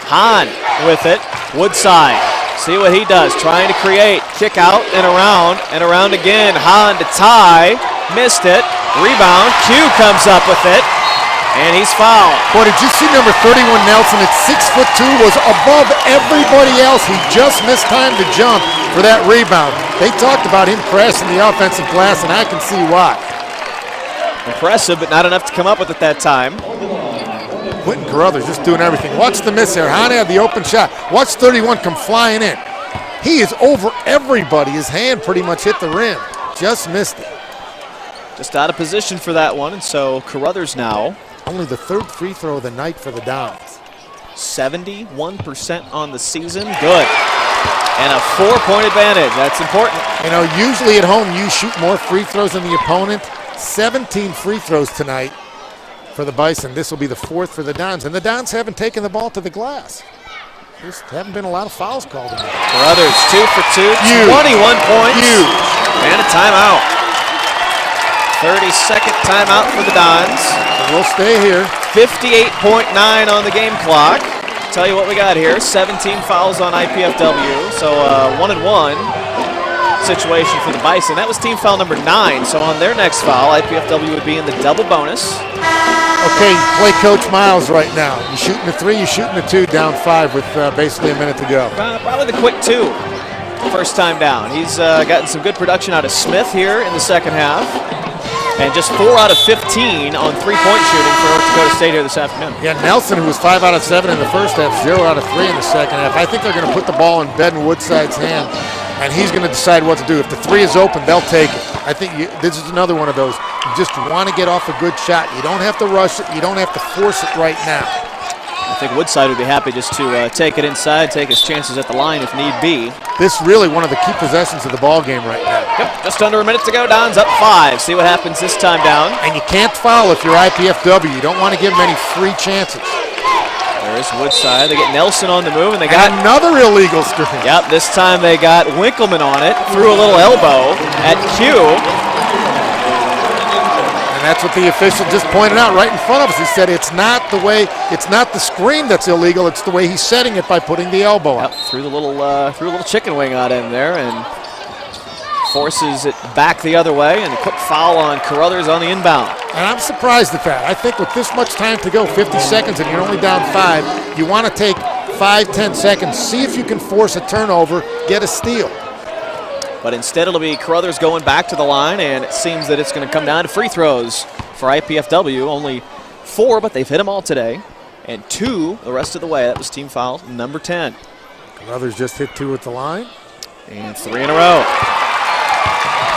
Hahn with it. Woodside. See what he does. Trying to create. Kick out and around again. Hahn to tie. Missed it. Rebound. Q comes up with it. And he's fouled. Boy, did you see number 31 Nelson at 6'2" was above everybody else. He just missed time to jump for that rebound. They talked about him crashing the offensive glass, and I can see why. Impressive, but not enough to come up with at that time. Quentin Carruthers just doing everything. Watch the miss here. Hahn had the open shot. Watch 31 come flying in. He is over everybody. His hand pretty much hit the rim. Just missed it. Just out of position for that one, and so Carruthers now. Only the 3rd free throw of the night for the Dons. 71% on the season. Good. And a 4-point advantage. That's important. Usually at home you shoot more free throws than the opponent. 17 free throws tonight for the Bison. This will be the 4th for the Dons. And the Dons haven't taken the ball to the glass. There haven't been a lot of fouls called in. Carruthers 2 for 2. Huge. 21 points. Huge. And a timeout. 30-second timeout for the Dons. We'll stay here. 58.9 on the game clock. Tell you what we got here. 17 fouls on IPFW. So 1-1. situation for the Bison. That was team foul number 9, so on their next foul, IPFW would be in the double bonus. Okay, play Coach Miles right now. You shooting the 3, you shooting the 2, down 5 with basically a minute to go. Probably the quick 2, first time down. He's gotten some good production out of Smith here in the second half. And just 4 out of 15 on three-point shooting for North Dakota State here this afternoon. Yeah, Nelson, who was 5 out of 7 in the first half, 0 out of 3 in the second half. I think they're going to put the ball in Ben Woodside's hand, and he's going to decide what to do. If the 3 is open, they'll take it. I think this is another one of those. You just want to get off a good shot. You don't have to rush it. You don't have to force it right now. I think Woodside would be happy just to take it inside, take his chances at the line if need be. This really one of the key possessions of the ball game right now. Yep, just under a minute to go. Don's up 5. See what happens this time down. And you can't foul if you're IPFW. You don't want to give them any free chances. There's Woodside. They get Nelson on the move, and they got another illegal screen. Yep, this time they got Winkleman on it. Threw a little elbow at Q. That's what the official just pointed out right in front of us. He said it's not the screen that's illegal, it's the way he's setting it by putting the elbow up. Yep, threw a little chicken wing on him there and forces it back the other way, and a quick foul on Carruthers on the inbound. And I'm surprised at that. I think with this much time to go, 50 seconds, and you're only down 5, you want to take 5-10 seconds, see if you can force a turnover, get a steal. But instead it'll be Carruthers going back to the line, and it seems that it's going to come down to free throws for IPFW. Only 4, but they've hit them all today, and 2 the rest of the way. That was team foul number 10. Carruthers just hit 2 at the line. And 3 in a row.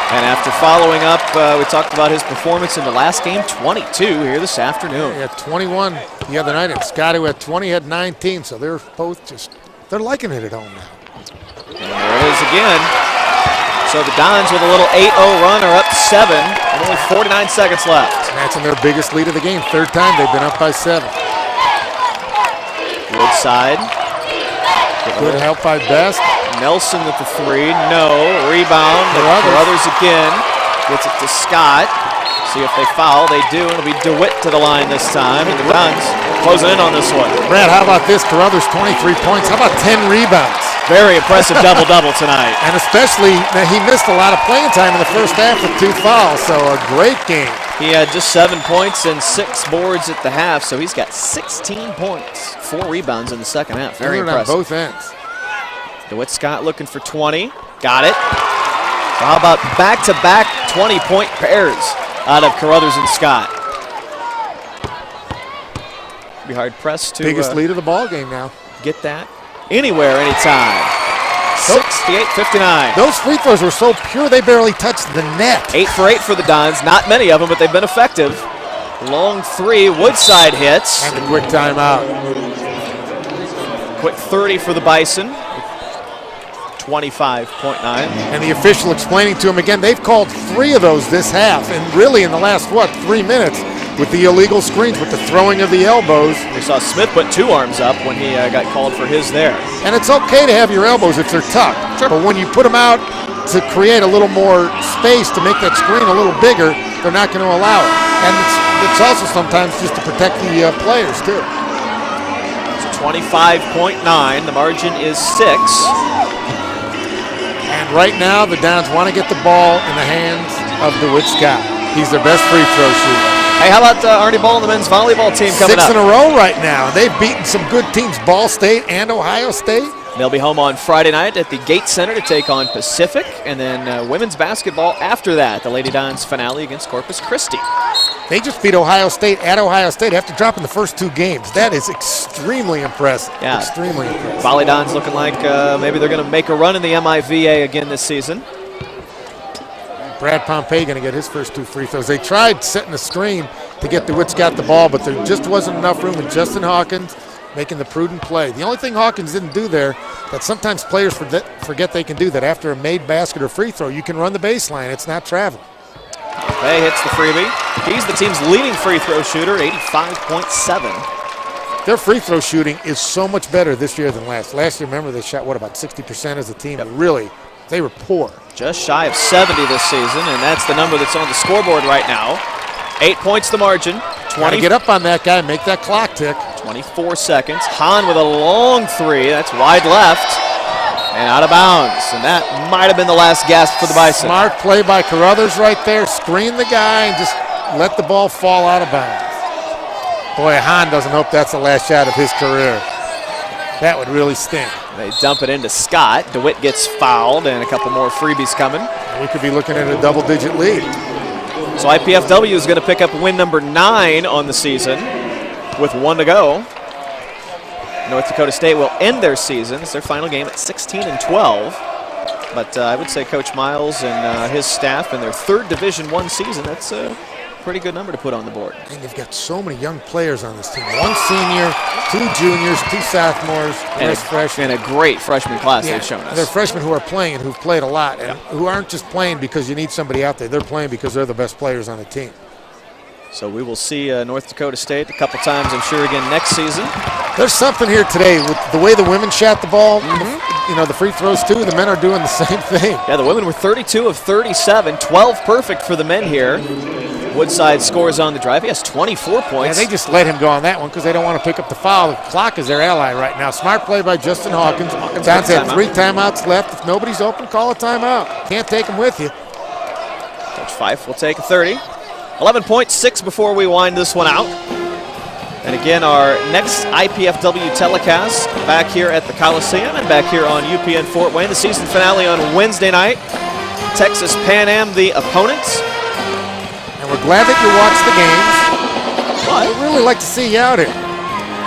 And after following up, we talked about his performance in the last game, 22 here this afternoon. He had 21 the other night, and Scott, who had 20, had 19, so they're both they're liking it at home now. And there it is again. So the Dons with a little 8-0 run are up 7, and only 49 seconds left. And that's in their biggest lead of the game. 3rd time they've been up by 7. Woodside. Good help by Best. Nelson with the 3, no. Rebound, Carruthers again. Gets it to Scott. See if they foul. They do, and it'll be DeWitt to the line this time, and the Dons closing in on this one. Brad, how about this? Carruthers 23 points. How about 10 rebounds? Very impressive double-double tonight. And especially, he missed a lot of playing time in the first half with 2 fouls, so a great game. He had just 7 points and 6 boards at the half, so he's got 16 points, 4 rebounds in the second half. Very impressive. On both ends. DeWitt Scott looking for 20. Got it. So how about back-to-back 20-point pairs out of Carruthers and Scott? Be hard-pressed to biggest lead of the ball game now. Get that anywhere, anytime. 68-59. Those free throws were so pure they barely touched the net. 8 for 8 for the Dons. Not many of them, but they've been effective. Long 3, Woodside hits. And a quick timeout. Quick 30 for the Bison. 25.9. And the official explaining to him again, they've called 3 of those this half, and really in the last, 3 minutes with the illegal screens, with the throwing of the elbows. We saw Smith put 2 arms up when he got called for his there. And it's okay to have your elbows if they're tucked, but when you put them out to create a little more space to make that screen a little bigger, they're not going to allow it. And it's also sometimes just to protect the players too. It's 25.9. The margin is 6. And right now, the Dons want to get the ball in the hands of DeWitt Scott. He's their best free throw shooter. Hey, how about Arnie Ball and the men's volleyball team coming 6 up? in a row right now. They've beaten some good teams, Ball State and Ohio State. They'll be home on Friday night at the Gate Center to take on Pacific, and then women's basketball after that, the Lady Dons finale against Corpus Christi. They just beat Ohio State at Ohio State after dropping the first 2 games. That is extremely impressive. Yeah. Extremely impressive. Volley Dons looking like maybe they're going to make a run in the MIVA again this season. Brad Pompey going to get his first 2 free throws. They tried setting the screen to get DeWitt Scott the ball, but there just wasn't enough room, and Justin Hawkins making the prudent play. The only thing Hawkins didn't do there that sometimes players forget they can do, that after a made basket or free throw, you can run the baseline. It's not traveling. Pompey hits the freebie. He's the team's leading free throw shooter, 85.7. Their free throw shooting is so much better this year than last. Last year, remember, they shot, about 60% as a team? Yep. Really, they were poor. Just shy of 70 this season, and that's the number that's on the scoreboard right now. 8 points the margin. 20. Get up on that guy, make that clock tick. 24 seconds. Hahn with a long 3. That's wide left. And out of bounds. And that might have been the last gasp for the Bison. Smart play by Carruthers right there. Screen the guy and just let the ball fall out of bounds. Boy, Hahn doesn't hope that's the last shot of his career. That would really stink. They dump it into Scott. DeWitt gets fouled, and a couple more freebies coming. We could be looking at a double-digit lead. So IPFW is going to pick up win number 9 on the season with 1 to go. North Dakota State will end their season. It's their final game at 16-12. But I would say Coach Miles and his staff in their 3rd Division I season, that's a pretty good number to put on the board. And they've got so many young players on this team. 1 senior, 2 juniors, 2 sophomores, and a great freshman class they've shown us. They're freshmen who are playing and who've played a lot and who aren't just playing because you need somebody out there. They're playing because they're the best players on the team. So we will see North Dakota State a couple times, I'm sure, again next season. There's something here today with the way the women shot the ball. The free throws too. The men are doing the same thing. Yeah, the women were 32 of 37, 12 perfect for the men here. Woodside scores on the drive. He has 24 points. Yeah, they just let him go on that one because they don't want to pick up the foul. The clock is their ally right now. Smart play by Justin Hawkins. Dons had 3 timeouts left. If nobody's open, call a timeout. Can't take them with you. Coach Fife will take a 30. 11.6 before we wind this one out. And again, our next IPFW telecast back here at the Coliseum and back here on UPN Fort Wayne. The season finale on Wednesday night. Texas Pan Am, the opponents. And we're glad that you watched the games. But we'd really like to see you out here.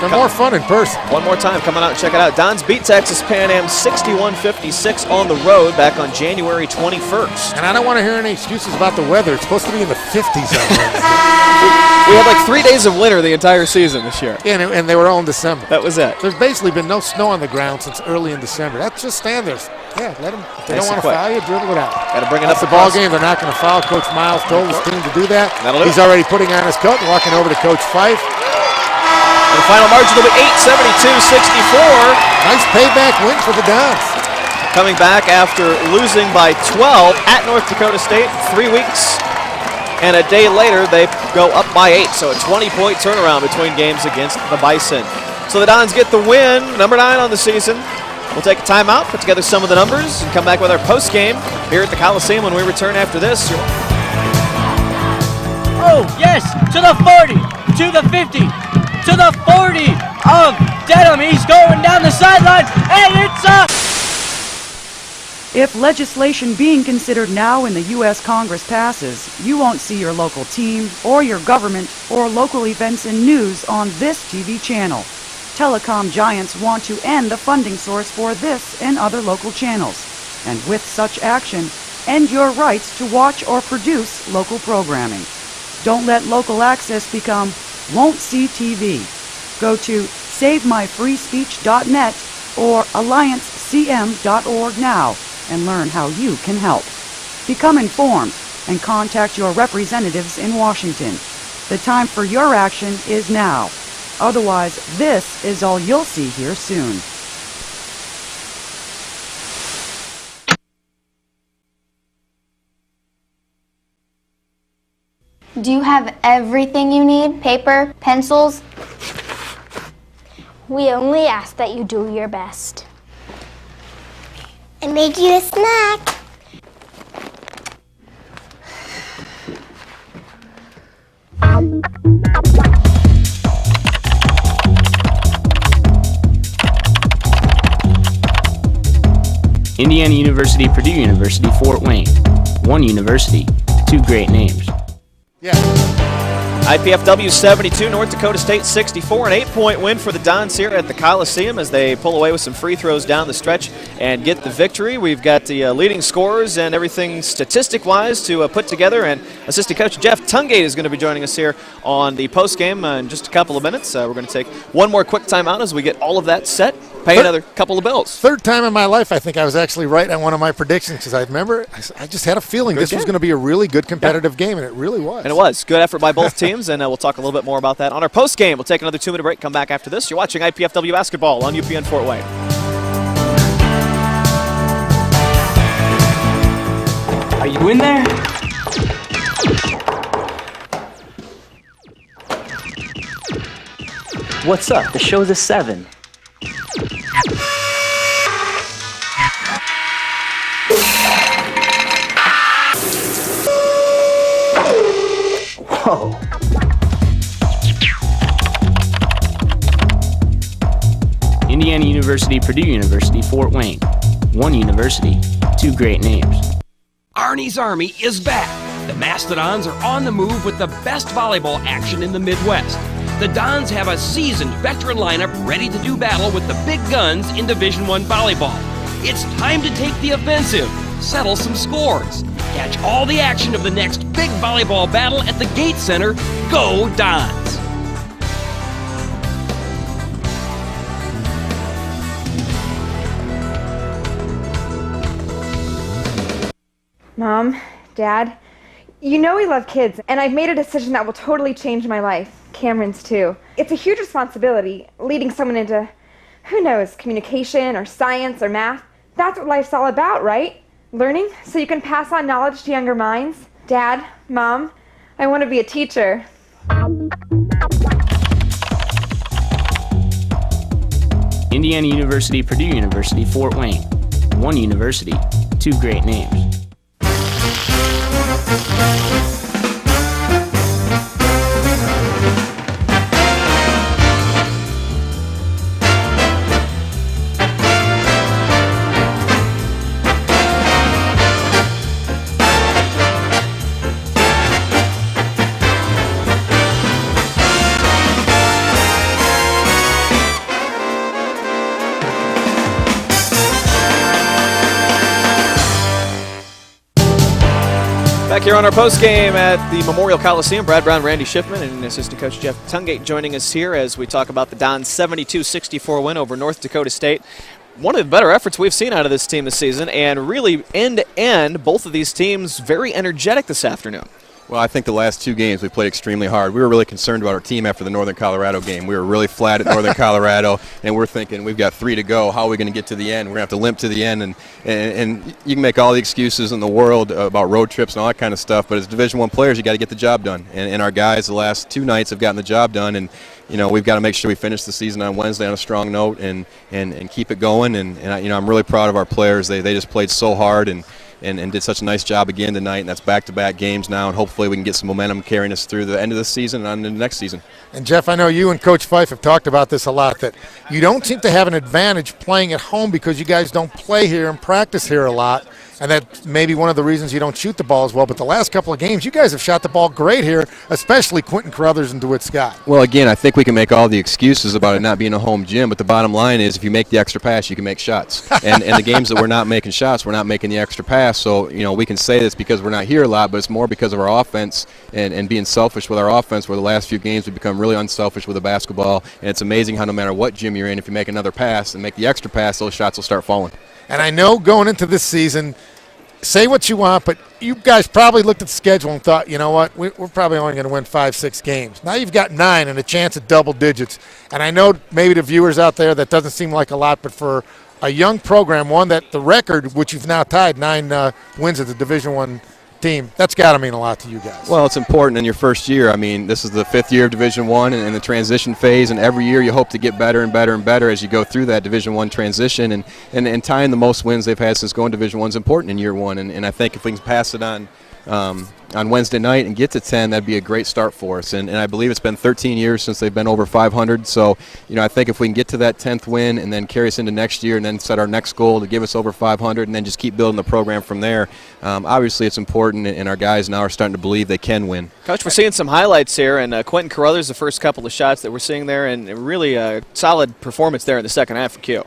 They're more fun in person. One more time, come on out and check it out. Dons beat Texas Pan Am 61-56 on the road back on January 21st. And I don't want to hear any excuses about the weather. It's supposed to be in the 50s on Wednesday. We had like 3 days of winter the entire season this year. Yeah, and they were all in December. That was it. There's basically been no snow on the ground since early in December. That's just stand there. Yeah, let them. If they don't want to foul you, dribble it out. Got to bring it up the ball game. They're not going to foul. Coach Miles told his team to do that. He's already putting on his coat and walking over to Coach Fife. And the final margin will be 8-72-64. Nice payback win for the Dons. Coming back after losing by 12 at North Dakota State 3 weeks. And a day later, they go up by 8. So a 20-point turnaround between games against the Bison. So the Dons get the win, number 9 on the season. We'll take a timeout, put together some of the numbers, and come back with our post-game here at the Coliseum when we return after this. Oh, yes, to the 40, to the 50, to the 40 of Dedham. He's going down the sideline, and it's up. If legislation being considered now in the U.S. Congress passes, you won't see your local team or your government or local events and news on this TV channel. Telecom giants want to end the funding source for this and other local channels, and with such action, end your rights to watch or produce local programming. Don't let local access become won't see TV. Go to SaveMyFreeSpeech.net or AllianceCM.org now and learn how you can help. Become informed and contact your representatives in Washington. The time for your action is now. Otherwise, this is all you'll see here soon. Do you have everything you need? Paper, pencils? We only ask that you do your best. I made you a snack. Indiana University, Purdue University, Fort Wayne. One university, 2 great names. Yeah. IPFW 72, North Dakota State 64, an 8-point win for the Dons here at the Coliseum as they pull away with some free throws down the stretch and get the victory. We've got the leading scorers and everything statistic-wise to put together, and assistant coach Jeff Tungate is going to be joining us here on the postgame in just a couple of minutes. We're going to take one more quick timeout as we get all of that set, pay another couple of bills. 3rd time in my life I think I was actually right on one of my predictions because I remember I just had a feeling this was going to be a really good competitive game, and it really was. And it was. Good effort by both teams, and we'll talk a little bit more about that on our post game. We'll take another 2-minute break, come back after this. You're watching IPFW Basketball on UPN Fort Wayne. Are you in there? What's up? The show's at 7. Oh. Indiana University, Purdue University, Fort Wayne. One university, two great names. Arnie's Army is back. The Mastodons are on the move with the best volleyball action in the Midwest. The Dons have a seasoned veteran lineup ready to do battle with the big guns in Division I volleyball. It's time to take the offensive, settle some scores. Catch all the action of the next big volleyball battle at the Gate Center. Go Dons! Mom, Dad, you know we love kids, and I've made a decision that will totally change my life. Cameron's too. It's a huge responsibility, leading someone into, who knows, communication or science or math. That's what life's all about, right? Learning so you can pass on knowledge to younger minds. Dad, Mom, I want to be a teacher. Indiana University, Purdue University, Fort Wayne. One university, two great names. Back here on our postgame at the Memorial Coliseum, Brad Brown, Randy Schiffman, and assistant coach Jeff Tungate joining us here as we talk about the Dons' 72-64 win over North Dakota State. One of the better efforts we've seen out of this team this season, and really end-to-end, both of these teams very energetic this afternoon. Well, I think the last two games we played extremely hard. We were really concerned about our team after the Northern Colorado game. We were really flat at Northern Colorado, and we're thinking we've got 3 to go. How are we going to get to the end? We're going to have to limp to the end, and you can make all the excuses in the world about road trips and all that kind of stuff, but as Division I players, you got to get the job done. And our guys the last 2 nights have gotten the job done, and we've got to make sure we finish the season on Wednesday on a strong note and keep it going. And I'm really proud of our players. They just played so hard and did such a nice job again tonight, and that's back-to-back games now, and hopefully we can get some momentum carrying us through the end of the season and on into the next season. And, Jeff, I know you and Coach Fife have talked about this a lot, that you don't seem to have an advantage playing at home because you guys don't play here and practice here a lot, and that's maybe one of the reasons you don't shoot the ball as well. But the last couple of games, you guys have shot the ball great here, especially Quentin Carruthers and DeWitt Scott. Well, again, I think we can make all the excuses about it not being a home gym, but the bottom line is if you make the extra pass, you can make shots. And the games that we're not making shots, we're not making the extra pass. So, we can say this because we're not here a lot, but it's more because of our offense and being selfish with our offense, where the last few games we've become really unselfish with the basketball. And it's amazing how no matter what gym you're in, if you make another pass and make the extra pass, those shots will start falling. And I know going into this season, say what you want, but you guys probably looked at the schedule and thought, you know what, we're probably only going to win 5-6 games. Now you've got 9 and a chance at double digits. And I know maybe to viewers out there that doesn't seem like a lot, but for a young program, one that the record, which you've now tied 9 wins as a Division I team, that's got to mean a lot to you guys. Well, it's important in your first year. I mean, this is the 5th year of Division I and the transition phase, and every year you hope to get better and better and better as you go through that Division I transition, and tying the most wins they've had since going to Division I is important in year one, and I think if we can pass it on Wednesday night and get to 10, that'd be a great start for us. And I believe it's been 13 years since they've been over 500. So, I think if we can get to that 10th win and then carry us into next year and then set our next goal to give us over 500 and then just keep building the program from there, obviously it's important, and our guys now are starting to believe they can win. Coach, we're seeing some highlights here, and Quentin Carruthers, the first couple of shots that we're seeing there, and really a solid performance there in the second half for Q.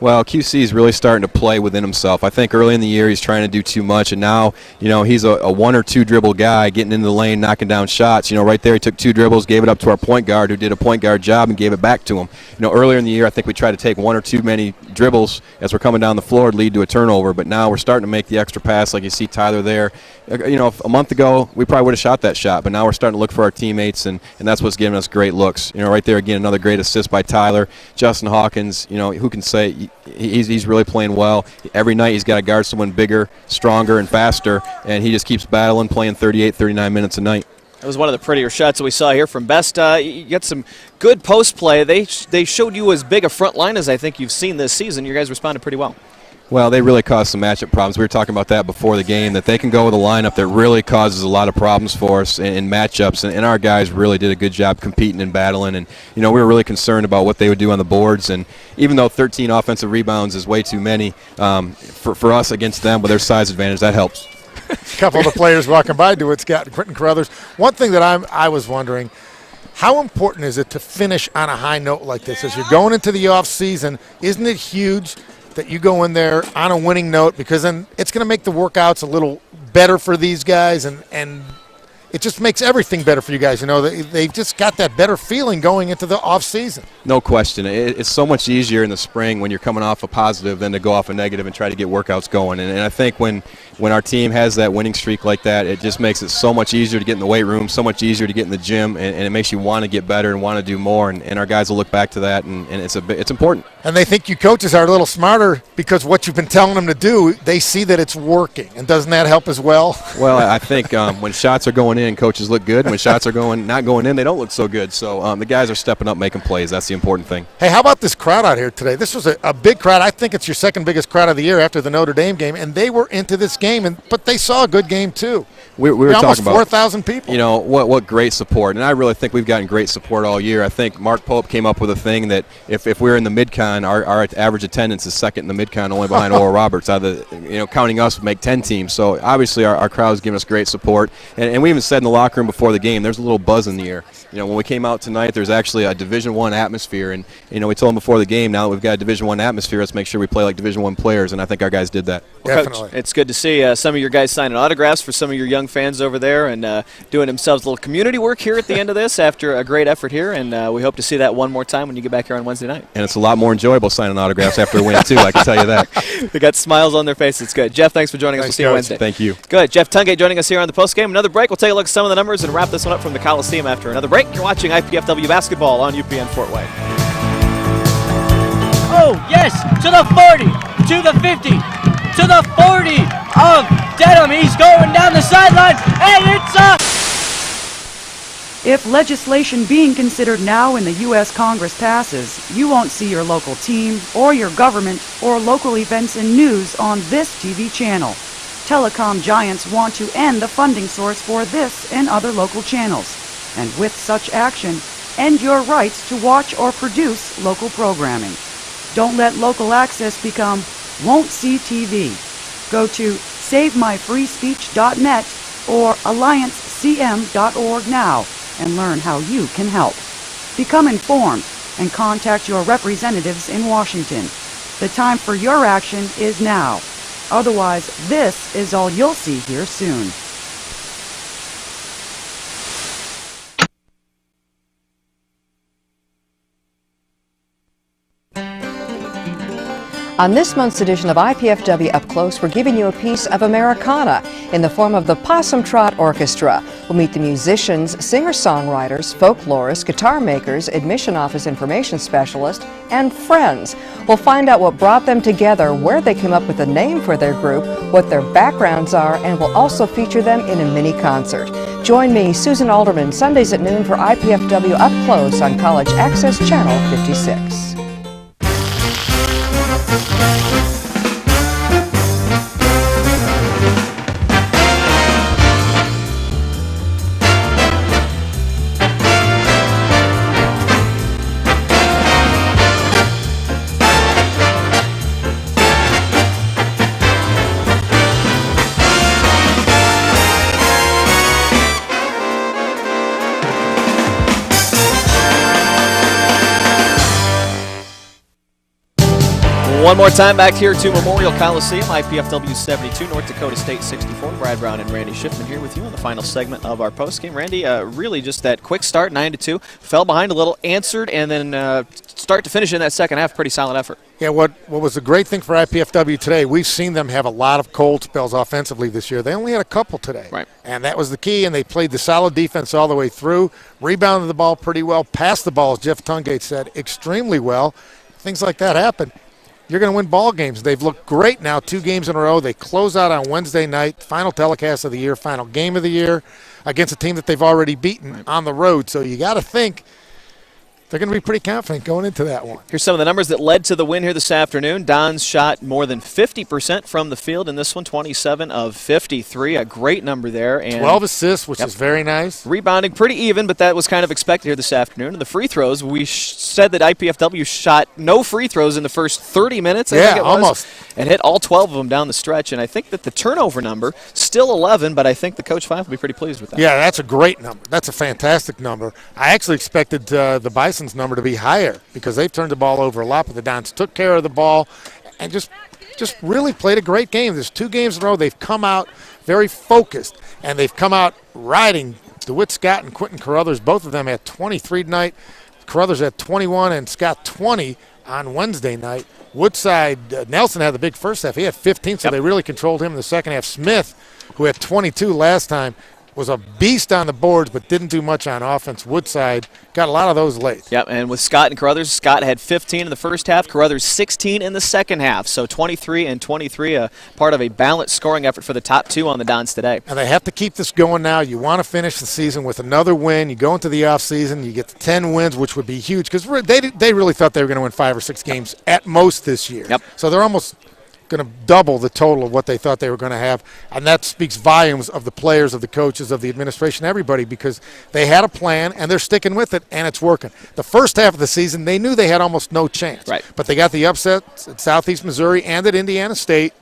Well, QC is really starting to play within himself. I think early in the year he's trying to do too much, and now, he's a 1 or 2 dribble guy getting into the lane, knocking down shots. Right there he took 2 dribbles, gave it up to our point guard who did a point guard job and gave it back to him. Earlier in the year I think we tried to take 1 or 2 many dribbles as we're coming down the floor to lead to a turnover, but now we're starting to make the extra pass like you see Tyler there. A month ago we probably would have shot that shot, but now we're starting to look for our teammates, and that's what's giving us great looks. Right there again, another great assist by Tyler. Justin Hawkins, who can say he's really playing well. Every night he's got to guard someone bigger, stronger, and faster, and he just keeps battling, playing 38, 39 minutes a night. That was one of the prettier shots that we saw here from Best. You got some good post play. They showed you as big a front line as I think you've seen this season. You guys responded pretty well. Well, they really caused some matchup problems. We were talking about that before the game, that they can go with a lineup that really causes a lot of problems for us in matchups, and our guys really did a good job competing and battling, and we were really concerned about what they would do on the boards, and even though 13 offensive rebounds is way too many for us against them with their size advantage, that helps. A couple of the players walking by do it, Scott and Quentin Carruthers. One thing that I was wondering, how important is it to finish on a high note like this? As you're going into the off season, isn't it huge that you go in there on a winning note, because then it's going to make the workouts a little better for these guys, and it just makes everything better for you guys. They've just got that better feeling going into the off season. No question. It's so much easier in the spring when you're coming off a positive than to go off a negative and try to get workouts going. And I think when our team has that winning streak like that, it just makes it so much easier to get in the weight room, so much easier to get in the gym, and it makes you want to get better and want to do more. And our guys will look back to that, and it's important. And they think you coaches are a little smarter because what you've been telling them to do, they see that it's working. And doesn't that help as well? Well, I think when shots are going in, coaches look good. When shots are not going in, they don't look so good. So the guys are stepping up, making plays. That's the important thing. Hey, how about this crowd out here today? This was a big crowd. I think it's your second biggest crowd of the year after the Notre Dame game, and they were into this game, but they saw a good game too. We were talking almost about 4,000 people. What great support, and I really think we've gotten great support all year. I think Mark Pope came up with a thing that if we're in the mid-con, our average attendance is second in the mid-con, only behind Oral Roberts. Out of the, counting us would make 10 teams. So obviously our crowd's giving us great support, and we even said in the locker room before the game, there's a little buzz in the air. When we came out tonight, there's actually a Division I atmosphere, and we told them before the game, now that we've got a Division I atmosphere, let's make sure we play like Division I players, and I think our guys did that. Well, Coach, it's good to see some of your guys signing autographs for some of your young fans over there, and doing themselves a little community work here at the end of this after a great effort here, and we hope to see that one more time when you get back here on Wednesday night. And it's a lot more enjoyable signing autographs after a win too, I can tell you that. They got smiles on their faces. It's good. Jeff, thanks for joining us. We'll see you Wednesday. Thank you. Good. Jeff Tungate joining us here on the postgame. Another break. We'll take a look at some of the numbers and wrap this one up from the Coliseum after another break. You're watching IPFW basketball on UPN Fort Wayne. Oh, yes, to the 40, to the 50, to the 40 of Dedham. He's going down the sideline, and it's up. If legislation being considered now in the U.S. Congress passes, you won't see your local team or your government or local events and news on this TV channel. Telecom giants want to end the funding source for this and other local channels, and with such action, end your rights to watch or produce local programming. Don't let local access become won't see TV. Go to SaveMyFreeSpeech.net or AllianceCM.org now and learn how you can help. Become informed and contact your representatives in Washington. The time for your action is now. Otherwise, this is all you'll see here soon. On this month's edition of IPFW Up Close, we're giving you a piece of Americana in the form of the Possum Trot Orchestra. We'll meet the musicians, singer-songwriters, folklorists, guitar makers, admission office information specialists, and friends. We'll find out what brought them together, where they came up with a name for their group, what their backgrounds are, and we'll also feature them in a mini-concert. Join me, Susan Alderman, Sundays at noon for IPFW Up Close on College Access Channel 56. One more time back here to Memorial Coliseum, IPFW 72, North Dakota State 64. Brad Brown and Randy Schiffman here with you on the final segment of our postgame. Randy, really just that quick start, 9-2, fell behind a little, answered, and then start to finish in that second half, pretty solid effort. Yeah, what was a great thing for IPFW today, we've seen them have a lot of cold spells offensively this year. They only had a couple today. Right. And that was the key, and they played the solid defense all the way through, rebounded the ball pretty well, passed the ball, as Jeff Tungate said, extremely well. Things like that happen. You're going to win ball games. They've looked great now 2 games in a row. They close out on Wednesday night, final telecast of the year, final game of the year, against a team that they've already beaten on the road. So you got to think they're going to be pretty confident going into that one. Here's some of the numbers that led to the win here this afternoon. Dons shot more than 50% from the field in this one, 27 of 53, a great number there. And 12 assists, which is very nice. Rebounding pretty even, but that was kind of expected here this afternoon. And the free throws, we said that IPFW shot no free throws in the first 30 minutes. I think it was, almost. And hit all 12 of them down the stretch. And I think that the turnover number, still 11, but I think the Coach 5 will be pretty pleased with that. Yeah, that's a great number. That's a fantastic number. I actually expected the Bison's number to be higher because they've turned the ball over a lot, but the Dons took care of the ball and just really played a great game. There's 2 games in a row they've come out very focused, and they've come out riding DeWitt Scott and Quentin Carruthers. Both of them had 23 tonight. Carruthers had 21 and Scott 20 on Wednesday night. Woodside, Nelson had the big first half. He had 15, so they really controlled him in the second half. Smith, who had 22 last time, was a beast on the boards but didn't do much on offense. Woodside got a lot of those late. Yep, and with Scott and Carruthers, Scott had 15 in the first half, Carruthers 16 in the second half. So 23 and 23, part of a balanced scoring effort for the top 2 on the Dons today. And they have to keep this going now. You want to finish the season with another win. You go into the offseason, you get to 10 wins, which would be huge because they really thought they were going to win 5 or 6 games at most this year. Yep. So they're almost going to double the total of what they thought they were going to have, and that speaks volumes of the players, of the coaches, of the administration, everybody, because they had a plan and they're sticking with it and it's working. The first half of the season, they knew they had almost no chance, but they got the upsets at Southeast Missouri and at Indiana State.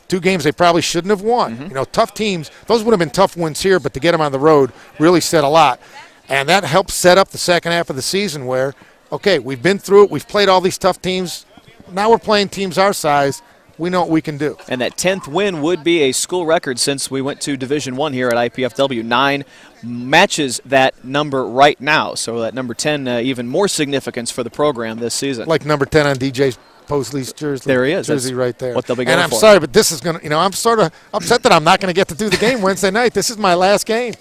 2 games they probably shouldn't have won. You know, tough teams, those would have been tough wins here, but to get them on the road really said a lot, and that helped set up the second half of the season where, okay, we've been through it, we've played all these tough teams, now we're playing teams our size. We know what we can do. And that 10th win would be a school record since we went to Division I here at IPFW. 9 matches that number right now. So that number 10, even more significance for the program this season. Like number 10 on DJ Posley's jersey. There he is. Jersey right there. What they'll be going and I'm for. sorry, but this is going to, I'm sort of upset that I'm not going to get to do the game Wednesday night. This is my last game.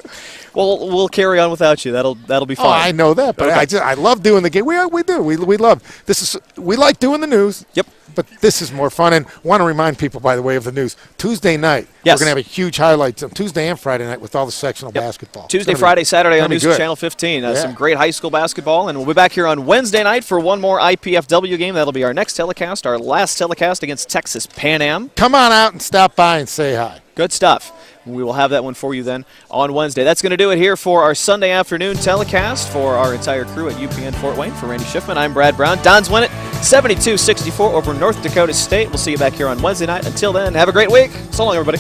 Well, we'll carry on without you. That'll be fine. Oh, I know that, but okay. I love doing the game. We do. We love this. We like doing the news. Yep. But this is more fun, and want to remind people, by the way, of the news. Tuesday night, we're going to have a huge highlights on Tuesday and Friday night with all the sectional basketball. Tuesday, Friday, Saturday on News Channel 15. Some great high school basketball, and we'll be back here on Wednesday night for one more IPFW game. That'll be our next telecast, our last telecast against Texas Pan Am. Come on out and stop by and say hi. Good stuff. We will have that one for you then on Wednesday. That's going to do it here for our Sunday afternoon telecast for our entire crew at UPN Fort Wayne. For Randy Schiffman, I'm Brad Brown. Dons win it 72-64 over North Dakota State. We'll see you back here on Wednesday night. Until then, have a great week. So long, everybody.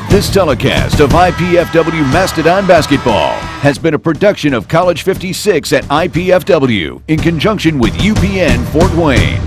This telecast of IPFW Mastodon Basketball has been a production of College 56 at IPFW in conjunction with UPN Fort Wayne.